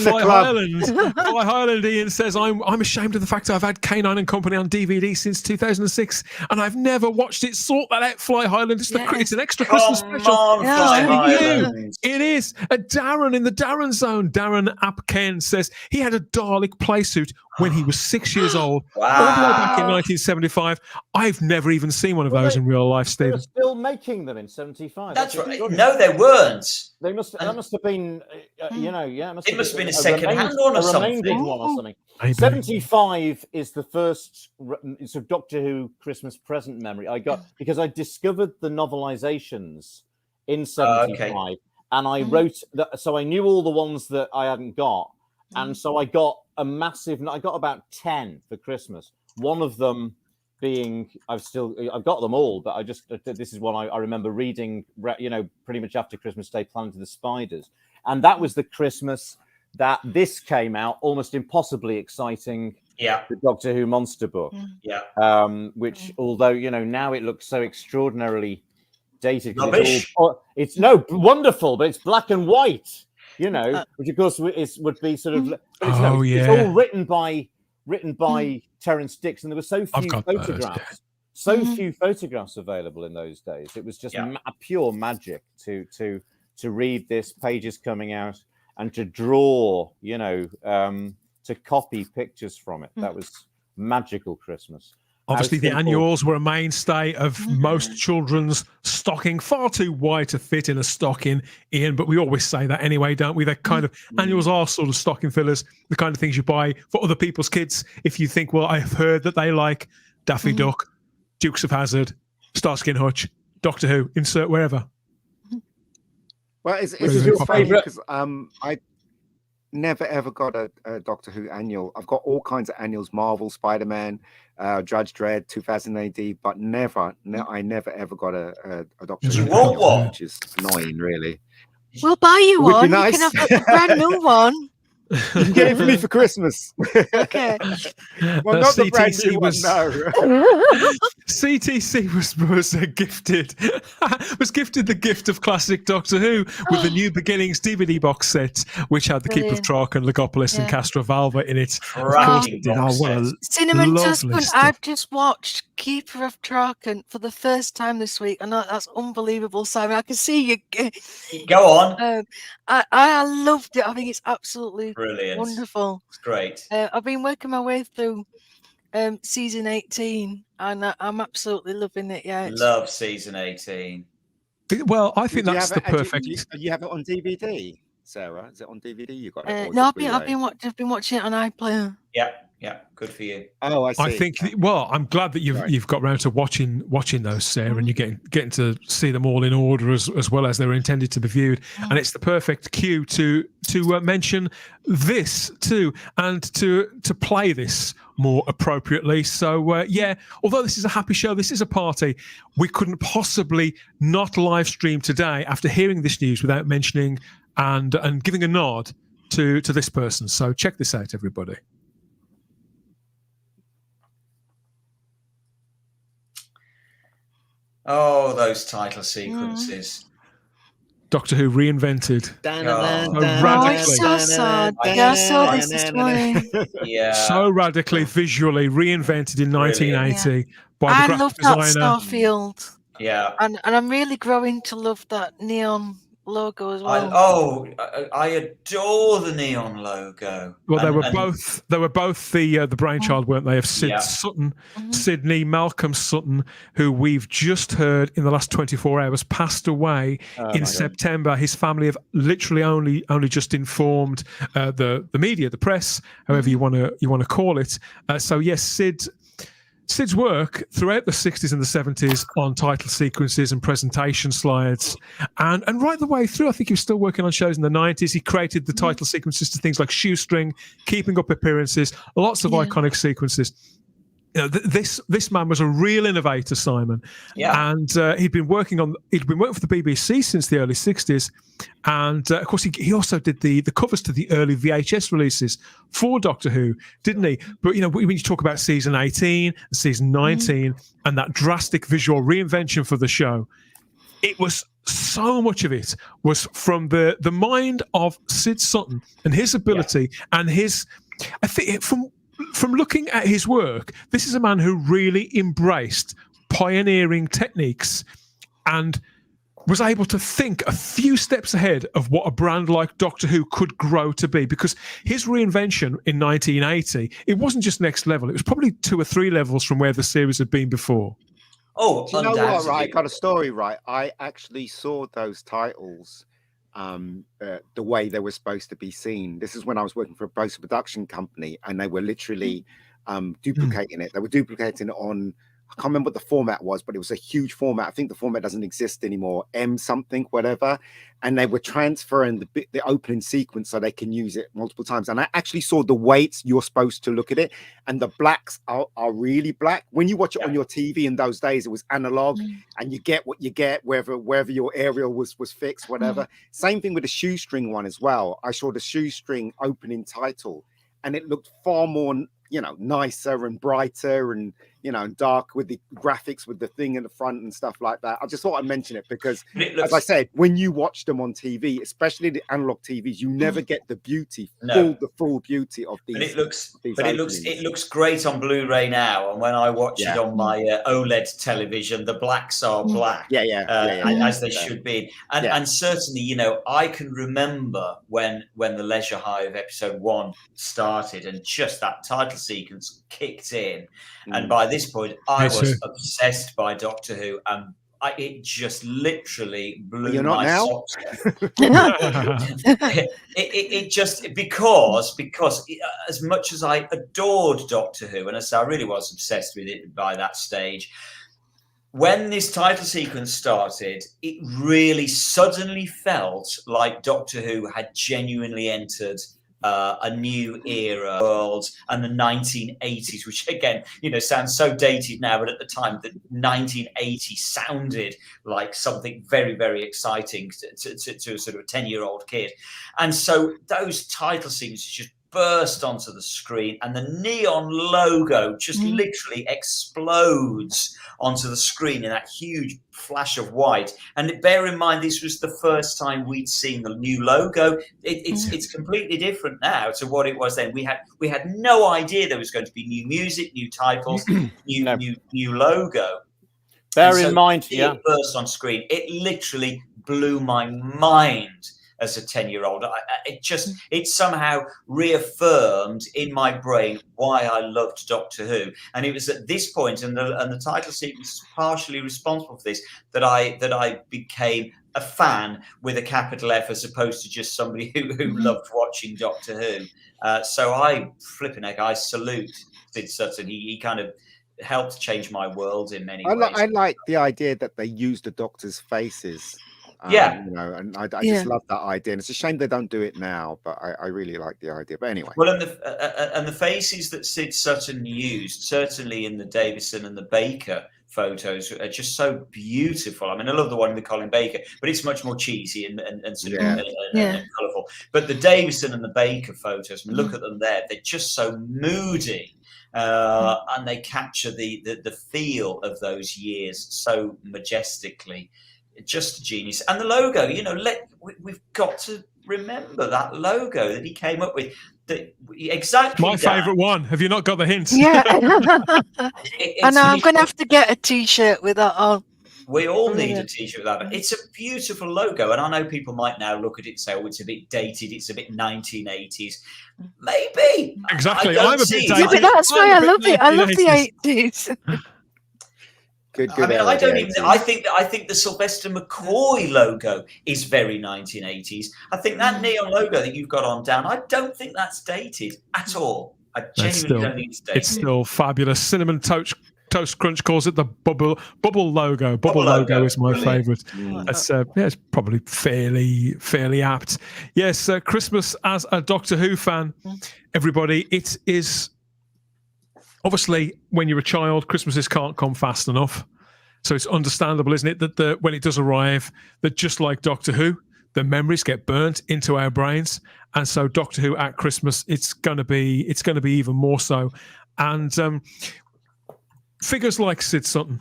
the club. Fly Highland Ian says, I'm ashamed of the fact that I've had Canine and Company on DVD since 2006 and I've never watched it. Sort that out, Fly Highland. It's an extra Christmas special. It is. Darren in the Darren Zone, Darren Apken says he had a Dalek playsuit when he was 6 years old. Wow. All the way back in 1975. I've never even seen one of those in real life, Stephen. They were still making them in 75. That's right. No, they weren't. That must have been, it must have been a second-hand one or something. 75 is the first sort of Doctor Who Christmas present memory I got because I discovered the novelizations in 75, and I wrote that, so I knew all the ones that I hadn't got, and so I got I got about 10 for Christmas. One of them being I've got them all, but this is one I remember reading, pretty much after Christmas Day, Planet of the Spiders, and that was the Christmas that this came out, almost impossibly exciting. The Doctor Who monster book. Which, although now it looks so extraordinarily dated. Rubbish. It's wonderful, but it's black and white. Which of course would be sort of. It's all written by Terence Dix, and there were so few photographs. Few photographs available in those days. It was just pure magic to read this, pages coming out, and to draw, to copy pictures from it. That was magical Christmas. Obviously, the annuals were a mainstay of most children's stocking, far too wide to fit in a stocking, Ian, but we always say that anyway, don't we? They're kind of, annuals are sort of stocking fillers, the kind of things you buy for other people's kids. If you think, well, I've heard that they like Daffy Duck, Dukes of Hazzard, Starsky and Hutch, Doctor Who, insert wherever. Well, it's your favourite? Because I never ever got a Doctor Who annual. I've got all kinds of annuals: Marvel, Spider-Man, Judge Dredd, 2000 AD, but I never ever got a Doctor Who annual, which is annoying, really. We'll buy you one. Nice. You can have a brand new one. You can get it for me for Christmas. Okay. Well, not the brand new one, no. CTC was gifted the gift of classic Doctor Who with the New Beginnings DVD box set, which had the Keep of Traken, Legopolis, and Castra Valva in it. Cinnamon Tuscan, I've just watched Keeper of Traken for the first time this week. I know that's unbelievable, Simon. I can see you. Go on. I loved it. I think it's absolutely brilliant, wonderful. It's great. I've been working my way through season 18, and I'm absolutely loving it. Love season 18. Well, I think that's the perfect. You have it on DVD, Sarah? Is it on DVD? You got it? No, I've been watching it on iPlayer. Yeah. Yeah, good for you. Oh, I see. I think. Well, I'm glad that you've got round to watching those, Sarah, and you're getting to see them all in order as well as they were intended to be viewed. And it's the perfect cue to mention this too, and to play this more appropriately. So yeah, although this is a happy show, this is a party. We couldn't possibly not live stream today after hearing this news without mentioning and giving a nod to this person. So check this out, everybody. Oh, those title sequences. Doctor Who reinvented. Radically. So sad. Yeah, I saw this morning. Yeah. So radically, visually reinvented in 1980 by the I graphic love that designer. Starfield. Yeah. And I'm really growing to love that neon logo as well. I adore the neon logo. Well, they were both the brainchild, weren't they, of Sid Sutton, Sidney Malcolm Sutton, who we've just heard in the last 24 hours passed away in September. His family have literally only just informed the media, the press, however you want to call it. So yes, Sid's work throughout the 60s and the 70s on title sequences and presentation slides, and right the way through, I think he was still working on shows in the 90s. He created the title sequences to things like Shoestring, Keeping Up Appearances, lots of iconic sequences. You know, this man was a real innovator, Simon. Yeah. And he'd been working for the BBC since the early 60s. And of course, he also did the covers to the early VHS releases for Doctor Who, didn't he? But, you know, when you talk about season 18 and season 19 and that drastic visual reinvention for the show, it was so much of it was from the mind of Sid Sutton and his ability and his, I think, from looking at his work, this is a man who really embraced pioneering techniques and was able to think a few steps ahead of what a brand like Doctor Who could grow to be. Because his reinvention in 1980, it wasn't just next level. It was probably 2 or 3 levels from where the series had been before. Oh, do you know what, right? I got a story, right? I actually saw those titles the way they were supposed to be seen. This is when I was working for a post-production company, and they were literally duplicating it. They were duplicating it on, I can't remember what the format was, but it was a huge format. I think the format doesn't exist anymore, M something, whatever. And they were transferring the opening sequence so they can use it multiple times. And I actually saw the weights you're supposed to look at it, and the blacks are really black. When you watch it on your TV in those days, it was analog, and you get what you get wherever your aerial was fixed, whatever. Same thing with the Shoestring one as well. I saw the Shoestring opening title, and it looked far more, you know, nicer and brighter and, you know, dark with the graphics with the thing in the front and stuff like that. I just thought I'd mention it because, as I said, when you watch them on TV, especially the analog TVs, you never get the beauty, the full beauty of these. It looks great on Blu-ray now, and when I watch it on my OLED television, the blacks are black, as they should be. And certainly, you know, I can remember when the Leisure Hive episode 1 started, and just that title sequence kicked in, and by this point I was obsessed by Doctor Who, and it just literally blew my socks off. it just because as much as I adored Doctor Who, and as I really was obsessed with it by that stage, when this title sequence started, it really suddenly felt like Doctor Who had genuinely entered a new era world, and the 1980s, which again, you know, sounds so dated now, but at the time, the 1980 sounded like something very, very exciting to a sort of a 10-year-old kid. And so those title sequences just burst onto the screen, and the neon logo just literally explodes onto the screen in that huge flash of white. And bear in mind, this was the first time we'd seen the new logo. It's completely different now to what it was then. We had no idea there was going to be new music, new titles, new logo. Bear in mind, it burst on screen. It literally blew my mind as a 10-year-old. It somehow reaffirmed in my brain why I loved Doctor Who, and it was at this point, and the title sequence is partially responsible for this, that I became a fan with a capital F as opposed to just somebody who loved watching Doctor Who. So I salute Sid Sutton. He kind of helped change my world in many ways. I like the idea that they use the Doctor's faces. And I just love that idea. And it's a shame they don't do it now, but I really like the idea. But anyway. Well, and the faces that Sid Sutton used, certainly in the Davison and the Baker photos, are just so beautiful. I mean, I love the one with Colin Baker, but it's much more cheesy and sort of and colourful. But the Davison and the Baker photos, I mean, look at them there. They're just so moody. And they capture the feel of those years so majestically. Just a genius. And the logo, we've got to remember that logo that he came up with. Exactly. My favourite one. Have you not got the hint? Yeah. I know. I'm going to have to get a T-shirt with that on. We all need a T-shirt with that. It's a beautiful logo, and I know people might now look at it and say, "Oh, it's a bit dated. It's a bit 1980s." Maybe. Exactly. I'm a bit dated. Yeah, but that's why I love it. I love the 80s. Good. I mean, I don't even. I think the Sylvester McCoy logo is very 1980s. I think that neon logo that you've got on, Dan, I don't think that's dated at all. I genuinely don't think it's dated. It's still fabulous. Cinnamon Toast Crunch calls it the bubble logo. Bubble logo is my favourite. It's probably fairly apt. Yes, Christmas as a Doctor Who fan, everybody. It is. Obviously, when you're a child, Christmases can't come fast enough. So it's understandable, isn't it, that when it does arrive, that just like Doctor Who, the memories get burnt into our brains. And so Doctor Who at Christmas, it's going to be even more so. And figures like Sid Sutton,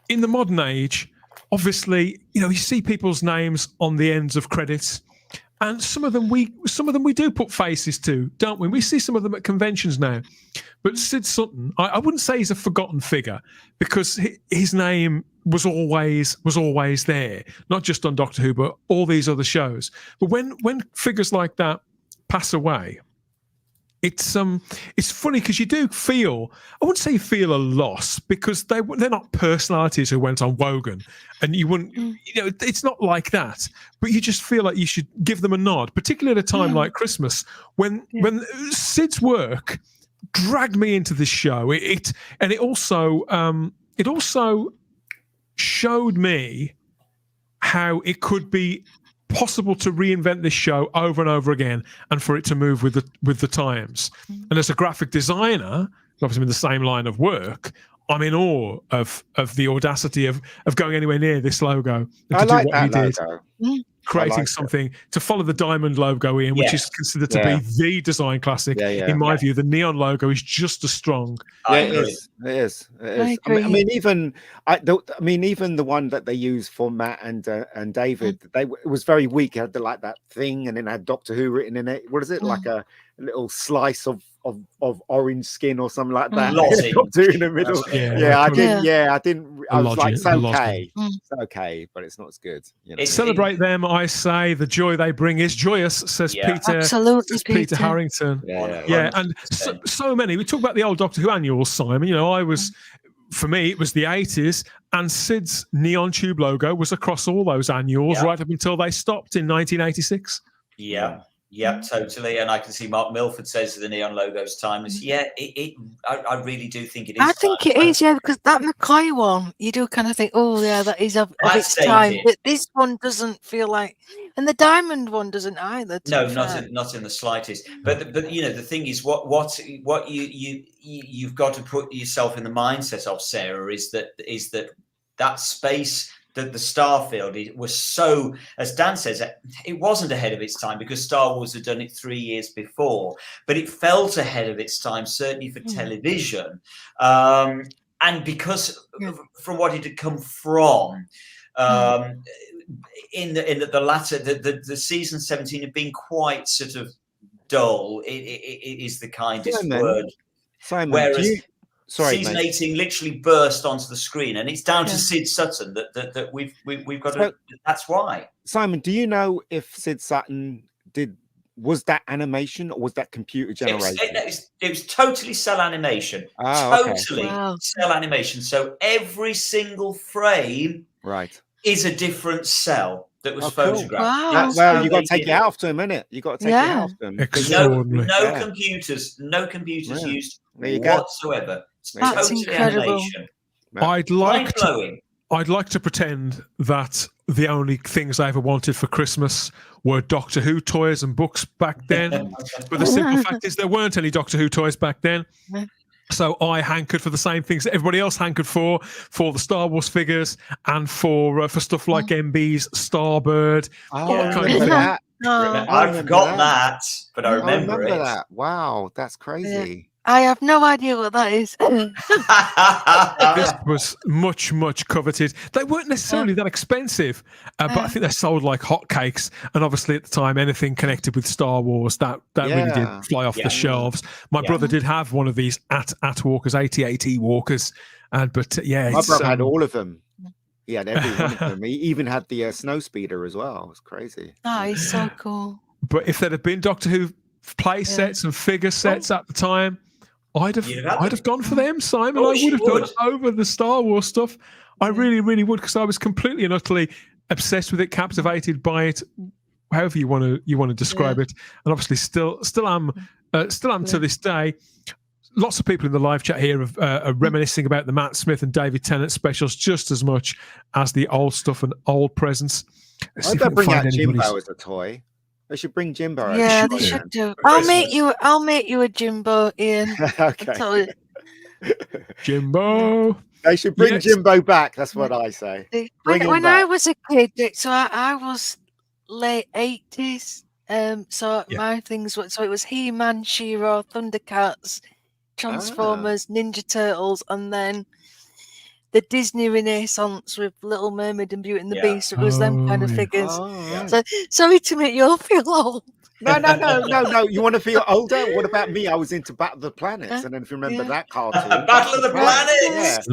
in the modern age, obviously, you see people's names on the ends of credits. And some of them we do put faces to, don't we? We see some of them at conventions now. But Sid Sutton, I wouldn't say he's a forgotten figure, because his name was always there, not just on Doctor Who, but all these other shows. But when figures like that pass away, it's funny, because you do feel, I wouldn't say you feel a loss, because they're not personalities who went on Wogan, and you wouldn't, it's not like that, but you just feel like you should give them a nod, particularly at a time like Christmas, when Sid's work dragged me into this show. It also showed me how it could be possible to reinvent this show over and over again, and for it to move with the times. And as a graphic designer, obviously in the same line of work, I'm in awe of the audacity of going anywhere near this logo and to do what he did, creating something to follow the diamond logo in, which is considered to be the design classic. In my view, the neon logo is just as strong. It is. I mean, even the one that they used for Matt and David, it was very weak. It had that thing, and then it had Doctor Who written in it. What is it, like a little slice of orange skin or something like that? Doctor in the middle. I didn't. I was like, it's okay. It's okay, but it's not as good. Celebrate them, I say. The joy they bring is joyous, says Peter. Absolutely, Peter Harrington. And so many. We talk about the old Doctor Who annuals, Simon. For me, it was the 80s, and Sid's neon tube logo was across all those annuals right up until they stopped in 1986. Yeah, totally. And I can see Mark Milford says the neon logo's timeless. I really do think it is. I think it is, because that McCoy one, you do kind of think, oh yeah, that is of its time. But this one doesn't feel like, and the diamond one doesn't either. No, not in the slightest. But the thing is, what you've got to put yourself in the mindset of, Sarah, is that space. That the Starfield was so, as Dan says, it wasn't ahead of its time, because Star Wars had done it 3 years before, but it felt ahead of its time, certainly for television, and because from what it had come from. In the latter, the season 17 had been quite sort of dull. It is the kindest word. Simon, Whereas Sorry, season mate. 18 literally burst onto the screen, and it's down to Sid Sutton that we've got to. That's why. Simon, do you know if Sid Sutton was that animation or was that computer generated? It was totally cell animation. Totally cell animation. So every single frame is a different cell that was photographed. Wow. Well, you got to take it out of them, innit? You got to take it out of them. No computers used whatsoever. That's incredible. I'd like to pretend that the only things I ever wanted for Christmas were Doctor Who toys and books back then. But the simple fact is there weren't any Doctor Who toys back then. So I hankered for the same things that everybody else hankered for the Star Wars figures and for stuff like MB's Starbird. That. I've forgotten that, but I remember it. That. Wow, that's crazy. I have no idea what that is. This was much coveted. They weren't necessarily that expensive, but I think they sold like hotcakes. And obviously at the time, anything connected with Star Wars, that really did fly off the shelves. My brother did have one of these at walkers, 80 walkers. My brother had all of them. He had every one of them. He even had the snow speeder as well. It was crazy. Oh, he's so cool. But if there'd have been Doctor Who play sets and figure sets at the time, I'd have gone for them, Simon. I would have done over the Star Wars stuff. I really would, because I was completely and utterly obsessed with it, captivated by it, however you want to describe it, and obviously still am to this day. Lots of people in the live chat here are reminiscing about the Matt Smith and David Tennant specials just as much as the old stuff and old presents. I'd bring out Jimbo as a toy. They should bring Jimbo. Yeah, they should do. I'll make you a Jimbo, Ian. Okay. Jimbo. They should bring Jimbo back. That's what I say. When I was a kid, so I was late 80s. My things were it was He-Man, She-Ra, Thundercats, Transformers, Ninja Turtles, and then the Disney Renaissance with Little Mermaid and Beauty and the Beast. It was them kind of figures. So sorry to make you all feel old. No. You want to feel older? What about me? I was into Battle of the Planets, and then if you remember that cartoon, Battle of the Planets.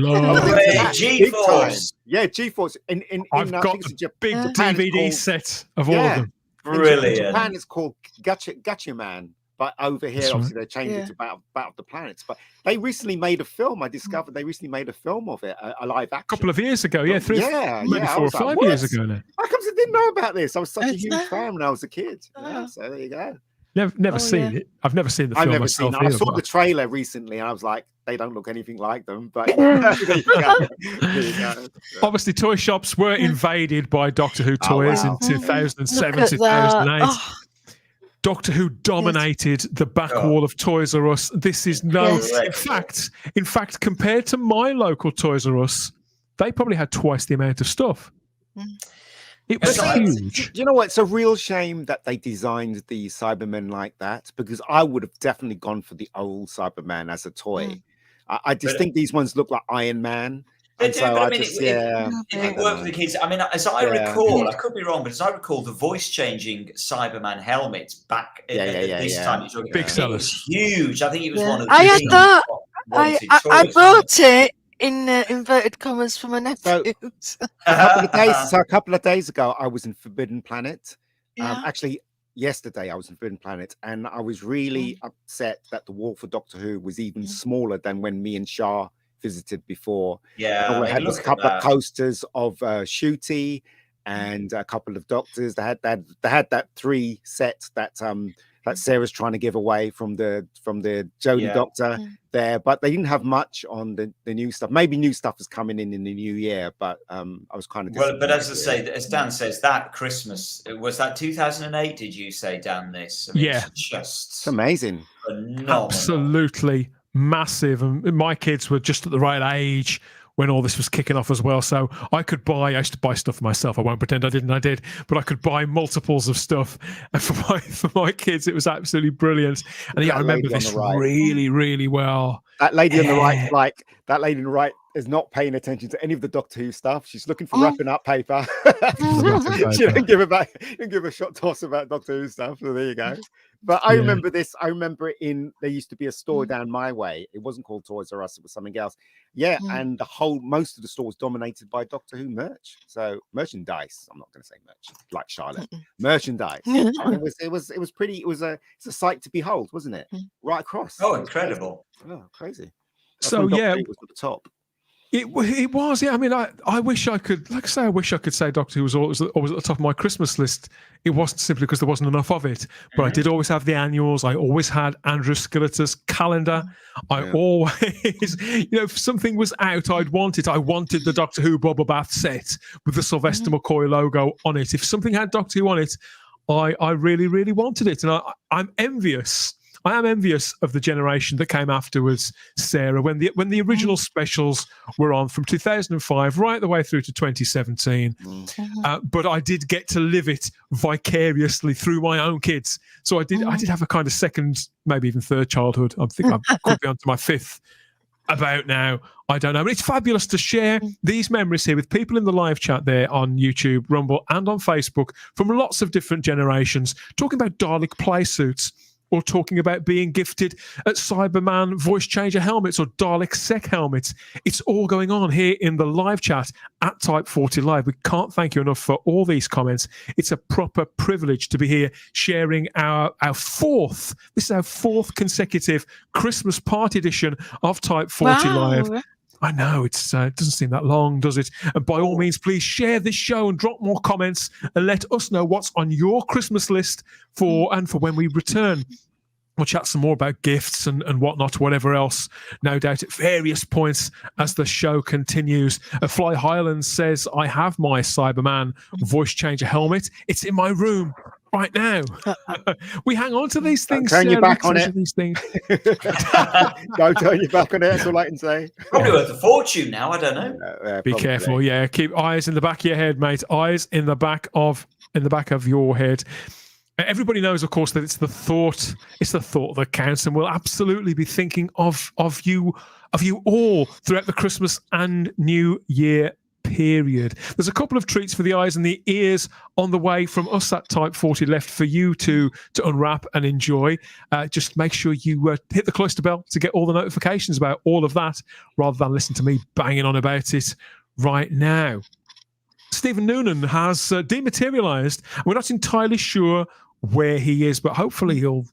G-Force. Yeah, G-Force. I've got a big DVD set of all of them. Brilliant. In Japan, it's called Gacha Man. But over here, obviously, they changed it to Battle of the Planets. But they recently made a film. I discovered they recently made a film of it, a live action. A couple of years ago, maybe 4 or 5 years ago now. How come I didn't know about this? I was such a huge fan when I was a kid. So there you go. Never seen it. I've never seen the film myself. I saw the trailer recently, and I was like, they don't look anything like them. But obviously, toy shops were invaded by Doctor Who toys in 2007, 2008. Doctor Who dominated the back wall of Toys R Us. This is in fact, compared to my local Toys R Us, they probably had twice the amount of stuff. It was huge. You know what? It's a real shame that they designed the Cybermen like that, because I would have definitely gone for the old Cyberman as a toy. I just think these ones look like Iron Man. It worked with the kids. I mean, as I recall, I could be wrong, but as I recall, the voice-changing Cyberman helmets back at this time, big sellers, huge. I think it was one of the I had that. I bought it in inverted commas from a nephew. A couple of days ago, I was in Forbidden Planet. Actually, yesterday I was in Forbidden Planet, and I was really upset that the wall for Doctor Who was even smaller than when me and Shah visited before. We had a couple of posters of Ncuti and a couple of Doctors. They had that 3 set that Sarah's trying to give away from the Jodie Doctor there, but they didn't have much on the new stuff. Maybe new stuff is coming in the new year, but I was kind of but as I say, as Dan says, that Christmas was that 2008. Did you say, Dan? This it's amazing, phenomenal. Absolutely massive, and my kids were just at the right age when all this was kicking off as well. So I used to buy stuff for myself. I won't pretend I did, but I could buy multiples of stuff. And for my kids, it was absolutely brilliant. And I remember this really, really well. That lady on the right, like that lady on the right, is not paying attention to any of the Doctor Who stuff. She's looking for wrapping up paper. She didn't give a shot toss about Doctor Who stuff. So there you go. But I remember this. I remember there used to be a store down my way. It wasn't called Toys R Us. It was something else. Yeah, and most of the store was dominated by Doctor Who merch. So merchandise. I'm not going to say merch like Charlotte. Merchandise. It was pretty. It's a sight to behold, wasn't it? Right across. Oh, incredible! Oh, crazy. So yeah, it was at the top. It was, yeah. I mean, I wish I could, like I say, I wish I could say Doctor Who was always at the top of my Christmas list. It wasn't simply because there wasn't enough of it, but I did always have the annuals. I always had Andrew Skilleter's calendar. I always, if something was out, I'd want it. I wanted the Doctor Who Bubble Bath set with the Sylvester McCoy logo on it. If something had Doctor Who on it, I really, really wanted it. And I'm envious. I am envious of the generation that came afterwards, Sarah, when the original specials were on from 2005 right the way through to 2017. But I did get to live it vicariously through my own kids. So I did have a kind of second, maybe even third childhood. I think I could be onto my fifth about now. I don't know. But it's fabulous to share these memories here with people in the live chat there on YouTube, Rumble, and on Facebook from lots of different generations, talking about Dalek play suits, or talking about being gifted at Cyberman voice changer helmets or Dalek Sec helmets. It's all going on here in the live chat at Type 40 Live. We can't thank you enough for all these comments. It's a proper privilege to be here sharing our fourth consecutive Christmas party edition of Type 40 Live. I know, it doesn't seem that long, does it? And by all means, please share this show and drop more comments and let us know what's on your Christmas list for when we return. We'll chat some more about gifts and whatnot, whatever else, no doubt, at various points as the show continues. Fly Highland says, I have my Cyberman voice changer helmet. It's in my room right now. We hang on to these things. Don't turn your back on it. These things. Don't turn your back on it. That's all I can say. Probably worth a fortune now. I don't know. Be careful. Yeah, keep eyes in the back of your head, mate. Eyes in the back of your head. Everybody knows, of course, that it's the thought that counts, and we'll absolutely be thinking of you all throughout the Christmas and New Year period. There's a couple of treats for the eyes and the ears on the way from us at Type 40 left for you to unwrap and enjoy. Just make sure you hit the cloister bell to get all the notifications about all of that, rather than listen to me banging on about it right now. Stephen Noonan has dematerialized. We're not entirely sure where he is, but hopefully he'll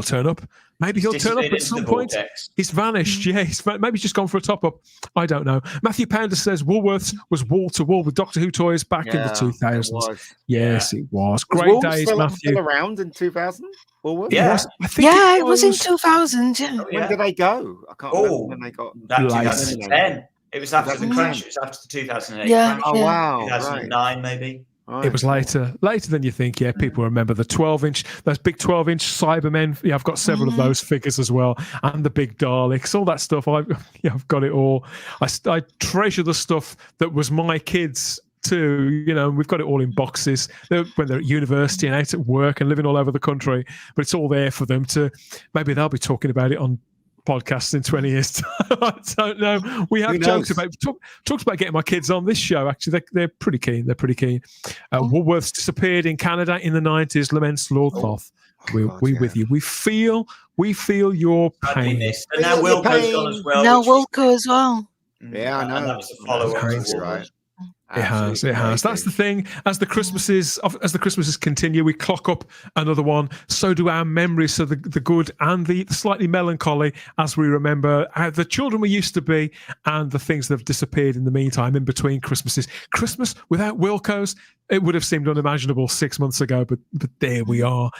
turn up. Maybe he'll turn up at some point. He's vanished. Yeah, maybe he's just gone for a top up. I don't know. Matthew Pounder says Woolworths was wall to wall with Doctor Who toys back in the 2000s. Yes, it was. Great days, Matthew. Still around in 2000? Woolworths? Yeah, I think it was in 2000. Yeah. When did they go? I can't remember when they got. That 2010. It was after the crash. It was after the 2008 crash. Oh, wow. 2009, maybe. Right. It was later than you think. Yeah, people remember the 12-inch, those big 12-inch Cybermen. Yeah, I've got several of those figures as well, and the big Daleks, all that stuff. I've got it all. I treasure the stuff that was my kids too. We've got it all in boxes when they're at university and out at work and living all over the country. But it's all there for them to. Maybe they'll be talking about it on podcasts in 20 years time. I don't know. We have jokes about talked about getting my kids on this show. Actually, they're pretty keen. Woolworths disappeared in Canada in the 90s. Laments Lord Thoth. We with you. We feel your pain. And now Wilco's gone as well. Now Wilco as well. Yeah, I know. And that was a follow-up. Right. It has. That's the thing. As the Christmases continue, we clock up another one. So do our memories. So the good and the slightly melancholy, as we remember the children we used to be and the things that have disappeared in the meantime, in between Christmases. Christmas without Wilco's, it would have seemed unimaginable 6 months ago, but there we are.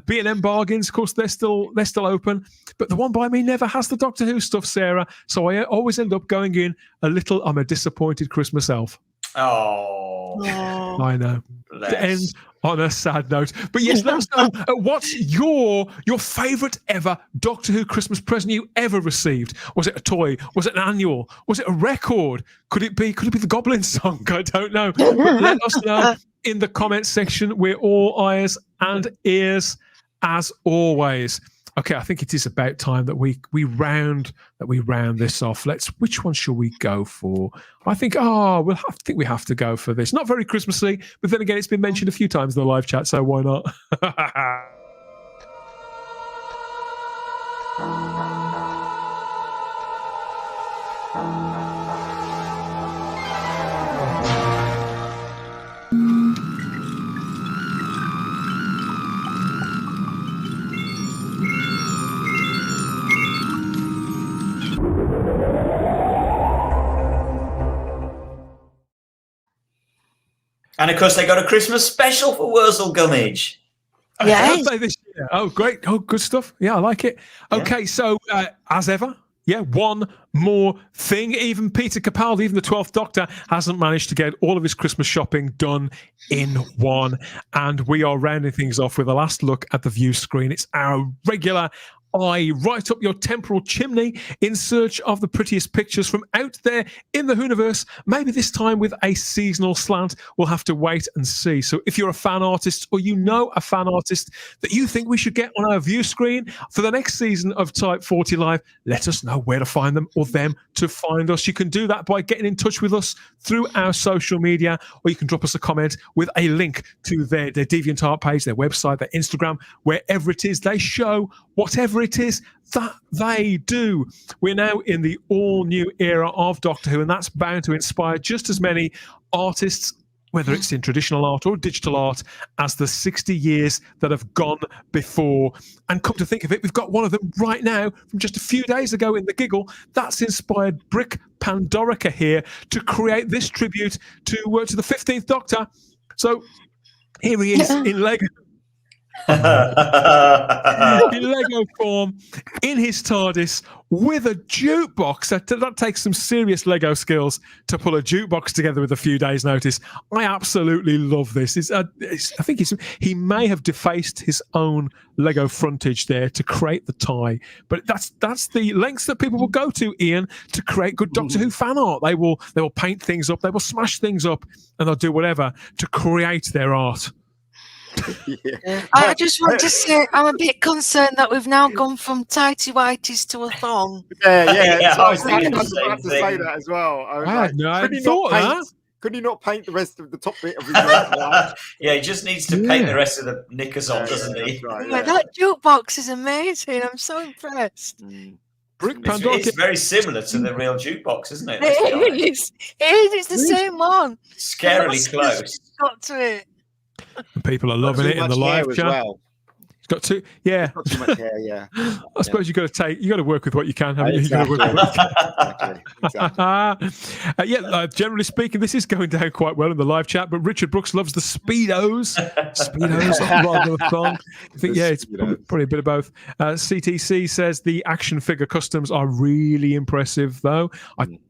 B&M bargains, of course, they're still open, but the one by me never has the Doctor Who stuff, Sarah. So I always end up going in I'm a disappointed Christmas elf. Oh, I know. To end on a sad note. But yes, let us know what's your favourite ever Doctor Who Christmas present you ever received. Was it a toy? Was it an annual? Was it a record? Could it be the Goblin Song? I don't know. But let us know in the comments section. We're all eyes and ears as always. Okay, I think it is about time that we round this off. Which one shall we go for? I think we have to go for this. Not very Christmassy, but then again, it's been mentioned a few times in the live chat, so why not? And of course, they got a Christmas special for Wurzel Gummidge. Yeah. This year. Oh, great. Oh, good stuff. Yeah, I like it. Okay, so as ever, one more thing. Even Peter Capaldi, even the 12th Doctor, hasn't managed to get all of his Christmas shopping done in one. And we are rounding things off with a last look at the view screen. It's our regular right up your temporal chimney in search of the prettiest pictures from out there in the Whoniverse. Maybe this time with a seasonal slant. We'll have to wait and see. So if you're a fan artist or you know a fan artist that you think we should get on our view screen for the next season of Type 40 Live, let us know where to find them or them to find us. You can do that by getting in touch with us through our social media, or you can drop us a comment with a link to their DeviantArt page, their website, their Instagram, wherever it is they show whatever it is that they do. We're now in the all-new era of Doctor Who, and that's bound to inspire just as many artists, whether it's in traditional art or digital art, as the 60 years that have gone before. And come to think of it, we've got one of them right now from just a few days ago in the Giggle. That's inspired Brick Pandorica here to create this tribute to the 15th Doctor. So here he is in Lego. In Lego form, in his TARDIS, with a jukebox. That takes some serious Lego skills to pull a jukebox together with a few days' notice. I absolutely love this. I think he may have defaced his own Lego frontage there to create the tie, but that's the lengths that people will go to, Ian, to create good Doctor Who fan art. They will paint things up, they will smash things up, and they'll do whatever to create their art. I just want to say I'm a bit concerned that we've now gone from tighty whities to a thong. Yeah. I was I thinking had the to same say thing. that as well. I was I had like, no thought that. could he not paint the rest of the top bit of his life? Yeah, he just needs to paint the rest of the knickers on, doesn't he? That's right, Yeah, that jukebox is amazing. I'm so impressed. It's very similar to the real jukebox, isn't it? It is. It's the same one. Scarily close. Got to it. And people are loving it in the live chat. Well. It's got too, yeah. Got too much hair, yeah. I suppose you got to work with what you can, haven't you? Exactly. You got to work with what you can. Generally speaking, this is going down quite well in the live chat. But Richard Brooks loves the speedos. Speedos rather than a thong. I think it's probably a bit of both. CTC says the action figure customs are really impressive, though.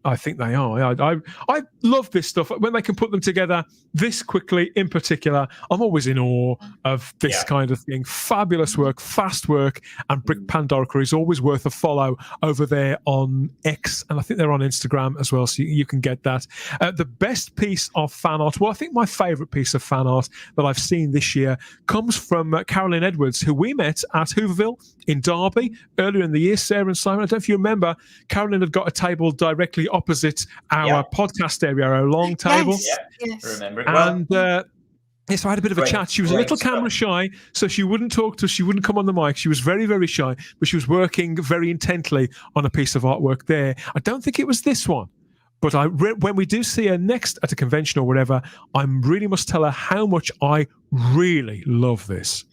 I think they are. I love this stuff when they can put them together this quickly. In particular, I'm always in awe of this kind of thing. Fabulous work, fast work, and Brick Pandorica is always worth a follow over there on X, and I think they're on Instagram as well, so you can get that. The best piece of fan art, well, I think my favourite piece of fan art that I've seen this year comes from Carolyn Edwards, who we met at Hooverville in Derby earlier in the year. Sarah and Simon, I don't know if you remember, Carolyn had got a table directly opposite our podcast area, our long table. Yes. I remember it well. And so I had a bit of a chat. She was a little camera shy, so she wouldn't talk to us. She wouldn't come on the mic. She was very, very shy, but she was working very intently on a piece of artwork there. I don't think it was this one, but when we do see her next at a convention or whatever, I really must tell her how much I really love this.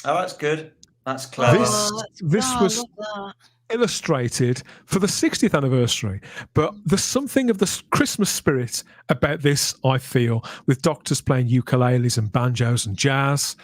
Oh, that's good. That's clever. This was illustrated for the 60th anniversary, but there's something of the Christmas spirit about this, I feel, with doctors playing ukuleles and banjos and jazz,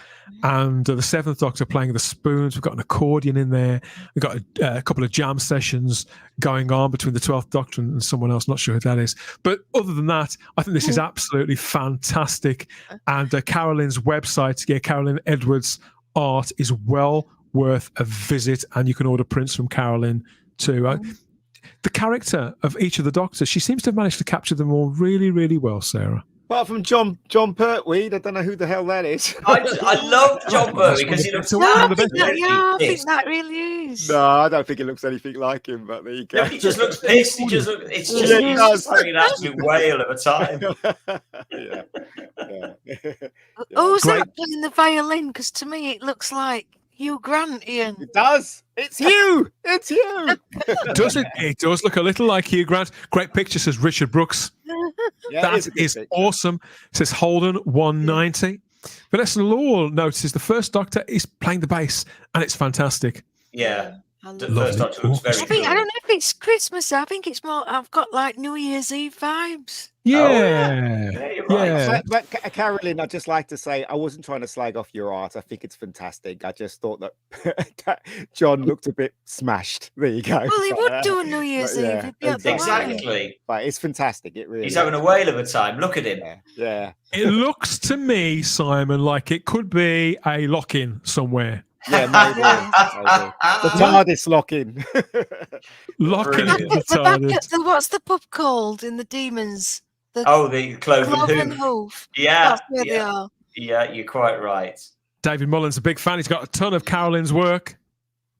and the 7th Doctor playing the spoons. We've got an accordion in there. We've got a couple of jam sessions going on between the 12th Doctor and someone else, not sure who that is. But other than that, I think this is absolutely fantastic. And Carolyn's website, Carolyn Edwards art, is well worth a visit, and you can order prints from Carolyn too. The character of each of the Doctors, she seems to have managed to capture them all really, really well, Sarah. Apart from John Pertwee, I don't know who the hell that is. I love John Pertwee because he looks I think that really is. No, I don't think it looks anything like him, but there you go. No, he just looks pissed. It's just he's having an absolute whale of a time. Who's that playing the violin? Because to me, it looks like Hugh Grant, Ian. It does. It's Hugh. It's Hugh. Does it? It does look a little like Hugh Grant. Great picture, says Richard Brooks. That is awesome. It says Holden 190. Vanessa Law notices the first Doctor is playing the bass, and it's fantastic. Yeah. The first Doctor looks very cool. I don't know if it's Christmas. I think it's more. I've got like New Year's Eve vibes. Yeah. Right. But Carolyn, I'd just like to say I wasn't trying to slag off your art. I think it's fantastic. I just thought that John looked a bit smashed. There you go. Well, he would do a New Year's Eve. Exactly. But it's fantastic. It really. He's having a whale of a time. Look at him. Yeah. It looks to me, Simon, like it could be a lock-in somewhere. Yeah, maybe. The TARDIS lock-in. Lock-in the TARDIS. What's the pub called in the Demons? The Cloven Hoof. Yeah. That's where they are. Yeah, you're quite right. David Mullen's a big fan. He's got a ton of Carolyn's work.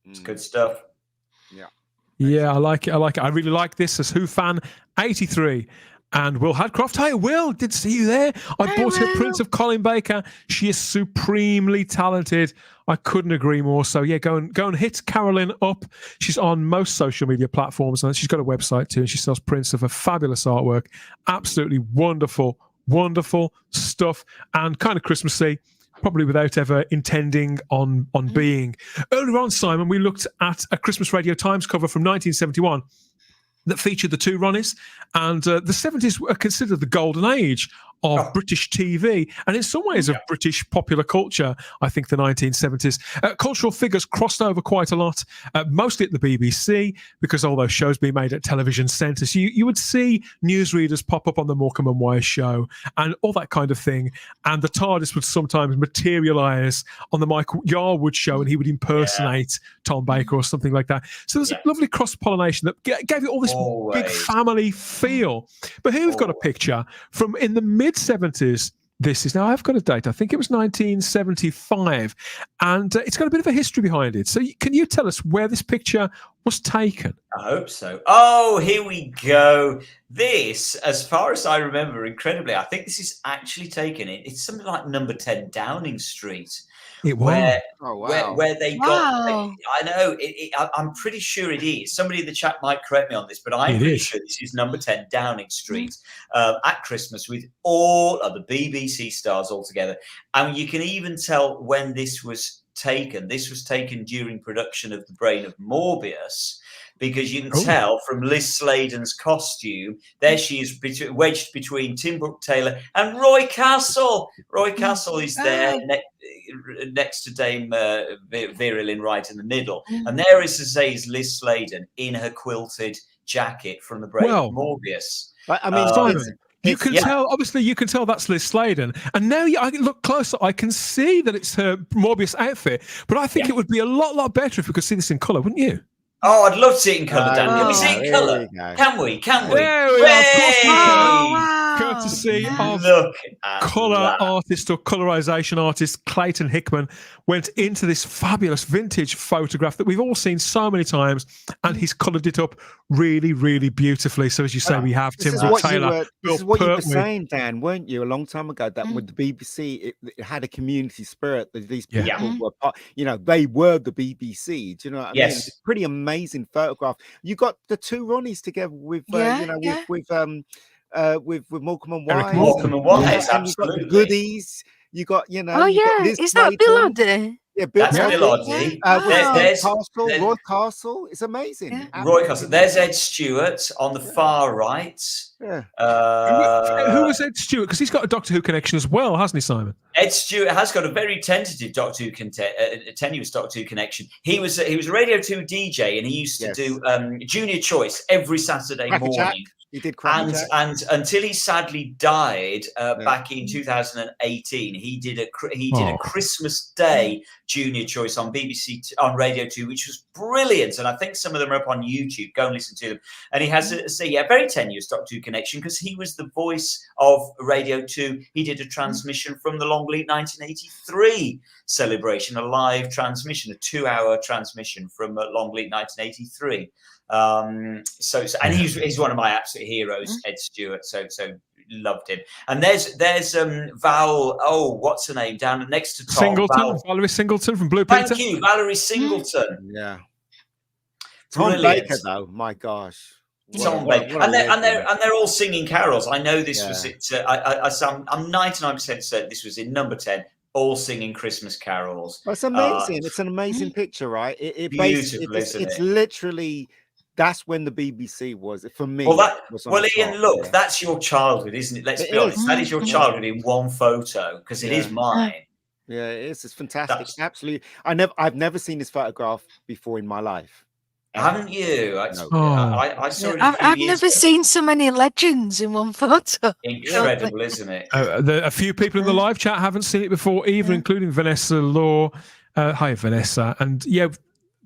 It's good stuff. Yeah, I like it. I really like this as Who Fan 83. And Will Hadcroft. Hi, Will. Did see you there. I bought her Prince of Colin Baker. She is supremely talented. I couldn't agree more. So yeah, go and hit Carolyn up. She's on most social media platforms, and she's got a website too. And she sells prints of her fabulous artwork. Absolutely wonderful, wonderful stuff, and kind of Christmassy. Probably without ever intending on being. Earlier on, Simon, we looked at a Christmas Radio Times cover from 1971. That featured the two Ronnies, and the 70s were considered the golden age of British TV, and in some ways of British popular culture. I think the 1970s cultural figures crossed over quite a lot, mostly at the BBC, because all those shows being made at television centres, you would see newsreaders pop up on the Morecambe and Wise show and all that kind of thing, and the TARDIS would sometimes materialise on the Michael Yarwood show, and he would impersonate Tom Baker or something like that. So there's a lovely cross-pollination that gave it all this big family feel. But here we've got a picture from in the mid-70s. This is now, I've got a date, I think it was 1975, and it's got a bit of a history behind it. So can you tell us where this picture was taken? I hope so. Oh, here we go. This, as far as I remember, incredibly, I think this is actually taken. It's something like number 10 Downing Street. It was. Where they got. I know. I'm pretty sure it is. Somebody in the chat might correct me on this, but I'm pretty sure this is number 10 Downing Street at Christmas with all of the BBC stars all together. And you can even tell when this was taken. This was taken during production of The Brain of Morbius, because you can tell from Liz Sladen's costume, there she is wedged between Tim Brooke Taylor and Roy Castle. Roy Castle is there next to Dame Vera Lynn right in the middle. And there is, as I say, is Liz Sladen in her quilted jacket from The Brain of Morbius. I mean, Simon, you can tell, obviously, you can tell that's Liz Sladen. And now I can look closer, I can see that it's her Morbius outfit. But I think it would be a lot better if we could see this in colour, wouldn't you? Oh, I'd love to see it in colour, Dan. Can we see it in colour? Can we? There we are. Of course we can. Courtesy of colour artist or colorization artist Clayton Hickman went into this fabulous vintage photograph that we've all seen so many times, and he's coloured it up really, really beautifully. So as you say, we have Tim Taylor. This is what you were saying, Dan, weren't you, a long time ago, that with the BBC, it had a community spirit, that these people were part, they were the BBC. Do you know what I mean? It's a pretty amazing photograph. You got the two Ronnies together with Morecambe and Wise. Morecambe and Wise, absolutely. You got the goodies. You got, is that Bill Oddie? Yeah, Bill Oddie. There's Roy Castle. It's amazing. Roy Castle. There's Ed Stewart on the far right. Yeah. Who was Ed Stewart? Because he's got a Doctor Who connection as well, hasn't he, Simon? Ed Stewart has got a very tentative Doctor Who tenuous Doctor Who connection. He was a Radio 2 DJ, and he used to do Junior Choice every Saturday morning. He did and until he sadly died back in 2018, he did a Christmas Day Junior Choice on BBC on Radio 2, which was brilliant. And I think some of them are up on YouTube. Go and listen to them. And he has a very tenuous Doctor Who connection because he was the voice of Radio 2. He did a transmission from the Longleat 1983 celebration, a live transmission, a 2-hour transmission from Longleat 1983. And he's one of my absolute heroes, Ed Stewart. So loved him. And there's Val. Oh, what's her name down next to Tom? Valerie Singleton from Blue Peter. Thank you, Valerie Singleton. Yeah. Tom Baker, though. My gosh. Tom Baker, and they're all singing carols. I know this was it. I'm 99% certain this was in number 10. All singing Christmas carols. It's amazing. It's an amazing picture, right? It's literally. That's when the BBC was for me. Well, Ian, look, that's your childhood, isn't it? Let's be honest. That is your childhood in one photo because it is mine. Yeah, it is. It's fantastic. Absolutely. I've never seen this photograph before in my life. Haven't you? I saw it. I've never seen so many legends in one photo. Incredible, isn't it? A few people in the live chat haven't seen it before either, including Vanessa Law. Hi, Vanessa. And yeah,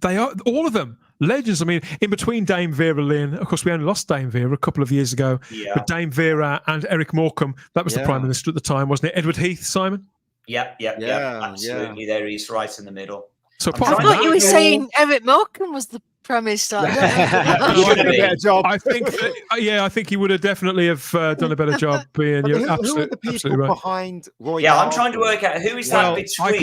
they are all of them. Legends. I mean, in between Dame Vera Lynn, of course, we only lost Dame Vera a couple of years ago. Yeah. But Dame Vera and Eric Morecambe, that was the Prime Minister at the time, wasn't it? Edward Heath, Simon? Yeah. Absolutely. Yeah. There he's right in the middle. So I thought you were saying Eric Morecambe was the Prime Minister. I think he would have definitely have done a better job being. Who are the people behind Roy? Yeah, I'm trying to work out who is that between.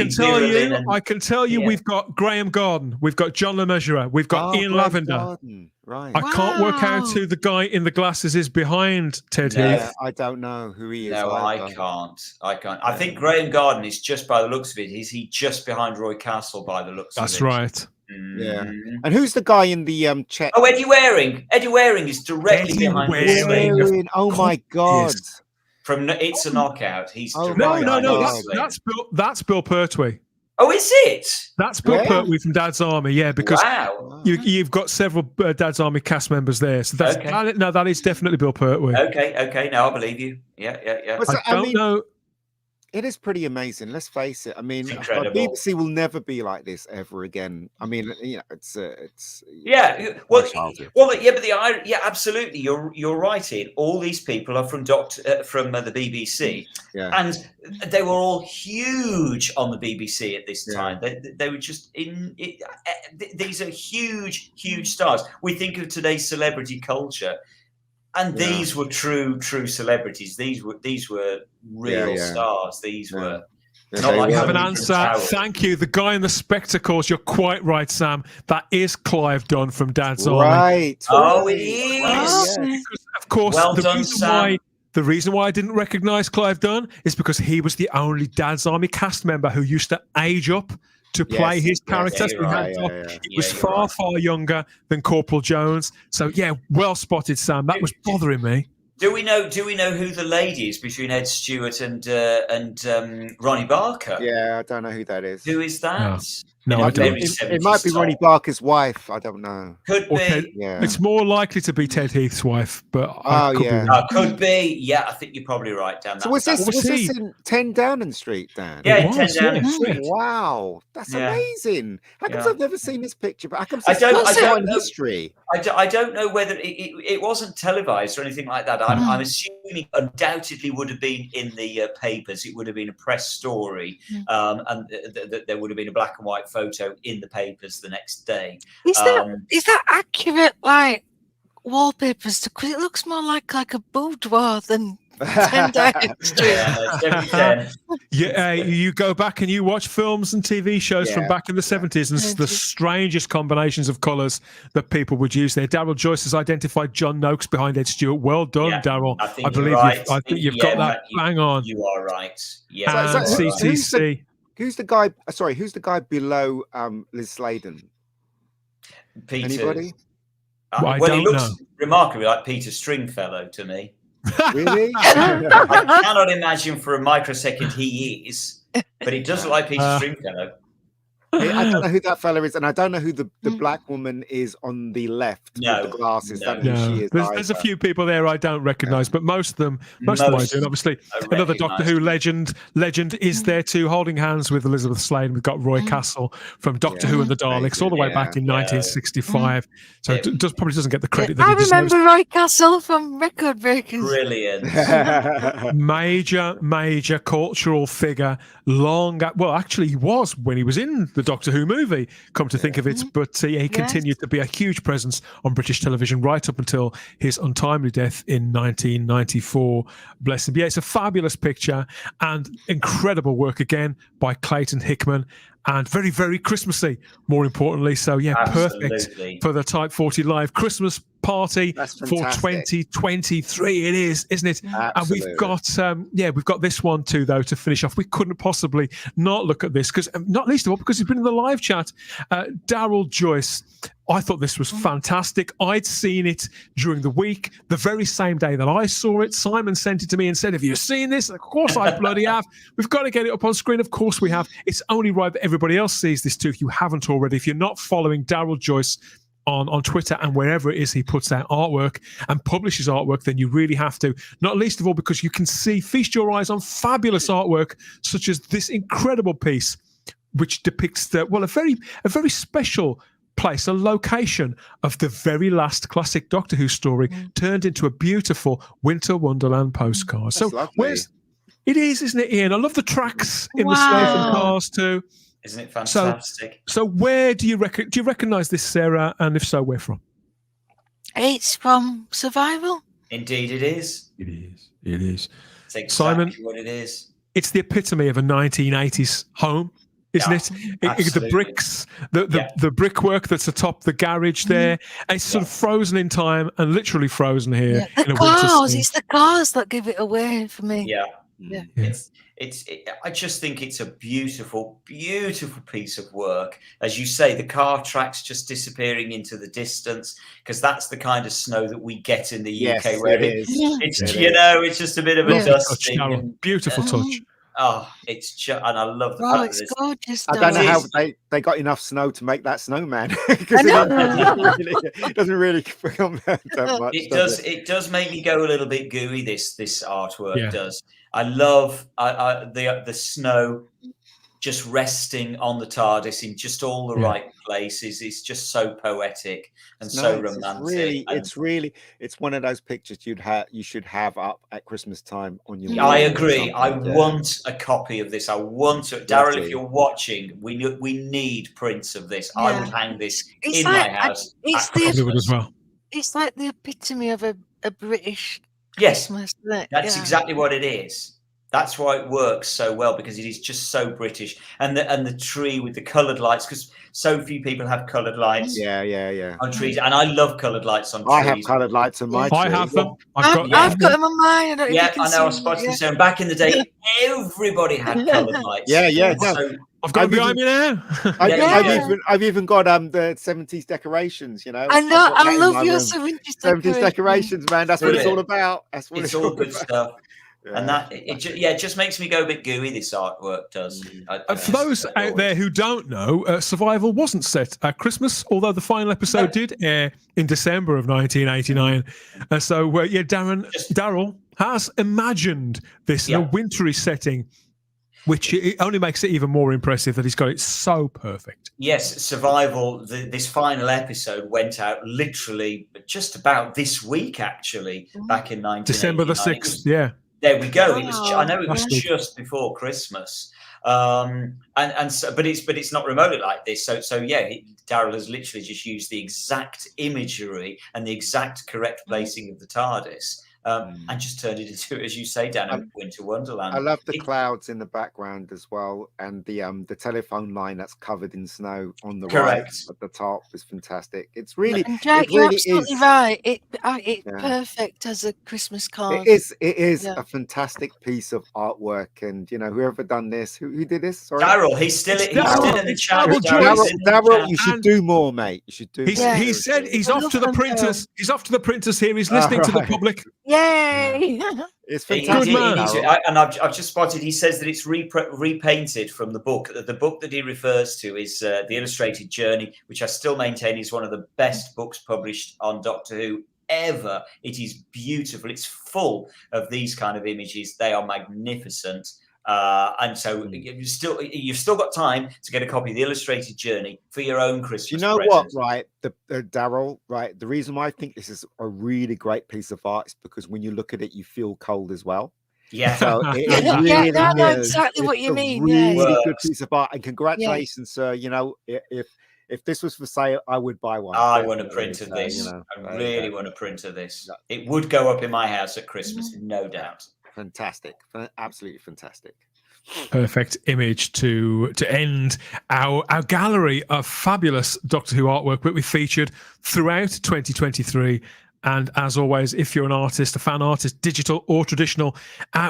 I can tell you, we've got Graham Garden, we've got John LeMessurier, we've got Ian Lavender. Right. I can't work out who the guy in the glasses is behind Ted Heath. I don't know who he is. No, I can't. I think Graham Garden is just by the looks of it. Is he just behind Roy Castle by the looks of it? That's right. Yeah. And who's the guy in the check? Oh, Eddie Waring. Eddie Waring is directly behind Waring. Oh my God. From It's a Knockout. He's no. That's Bill Pertwee. Oh, is it? That's Bill Pertwee from Dad's Army, because you've got several Dad's Army cast members there. So that's that is definitely Bill Pertwee. Okay. Now I believe you. Yeah. I don't know. It is pretty amazing. Let's face it. I mean, BBC will never be like this ever again. I mean, it's absolutely. You're right. Ian. All these people are from the BBC, and they were all huge on the BBC at this time. They were just these are huge stars. We think of today's celebrity culture. And these were true celebrities. These were real stars. These were. Not like I have an answer. Thank you. The guy in the spectacles. You're quite right, Sam. That is Clive Dunn from Dad's Army. Right. Oh, it is. Because, of course, well done, Sam. The reason why I didn't recognise Clive Dunn is because he was the only Dad's Army cast member who used to age up to play his character. He was far younger than Corporal Jones. So well spotted, Sam. That was bothering me. Do we know who the lady is between Ed Stewart and Ronnie Barker? Yeah, I don't know who that is. Who is that? No, I don't. It might be Ronnie Barker's wife. I don't know. Could be. It's more likely to be Ted Heath's wife, but could be. Yeah, I think you're probably right, Dan. So was this in 10 Downing Street, Dan? Yeah, 10 Downing Street. Wow, that's amazing. How come I've never seen this picture? But how come I don't know history? I don't know whether it wasn't televised or anything like that. I'm assuming undoubtedly would have been in the papers. It would have been a press story, and there would have been a black and white photo in the papers the next day. Is that accurate, like wallpapers? Because it looks more like a boudoir than 10 Downing Street. You go back and you watch films and TV shows from back in the 70s, and the strangest combinations of colours that people would use there. Daryl Joyce has identified John Noakes behind Ed Stewart. Well done, Daryl. I believe I think you've got that bang on. You are right. Yeah. And CTC. Who's the guy? Sorry, who's the guy below Liz Sladen? Peter. Anybody? He looks remarkably like Peter Stringfellow to me. Really? I cannot imagine for a microsecond he is, but it does look like Peter Stringfellow. I don't know who that fella is, and I don't know who the black woman is on the left with the glasses. Don't know who she is. There's a few people there I don't recognise, but most of them I do. And obviously, another Doctor Who legend is there too, holding hands with Elizabeth Slade. We've got Roy Castle from Doctor Who and the Daleks all the way back in 1965. So it probably doesn't get the credit that he deserves. I remember Roy Castle from Record Breakers. Brilliant. Major cultural figure. Actually, he was when he was in the Doctor Who movie, come to think of it, but he continued to be a huge presence on British television right up until his untimely death in 1994. Bless him. Yeah, it's a fabulous picture and incredible work again by Clayton Hickman, and very, very Christmassy, more importantly. So, perfect for the Type 40 Live Christmas party for 2023. It is, isn't it? Absolutely. And we've got this one too, though, to finish off. We couldn't possibly not look at this, because not least of all because he's been in the live chat. Daryl Joyce. I thought this was fantastic. I'd seen it during the week, the very same day that I saw it. Simon sent it to me and said, "Have you seen this?" Of course I bloody have. We've got to get it up on screen. Of course we have. It's only right that everybody else sees this too, if you haven't already. If you're not following Daryl Joyce on Twitter and wherever it is he puts out artwork and publishes artwork, then you really have to. Not least of all because you can feast your eyes on fabulous artwork such as this incredible piece, which depicts a very special place, a location of the very last classic Doctor Who story turned into a beautiful Winter Wonderland postcard. So it is, isn't it, Ian? I love the tracks in the snow from cars too. Isn't it fantastic? So where do you recognise this, Sarah? And if so, where from? It's from Survival. Indeed, it is. It is. It's exactly Simon, what it is. It's the epitome of a 1980s home, isn't it? The bricks, the brickwork that's atop the garage there. It's sort of frozen in time and literally frozen here. Yeah. The cars, it's the cars that give it away for me. Yeah. I just think it's a beautiful, beautiful piece of work. As you say, the car tracks just disappearing into the distance, because that's the kind of snow that we get in the UK. Where it's just a bit of a dusting. Beautiful touch. Oh, it's just, and I love the fact it's gorgeous. I don't know how they got enough snow to make that snowman, because it doesn't really come that much. It does make me go a little bit gooey. This artwork does. I love the snow just resting on the TARDIS in just all the right places. It's just so poetic and so romantic. It's one of those pictures you should have up at Christmas time on your wall. I agree. I want a copy of this. I want to. Darryl, if you're watching, we need prints of this. I would hang this in my house. It's like the epitome of a British Christmas. Yes, that's exactly what it is. That's why it works so well, because it is just so British, and the tree with the coloured lights, because so few people have coloured lights. On trees, and I love coloured lights on trees. I have coloured lights on my tree. I have them. I've got them on mine. I know. I was supposed to say. And back in the day, everybody had coloured lights. I've got them behind me now. I've even got the 70s decorations. You know. I know. I love your 70s decorations, man. That's what it's all about. It's all good stuff. And that it just makes me go a bit gooey. This artwork does. For those out there who don't know, Survival wasn't set at Christmas, although the final episode did air in December of 1989. And so, Daryl has imagined this in a wintry setting, which it only makes it even more impressive that he's got it so perfect. Yes, Survival. This final episode went out literally just about this week, actually, back in 1989. December the 6th. Yeah. There we go. It was. I know it was just before Christmas, but it's not remotely like this. So Daryl has literally just used the exact imagery and the exact correct placing of the TARDIS, and just turned it into, as you say, Dan, a Winter Wonderland. I love the clouds in the background as well, and the telephone line that's covered in snow on the right at the top is fantastic. It's really, and Jack, you're absolutely right. It's perfect as a Christmas card. It is a fantastic piece of artwork, and whoever done this, who did this? Sorry, Daryl. He's still in the chat. Daryl, you should do more, mate. You should do. He said he's off to the printers. He's off to the printers here. He's listening to the public. Yay! It's fantastic. And I've just spotted. He says that it's repainted from the book. The book that he refers to is The Illustrated Journey, which I still maintain is one of the best books published on Doctor Who ever. It is beautiful. It's full of these kind of images. They are magnificent. And so you've still got time to get a copy of The Illustrated Journey for your own Christmas. You know present. what, right? Daryl, right? The reason why I think this is a really great piece of art is because when you look at it, you feel cold as well. Yeah, so it really I know exactly what you mean. Really good piece of art, and congratulations, sir. You know, if this was for sale, I would buy one. I want a print of this. I really want a print of this. It would go up in my house at Christmas, no doubt. Fantastic, absolutely fantastic. Perfect image to end our gallery of fabulous Doctor Who artwork that we featured throughout 2023. And as always, if you're an artist, a fan artist, digital or traditional,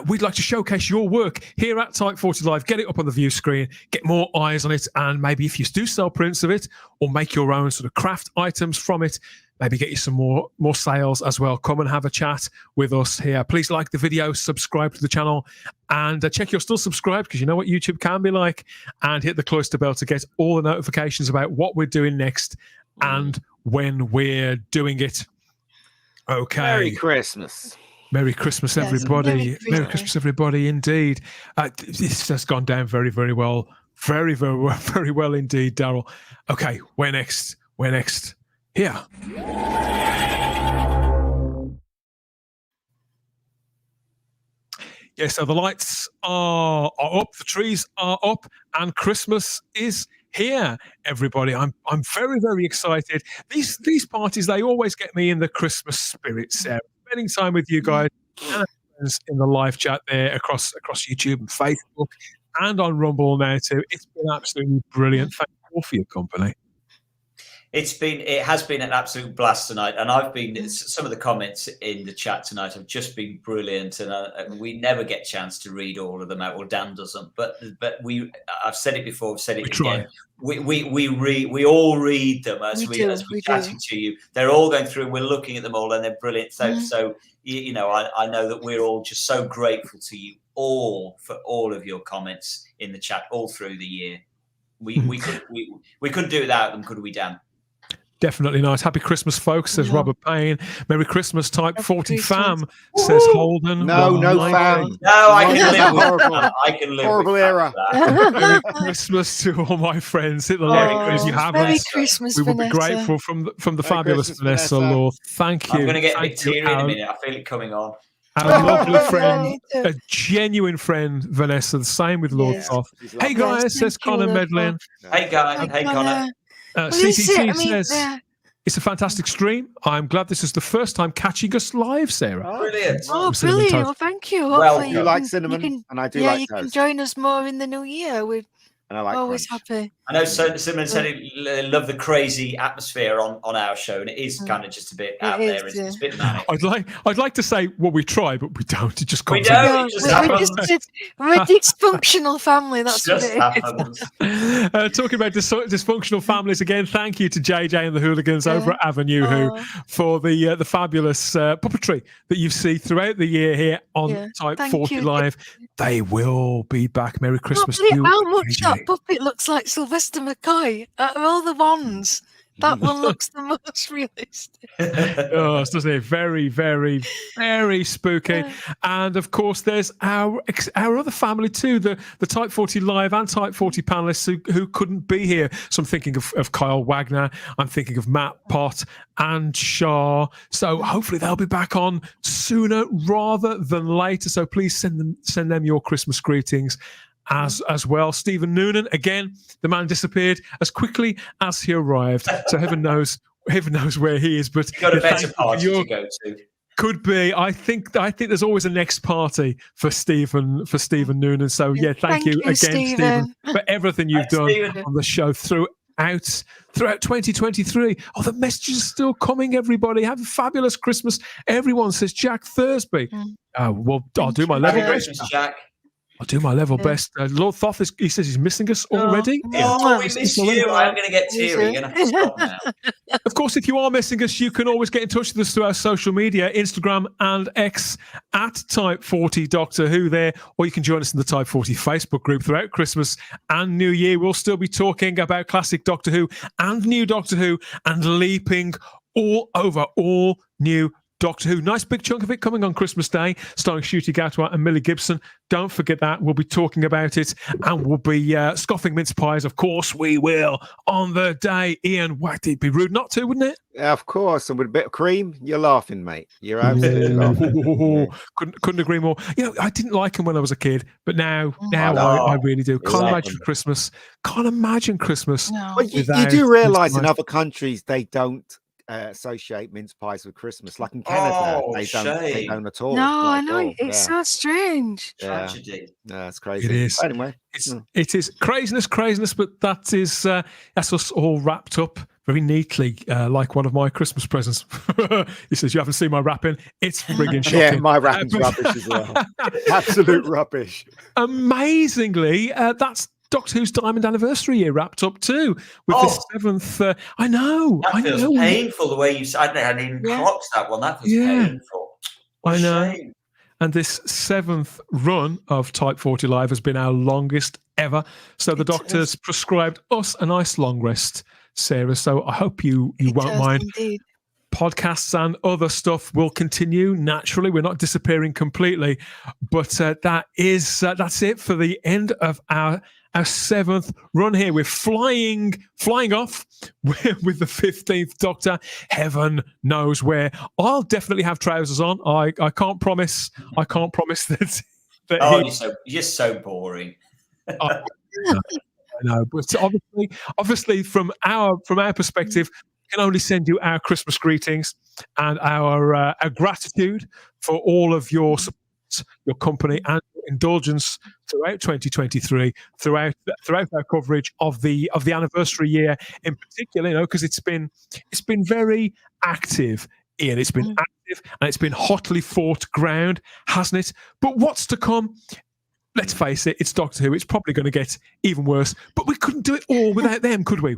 we'd like to showcase your work here at Type 40 Live. Get it up on the view screen, get more eyes on it, and maybe if you do sell prints of it or make your own sort of craft items from it, maybe get you some more sales as well. Come and have a chat with us here. Please like the video, subscribe to the channel, and check you're still subscribed, because you know what YouTube can be like, and hit the cloister bell to get all the notifications about what we're doing next and when we're doing it. Okay. Merry Christmas. Merry Christmas, everybody. Merry Christmas, everybody, indeed. This has gone down very, very well. Very, very well, very well indeed, Daryl. Okay, where next? Here. Yeah, so the lights are up, the trees are up, and Christmas is here, everybody. I'm very, very excited. These parties, they always get me in the Christmas spirit, Sarah. Spending time with you guys and in the live chat there across YouTube and Facebook and on Rumble now too. It's been absolutely brilliant. Thank you all for your company. It has been an absolute blast tonight, and some of the comments in the chat tonight have just been brilliant, and we never get a chance to read all of them out. Well, Dan doesn't, but I've said it before, I've said it again. We all read them as we're chatting to you. They're all going through, and we're looking at them all, and they're brilliant. So you know, I know that we're all just so grateful to you all for all of your comments in the chat all through the year. We couldn't do it without them, could we, Dan? Definitely not. Happy Christmas, folks, says Robert Payne. Merry Christmas, Type 40 fam, says Holden. No fam. No, I can live with that. I can live horrible with era. Merry Christmas to all my friends. Hit the like if you haven't. Merry Christmas, we will be Vanessa. grateful from the fabulous Vanessa Law. Thank you. I'm going to get a bit teary in a minute. I feel it coming on. Our lovely friend, a genuine friend, Vanessa. The same with Lord Thoth. Hey guys, says Connor Medlin. Hey guys, hey Connor. CCC says it's a fantastic stream. I'm glad this is the first time catching us live, Sarah. Oh, brilliant. Brilliant. Well, thank you. Well, you like cinnamon, and I do like toast. You can join us more in the new year. We're always happy. I know Simon said he loved the crazy atmosphere on our show, and it is kind of just a bit out there. It's a bit manic. I'd like to say, well, we try, but we don't. It just comes out. We're a dysfunctional family. That's what it is. Talking about dysfunctional families again, thank you to JJ and the Hooligans over at Avenue Who for the fabulous puppetry that you see throughout the year here on Type 40 Live. They will be back. Merry Christmas to you. How much that puppet looks like Sylvester McCoy. Out of all the ones, that one looks the most realistic. Doesn't it? Very, very, very spooky. And of course, there's our other family too, the Type 40 Live and Type 40 panelists who couldn't be here. So I'm thinking of Kyle Wagner, I'm thinking of Matt Pott and Shah. So hopefully they'll be back on sooner rather than later. So please send them your Christmas greetings as well. Stephen Noonan, again, the man disappeared as quickly as he arrived. So heaven knows where he is. But you've got a better party to go to. Could be. I think there's always a next party for Stephen Noonan. So thank you again, Stephen, for everything you've done on the show throughout 2023. Oh, the messages are still coming, everybody. Have a fabulous Christmas. Everyone, says Jack Thursby. Well, I'll do my level best. Jack. I'll do my level best. Lord Thoth, he says he's missing us already. Oh, we miss you. I'm going to get teary. You're going to have to stop now. Of course, if you are missing us, you can always get in touch with us through our social media, Instagram and X at Type 40 Doctor Who there, or you can join us in the Type 40 Facebook group throughout Christmas and New Year. We'll still be talking about classic Doctor Who and new Doctor Who and leaping all over all new Doctor Who. Nice big chunk of it coming on Christmas Day, starring Ncuti Gatwa and Millie Gibson. Don't forget that. We'll be talking about it, and we'll be scoffing mince pies. Of course we will on the day. Ian, it'd be rude not to, wouldn't it? Yeah, of course. And with a bit of cream, you're laughing, mate. You're absolutely laughing. Couldn't agree more. You know, I didn't like them when I was a kid, but now I really do. Can't imagine Christmas. Can't imagine Christmas. No. Well, you do realise in other countries they don't associate mince pies with Christmas, like in Canada. They don't at all. No, I know. All. It's so strange. Tragedy. Yeah, it's crazy. It is. Anyway, it is craziness, but that's us all wrapped up very neatly, like one of my Christmas presents. He says, "You haven't seen my wrapping? It's friggin' shocking." Yeah, my wrapping's rubbish as well. Absolute rubbish. Amazingly, that's Doctor Who's Diamond Anniversary year wrapped up too with the 7th. I know. That feels painful the way you said. I didn't clock that one. That feels painful. I know. Shame. And this 7th run of Type 40 Live has been our longest ever. So the doctor's prescribed us a nice long rest, Sarah. So I hope you won't mind. Indeed. Podcasts and other stuff will continue naturally. We're not disappearing completely, but that's it for the end of our 7th run here. We're flying off with the 15th Doctor. Heaven knows where. I'll definitely have trousers on. I can't promise that. You're so boring. I know, but obviously from our perspective, we can only send you our Christmas greetings and our gratitude for all of your support, your company and indulgence throughout 2023, throughout our coverage of the anniversary year in particular, because it's been very active, Ian. It's been active and it's been hotly fought ground, hasn't it? But what's to come? Let's face it, it's Doctor Who. It's probably going to get even worse. But we couldn't do it all without them, could we?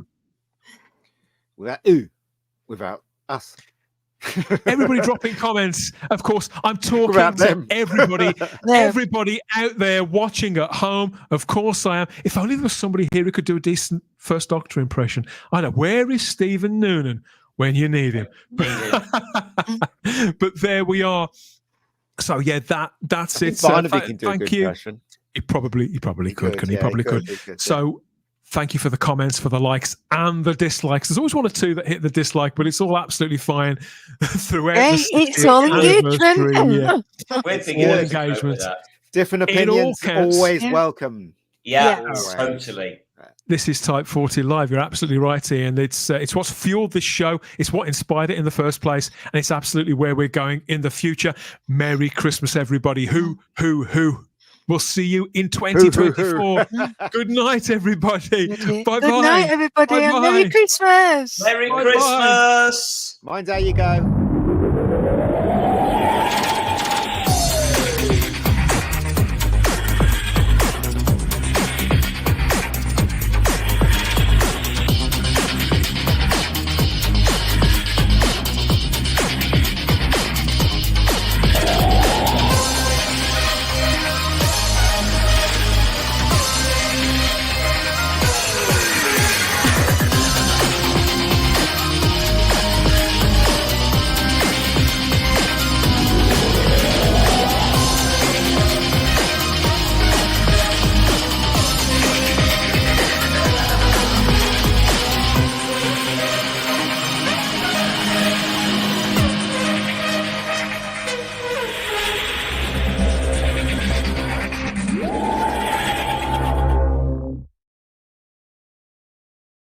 Without us. Everybody dropping comments. Of course, I'm talking to everybody out there watching at home. Of course I am. If only there was somebody here who could do a decent First Doctor impression. I know. Where is Stephen Noonan when you need him? But there we are. So yeah, that's it. Barnaby can do a good you. impression. He probably could. He probably could. So. Thank you for the comments, for the likes and the dislikes. There's always one or two that hit the dislike, but it's all absolutely fine throughout. It's all engagement. All engagement. Different opinions, always welcome. Yeah, totally. This is Type 40 Live. You're absolutely right, Ian. It's what's fueled this show. It's what inspired it in the first place, and it's absolutely where we're going in the future. Merry Christmas, everybody. Who? We'll see you in 2024. Good night, everybody. Bye-bye. Good night, everybody. And Merry Christmas. Merry Christmas. Mind how you go.